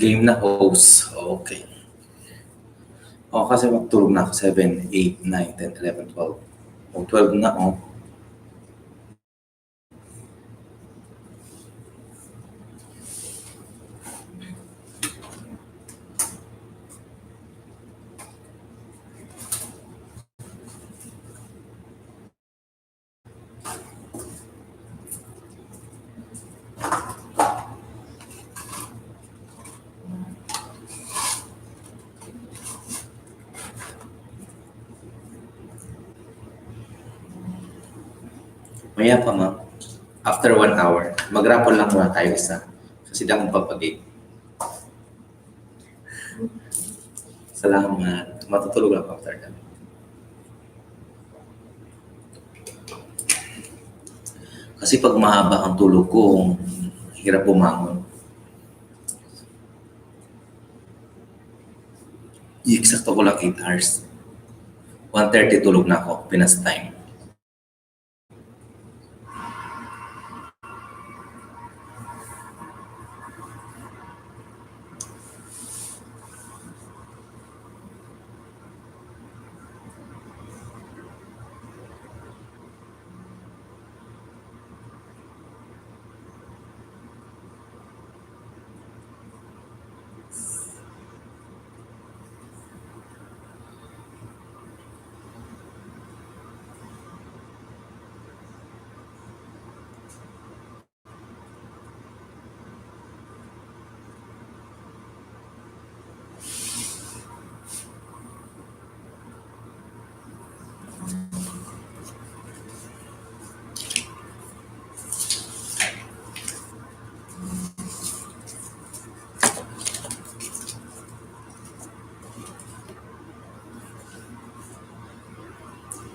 Game na host. Okay. O, kasi magtulog na ako 7, 8, 9, 10, 11, 12. O, 12 na, oh. Maya pa, ma'am. After 1 hour, mag-raffle lang muna tayo isa. Kasi di akong papagay. Salamat. Matutulog ako after that. Kasi pag mahaba ang tulog ko, hirap bumangon. Eksakto ko lang 8 hours. 1:30 tulog na ako, Pinas time.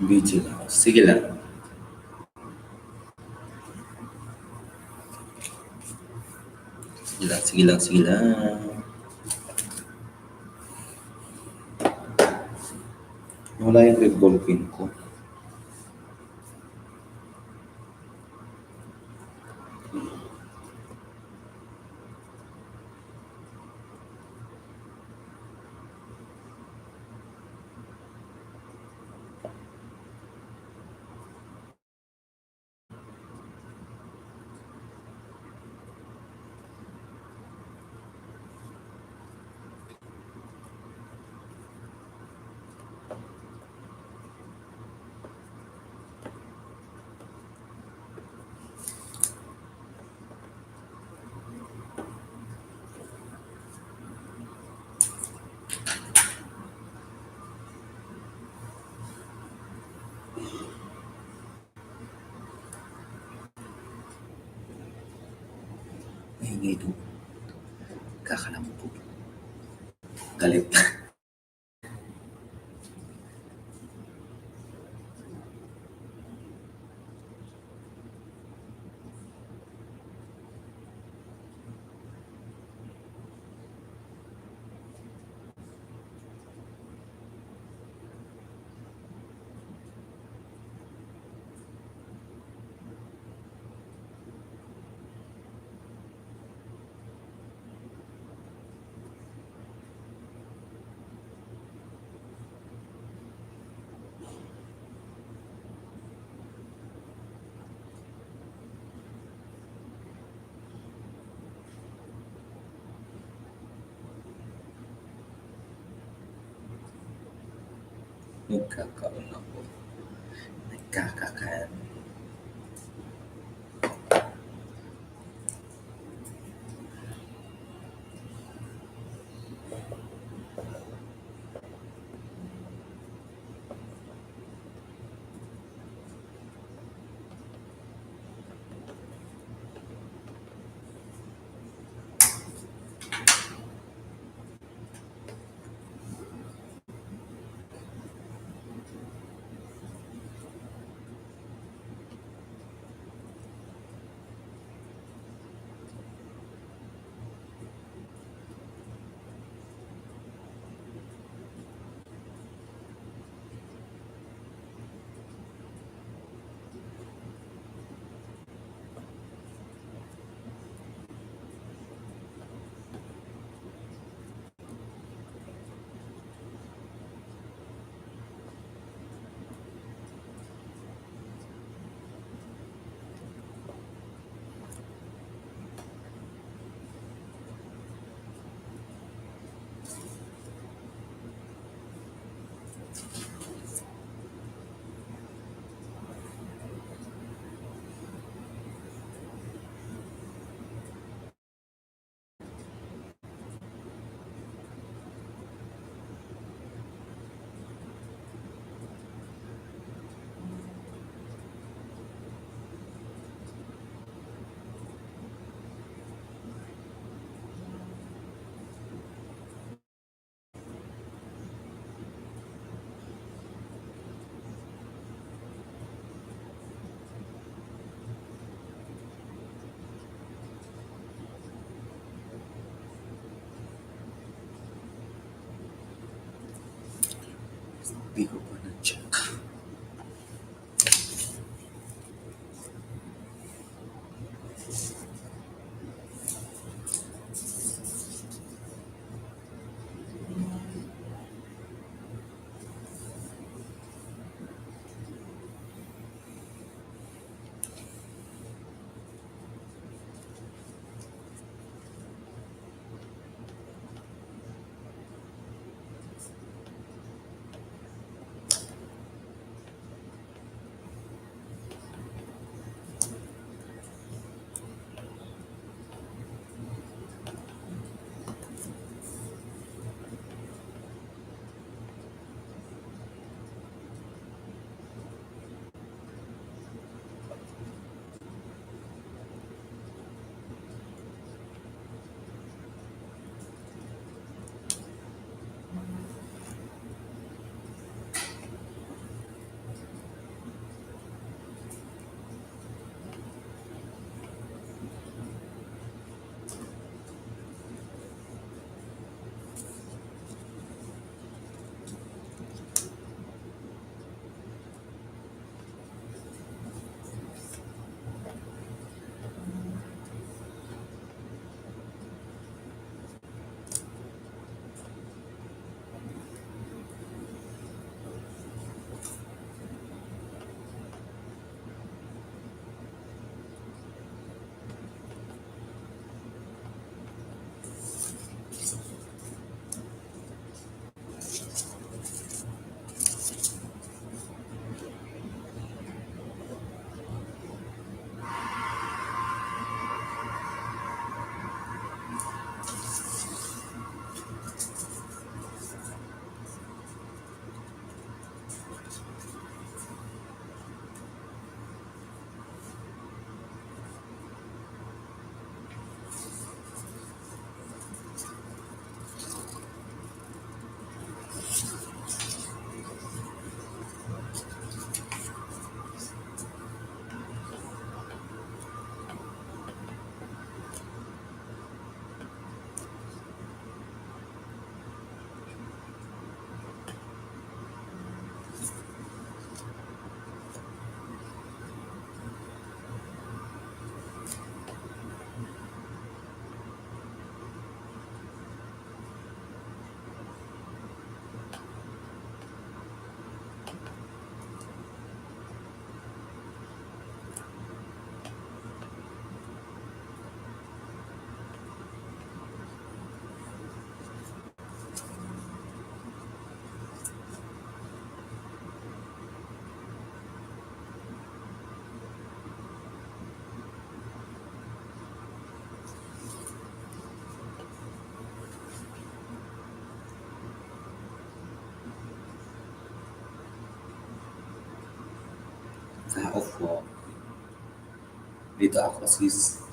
Video lang. Sige lang. Sige lang, sige lang, sige lang. Wala yung red ball pin ko. Ay, ngayon. Kakalampog. Galit. Nagkakaroon ako. Nagkakakaan. Hindi ko pa na-check. Kaupo. Dito ako sis.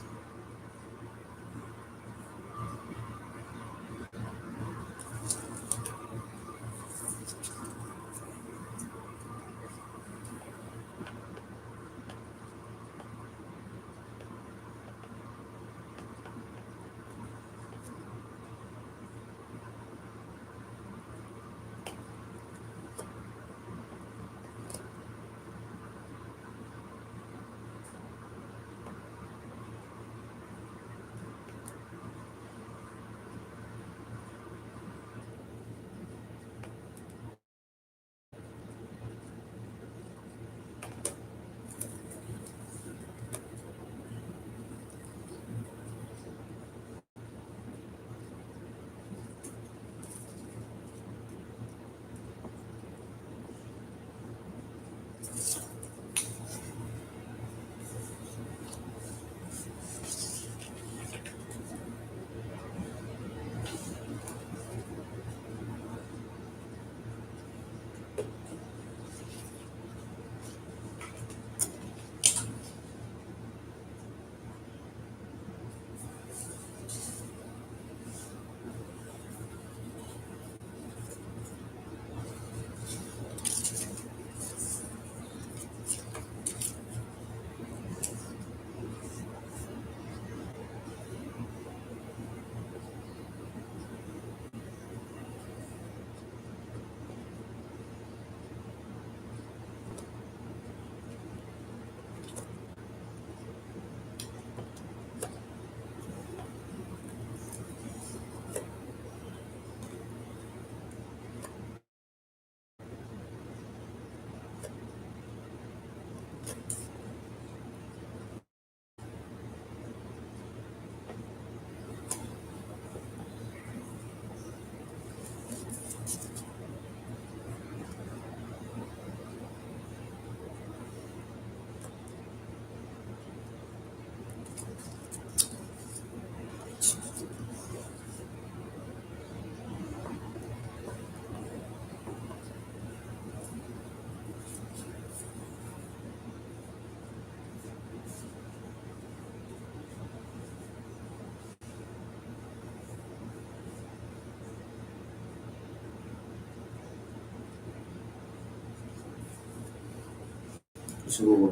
Gusto ko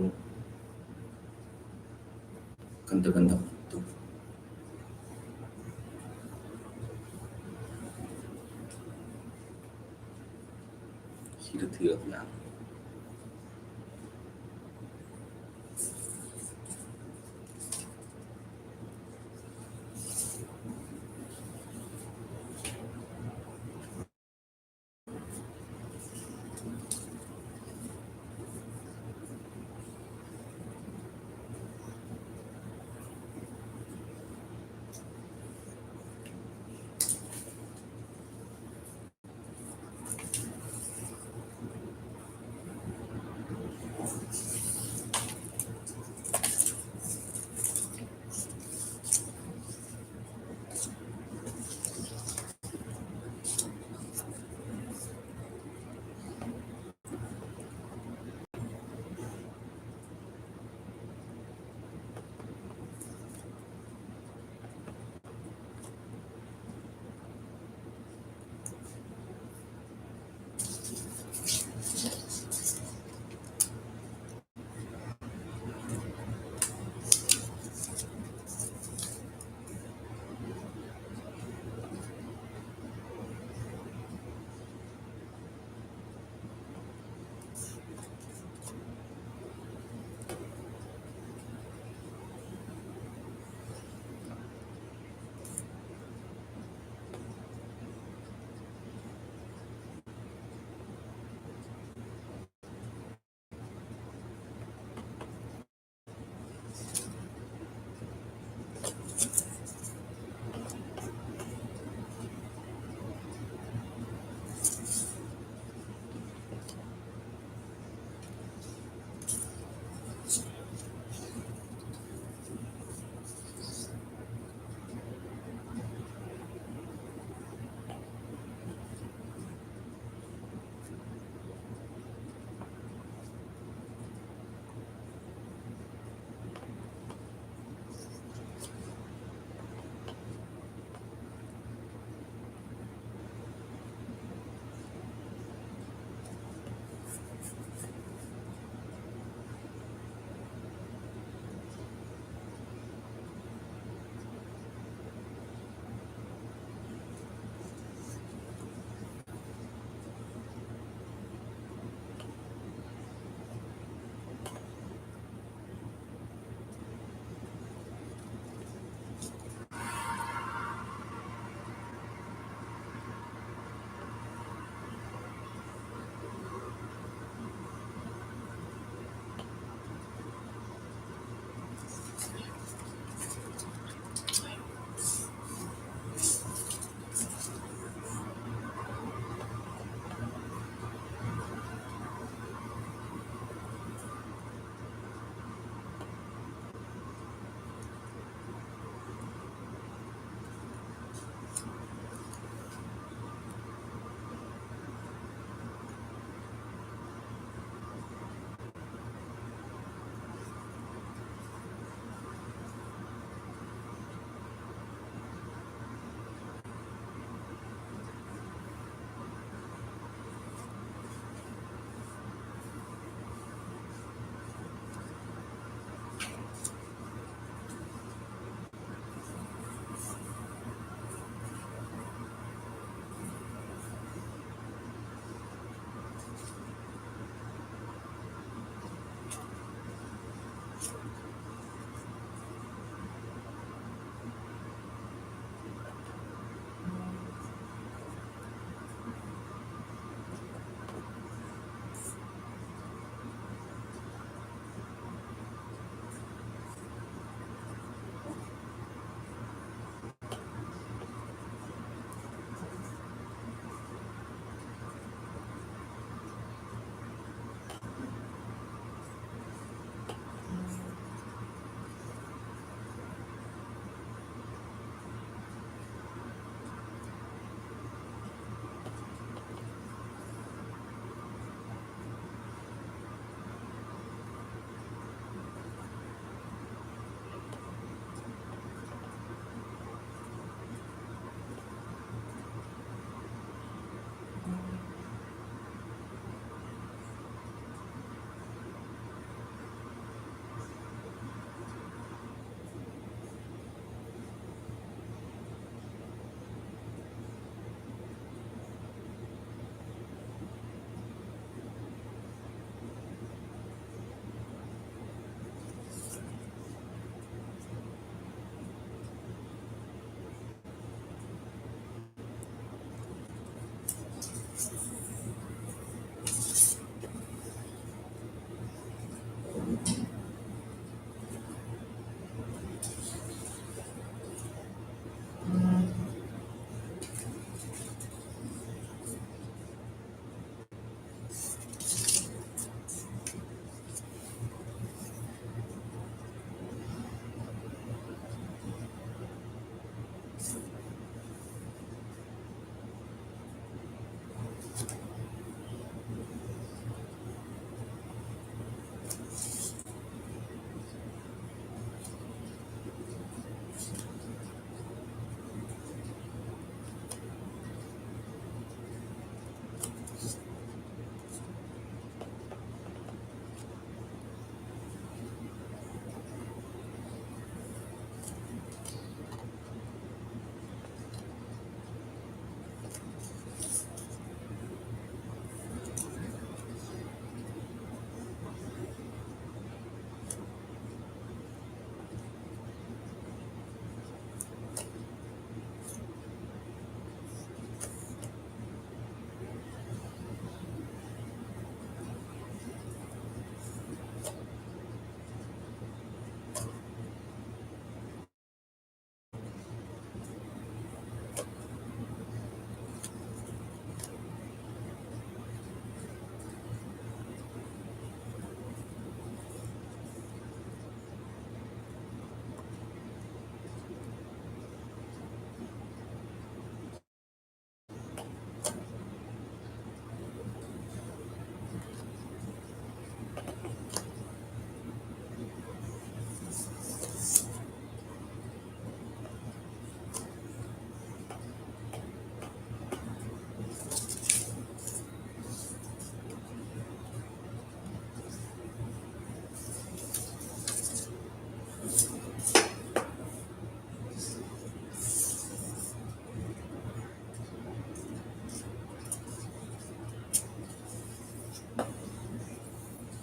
ganda-ganda ko ito. Hilot-hilot lang.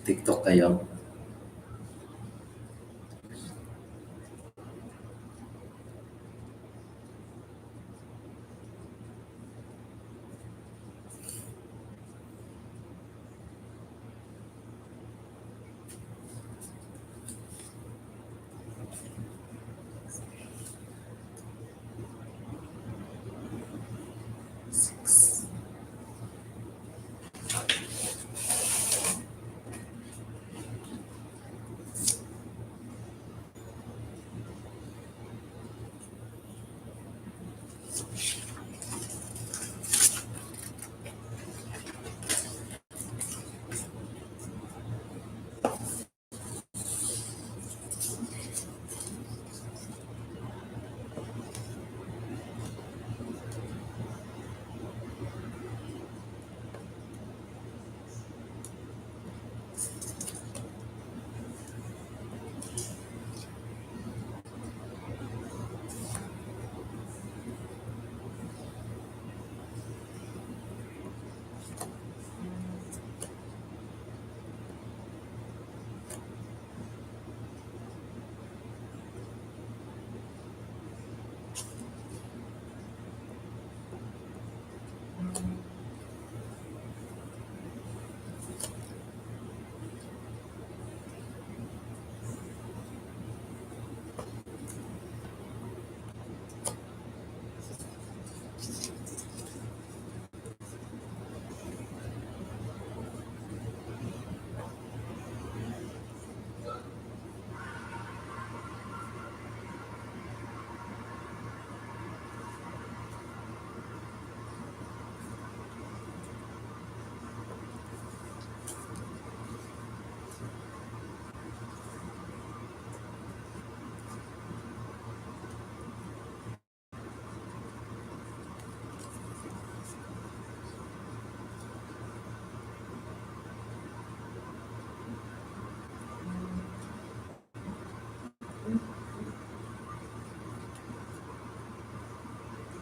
TikTok kayo?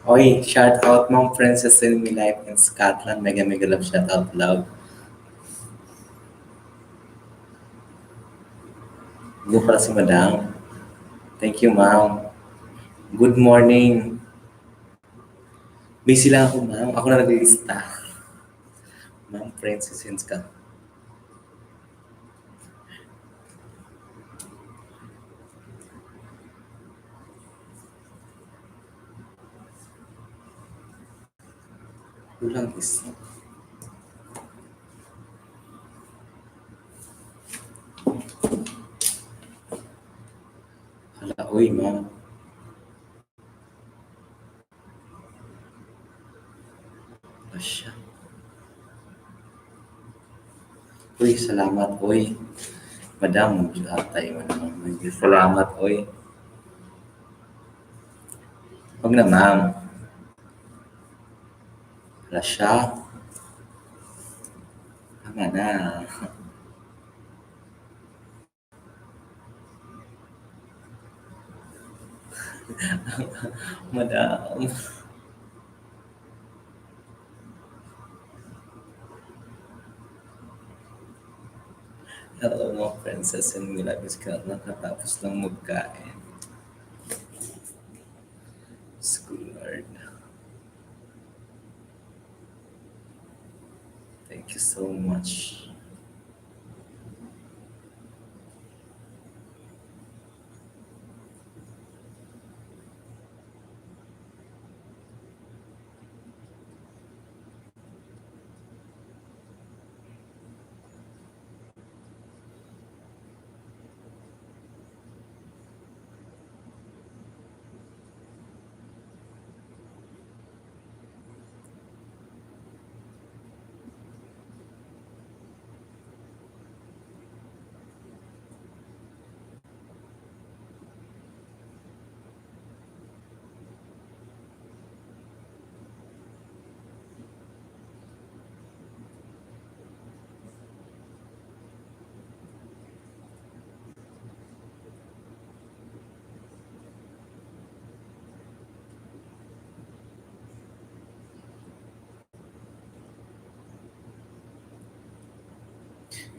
Oy, shout out Mom Princess in my life in Scotland. Mega mega love shout out love. Go para si Madam. Thank you, Ma'am. Good morning. Busy lang ako, Ma'am. Ako na naglilista. Ma'am Princess in Scotland. Kulang isa. Hala, uy, Ma'am. Asya. Uy, salamat, uy. Madam, atay mo naman. Salamat, uy. Huwag na, Ma'am. Hala siya. Tama na. Madam. Hello, mga princess and milagros ka nakatapos lang magkain. School Lord. Thank you so much.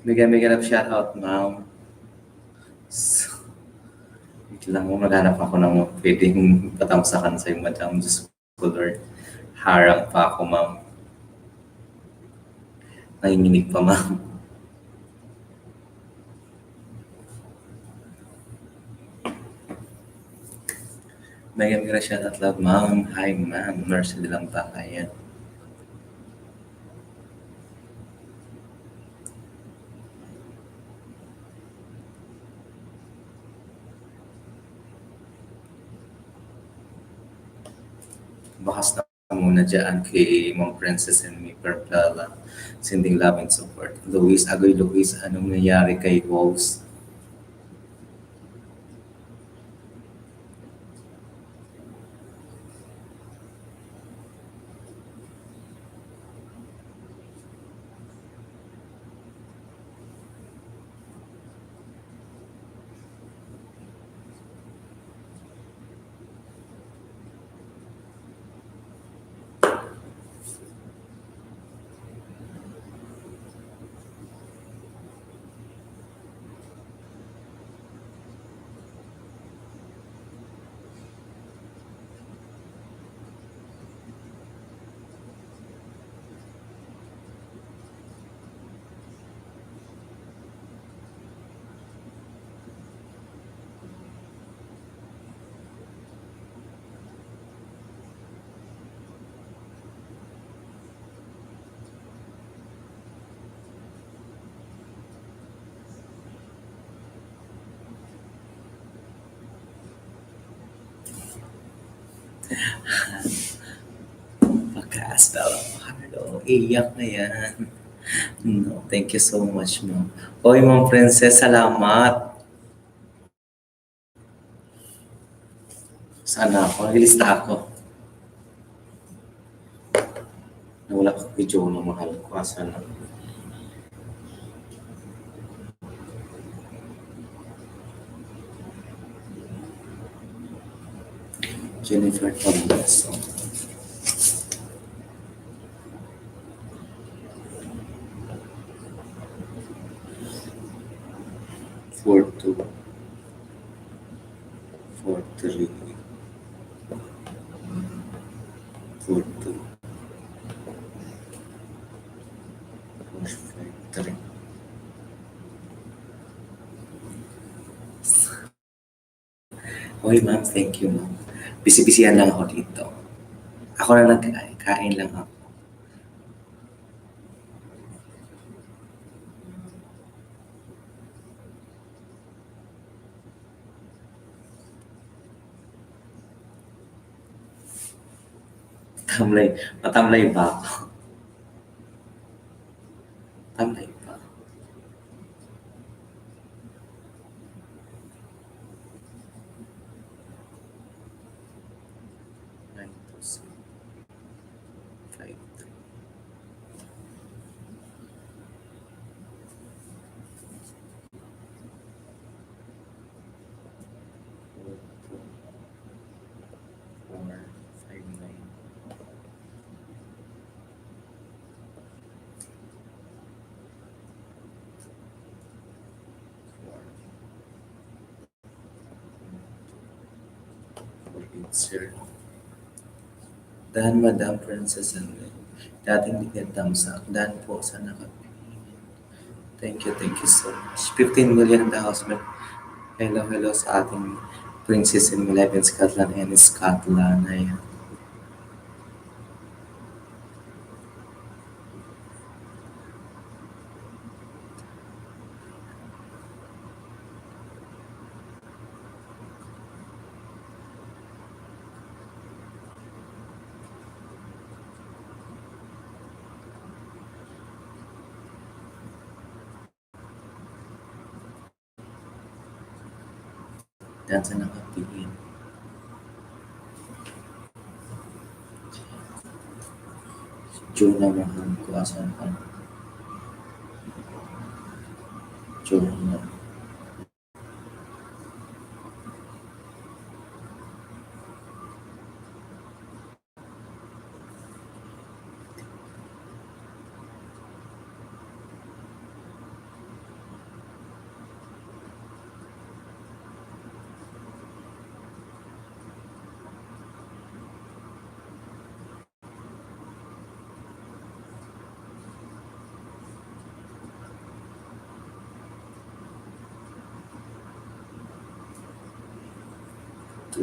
Bigyan of shoutout, ma'am. Wait lang, maghanap ako ng pwedeng patamsakan sa'yo, madam. Diyos ko, Lord. Harang pa ako, ma'am. Nanginginig pa, ma'am. Bigyan of shoutout love, ma'am. Hi, ma'am. Nurse lang pa kaya. Bakas na muna dyan kay Ma'am Princess and me Perplala. Sending love and support. Luis, Agoy Luis, anong nangyari kay Wolves? Pagka-asta lang. Hello, iyak na yan. No, thank you so much, ma'am. Oy, Ma'am Princess, salamat. Sana ako. Nagilista ako. Nawala ko video ng mahal ko. Sana. Jennifer Tomlinson. Four two. 4-3. 4-2. 4-5-3. Oy, ma'am, thank you, ma'am. Bisi-bisihan lang ako dito. Ako na nagkain. Kain lang ako. Tamlay. Matamlay ba ako? Tamlay ba? Nine, two, seven, 5-3. Four, 5-9. 4-8-0. Dan, Madam Princess and me. Dating bigyan thumbs up. Dan po sa nakapili. Thank you so much. 15 million in the house. Hello sa ating Princess in Live in Scotland and Scotland. Ayan. Dan sa nakapili. June na mahal ko. Asan ka? June na.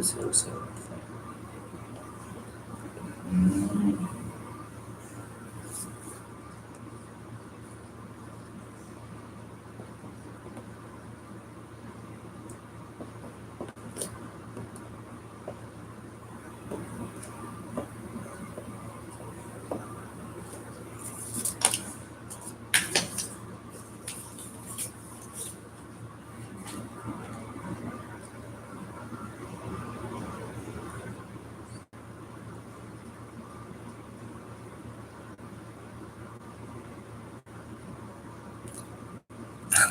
2005. Mm.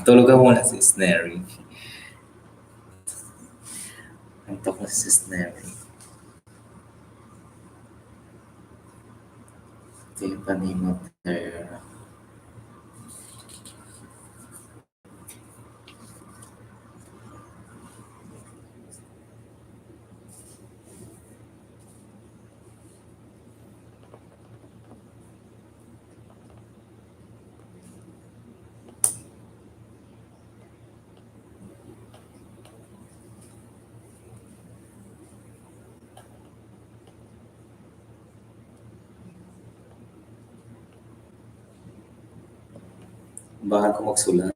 Tulog ka muna si Snary. Antok na si Snary. Tiffany Montero. Bakal ko magsulat.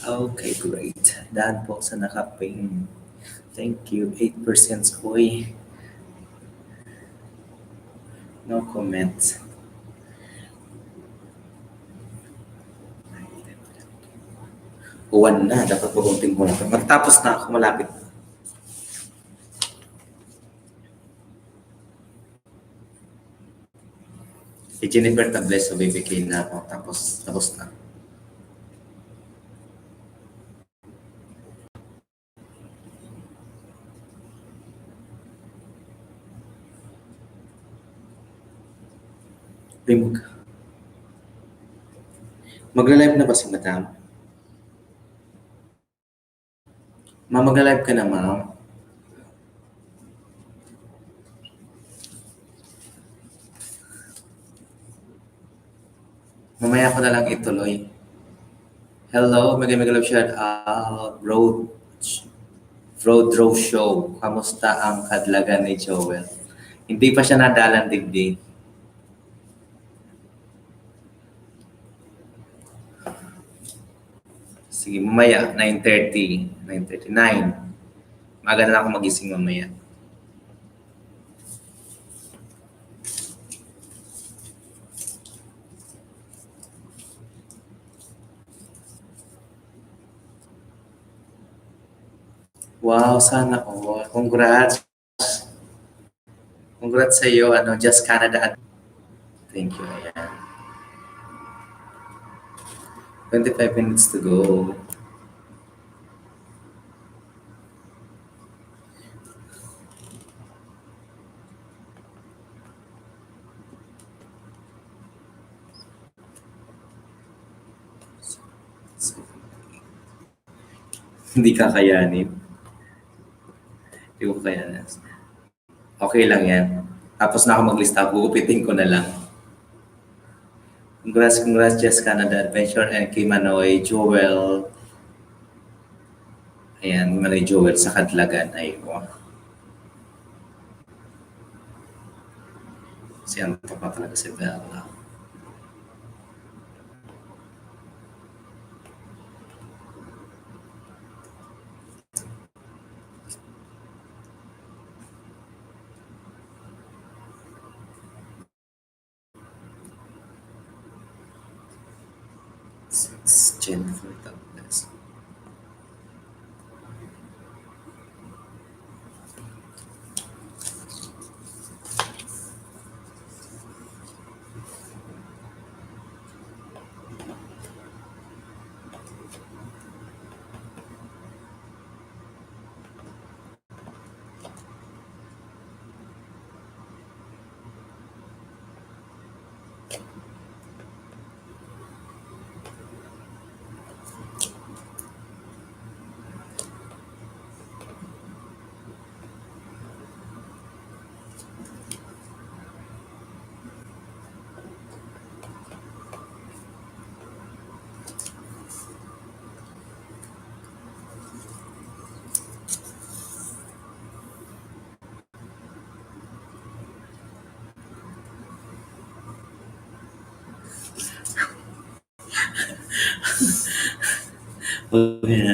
Okay, great. Dahil po sa nakaping. Thank you. 8% Uy. No comments. Uwan na. Dapat pugunting mo na. Magtapos na ako. Malapit. Si Jennifer Tables sa BBK na ako. Tapos na. Rimog. Magla-live na ba si Madam? Ma'am, magla-live ka na, ma'am. mamaya ko na lang ituloy. Hello, mega love shout out, Road Row Show. Kamusta ang kadlagan ni Joel? Hindi pa siya nadalang digdig. Sige, mamaya, 9:30, 9:39. Maga na lang ako magising mamaya. Wow, sana all. Congrats. Congrats sa iyo, Just Canada. Thank you. Ayan. 25 minutes to go. Hindi kakayanin. Hindi ko kayanin. Okay lang yan. Tapos na ako maglista, gugupitin ko na lang. Congrats, Just Canada Adventure and kay Manoy Joel. Ayan, Manoy Joel sa Kadlagan. Ayun. Siya pa talaga si Bella. Jennifer Douglas.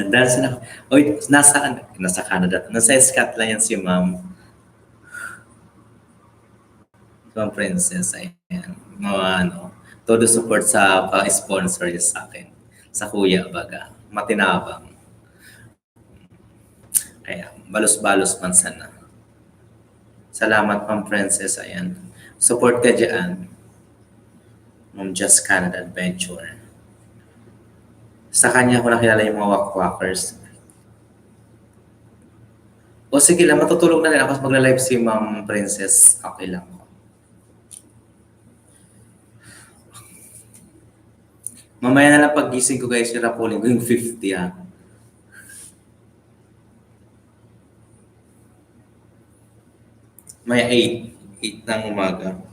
Dahil sila, oy, nasa Canada, nasa Scotland yan si ma'am. Ma'am Princess, ayan. Mga todo support sa pa-sponsor niya sa akin. Sa kuya, baga. Matinabang. Kaya, balos-balos man sana. Salamat, Ma'am Princess, ayan. Support ka dyan. Ma'am Just Canada Adventure. Sa kanya ko nakilala yung mga wakwakers. O sige lang, matutulog na rin ako magla-live si Ma'am Princess. Okay lang. Mamaya na lang pag-gising ko guys, yung rapolling ko yung 50 ah. May 8 ng umaga.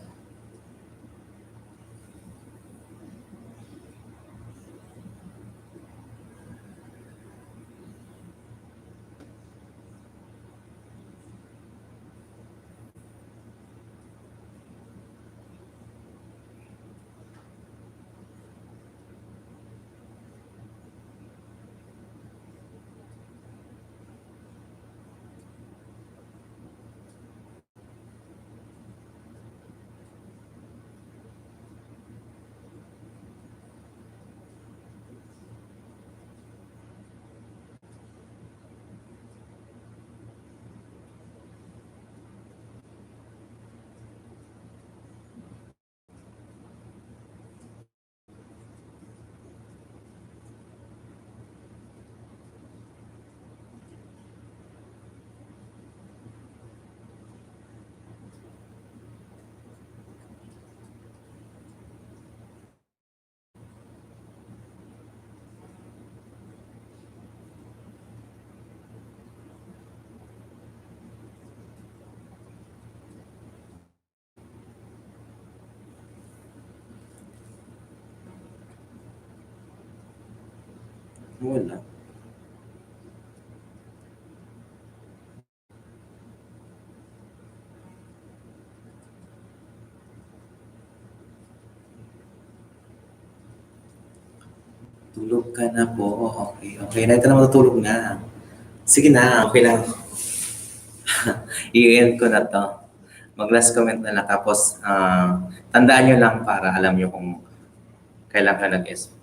Wala. Tulog ka na po. Okay, okay. Na ito na matutulog na. Sige na, okay lang. I-end ko na to. Mag-last comment na lang. Tapos, tandaan nyo lang para alam nyo kung kailan ka nag-S.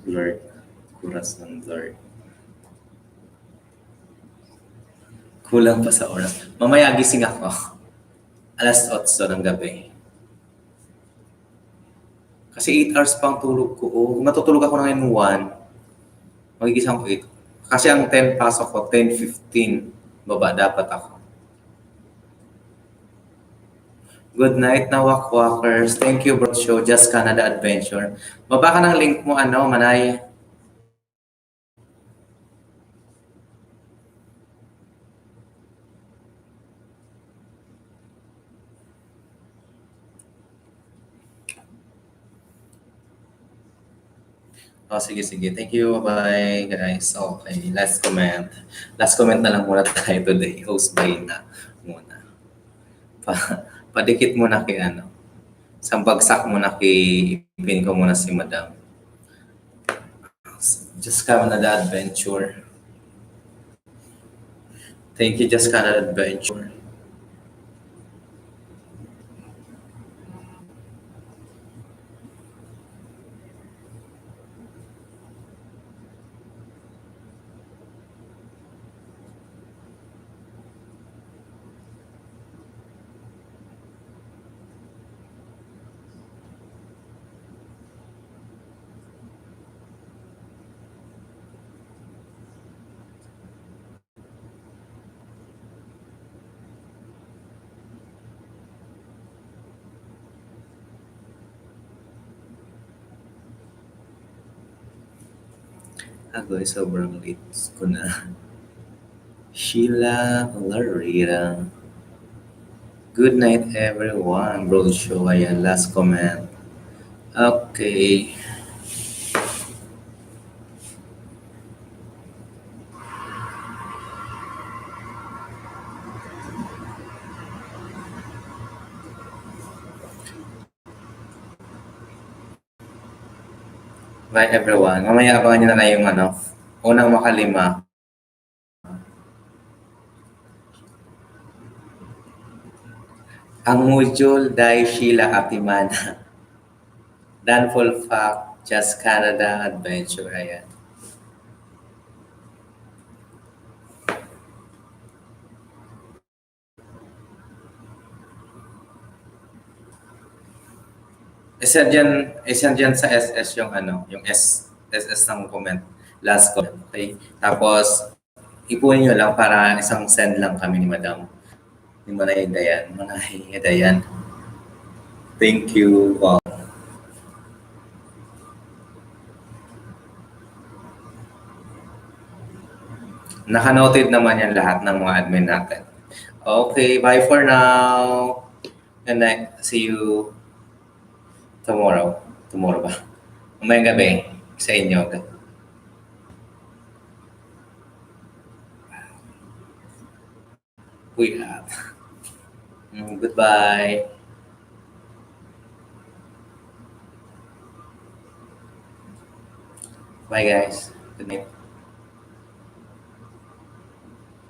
Blurred. Kuras ng blurred. Kulang pa sa oras. Mamaya gising ako. Alas 8 ng gabi. Kasi 8 hours pang tulog ko. Kung matutulog ako ng 1, magigising ako 8. Kasi ang 10 pasok ko, 10:15. Baba dapat ako. Good night na Wakwakers. Thank you, bro. Show Just Canada Adventure. Baba ka ng link mo, Manay. Oh, sige, sige. Thank you. Bye, guys. Okay, last comment. Last comment na lang muna tayo today. Host by na muna. Padikit muna kay Isang bagsak muna kay ipin ko muna si Madam. Just Canada Adventure. Thank you, Just Canada Adventure. Ako ay sobrang late ko na. Sheila Larita. Good night, everyone. Bro show. Ayan, last comment. Okay. Bye, everyone. Mamaya abangan nyo na lang yung unang makalima. Ang module dahil Sheila Atimana. Danful Fact, Just Canada Adventure. Ayan. Isa dyan sa SS yung yung SS ng comment. Last comment. Okay? Tapos, ipunin nyo lang para isang send lang kami ni Madam. Ni Manay Dayan. Manay Dayan. Thank you. Wow. Naka-noted naman yan lahat ng mga admin natin. Okay, bye for now. Good night. See you tomorrow. Tomorrow ba? Umayang gabi sa inyo. We have. Goodbye. Bye guys. Good night.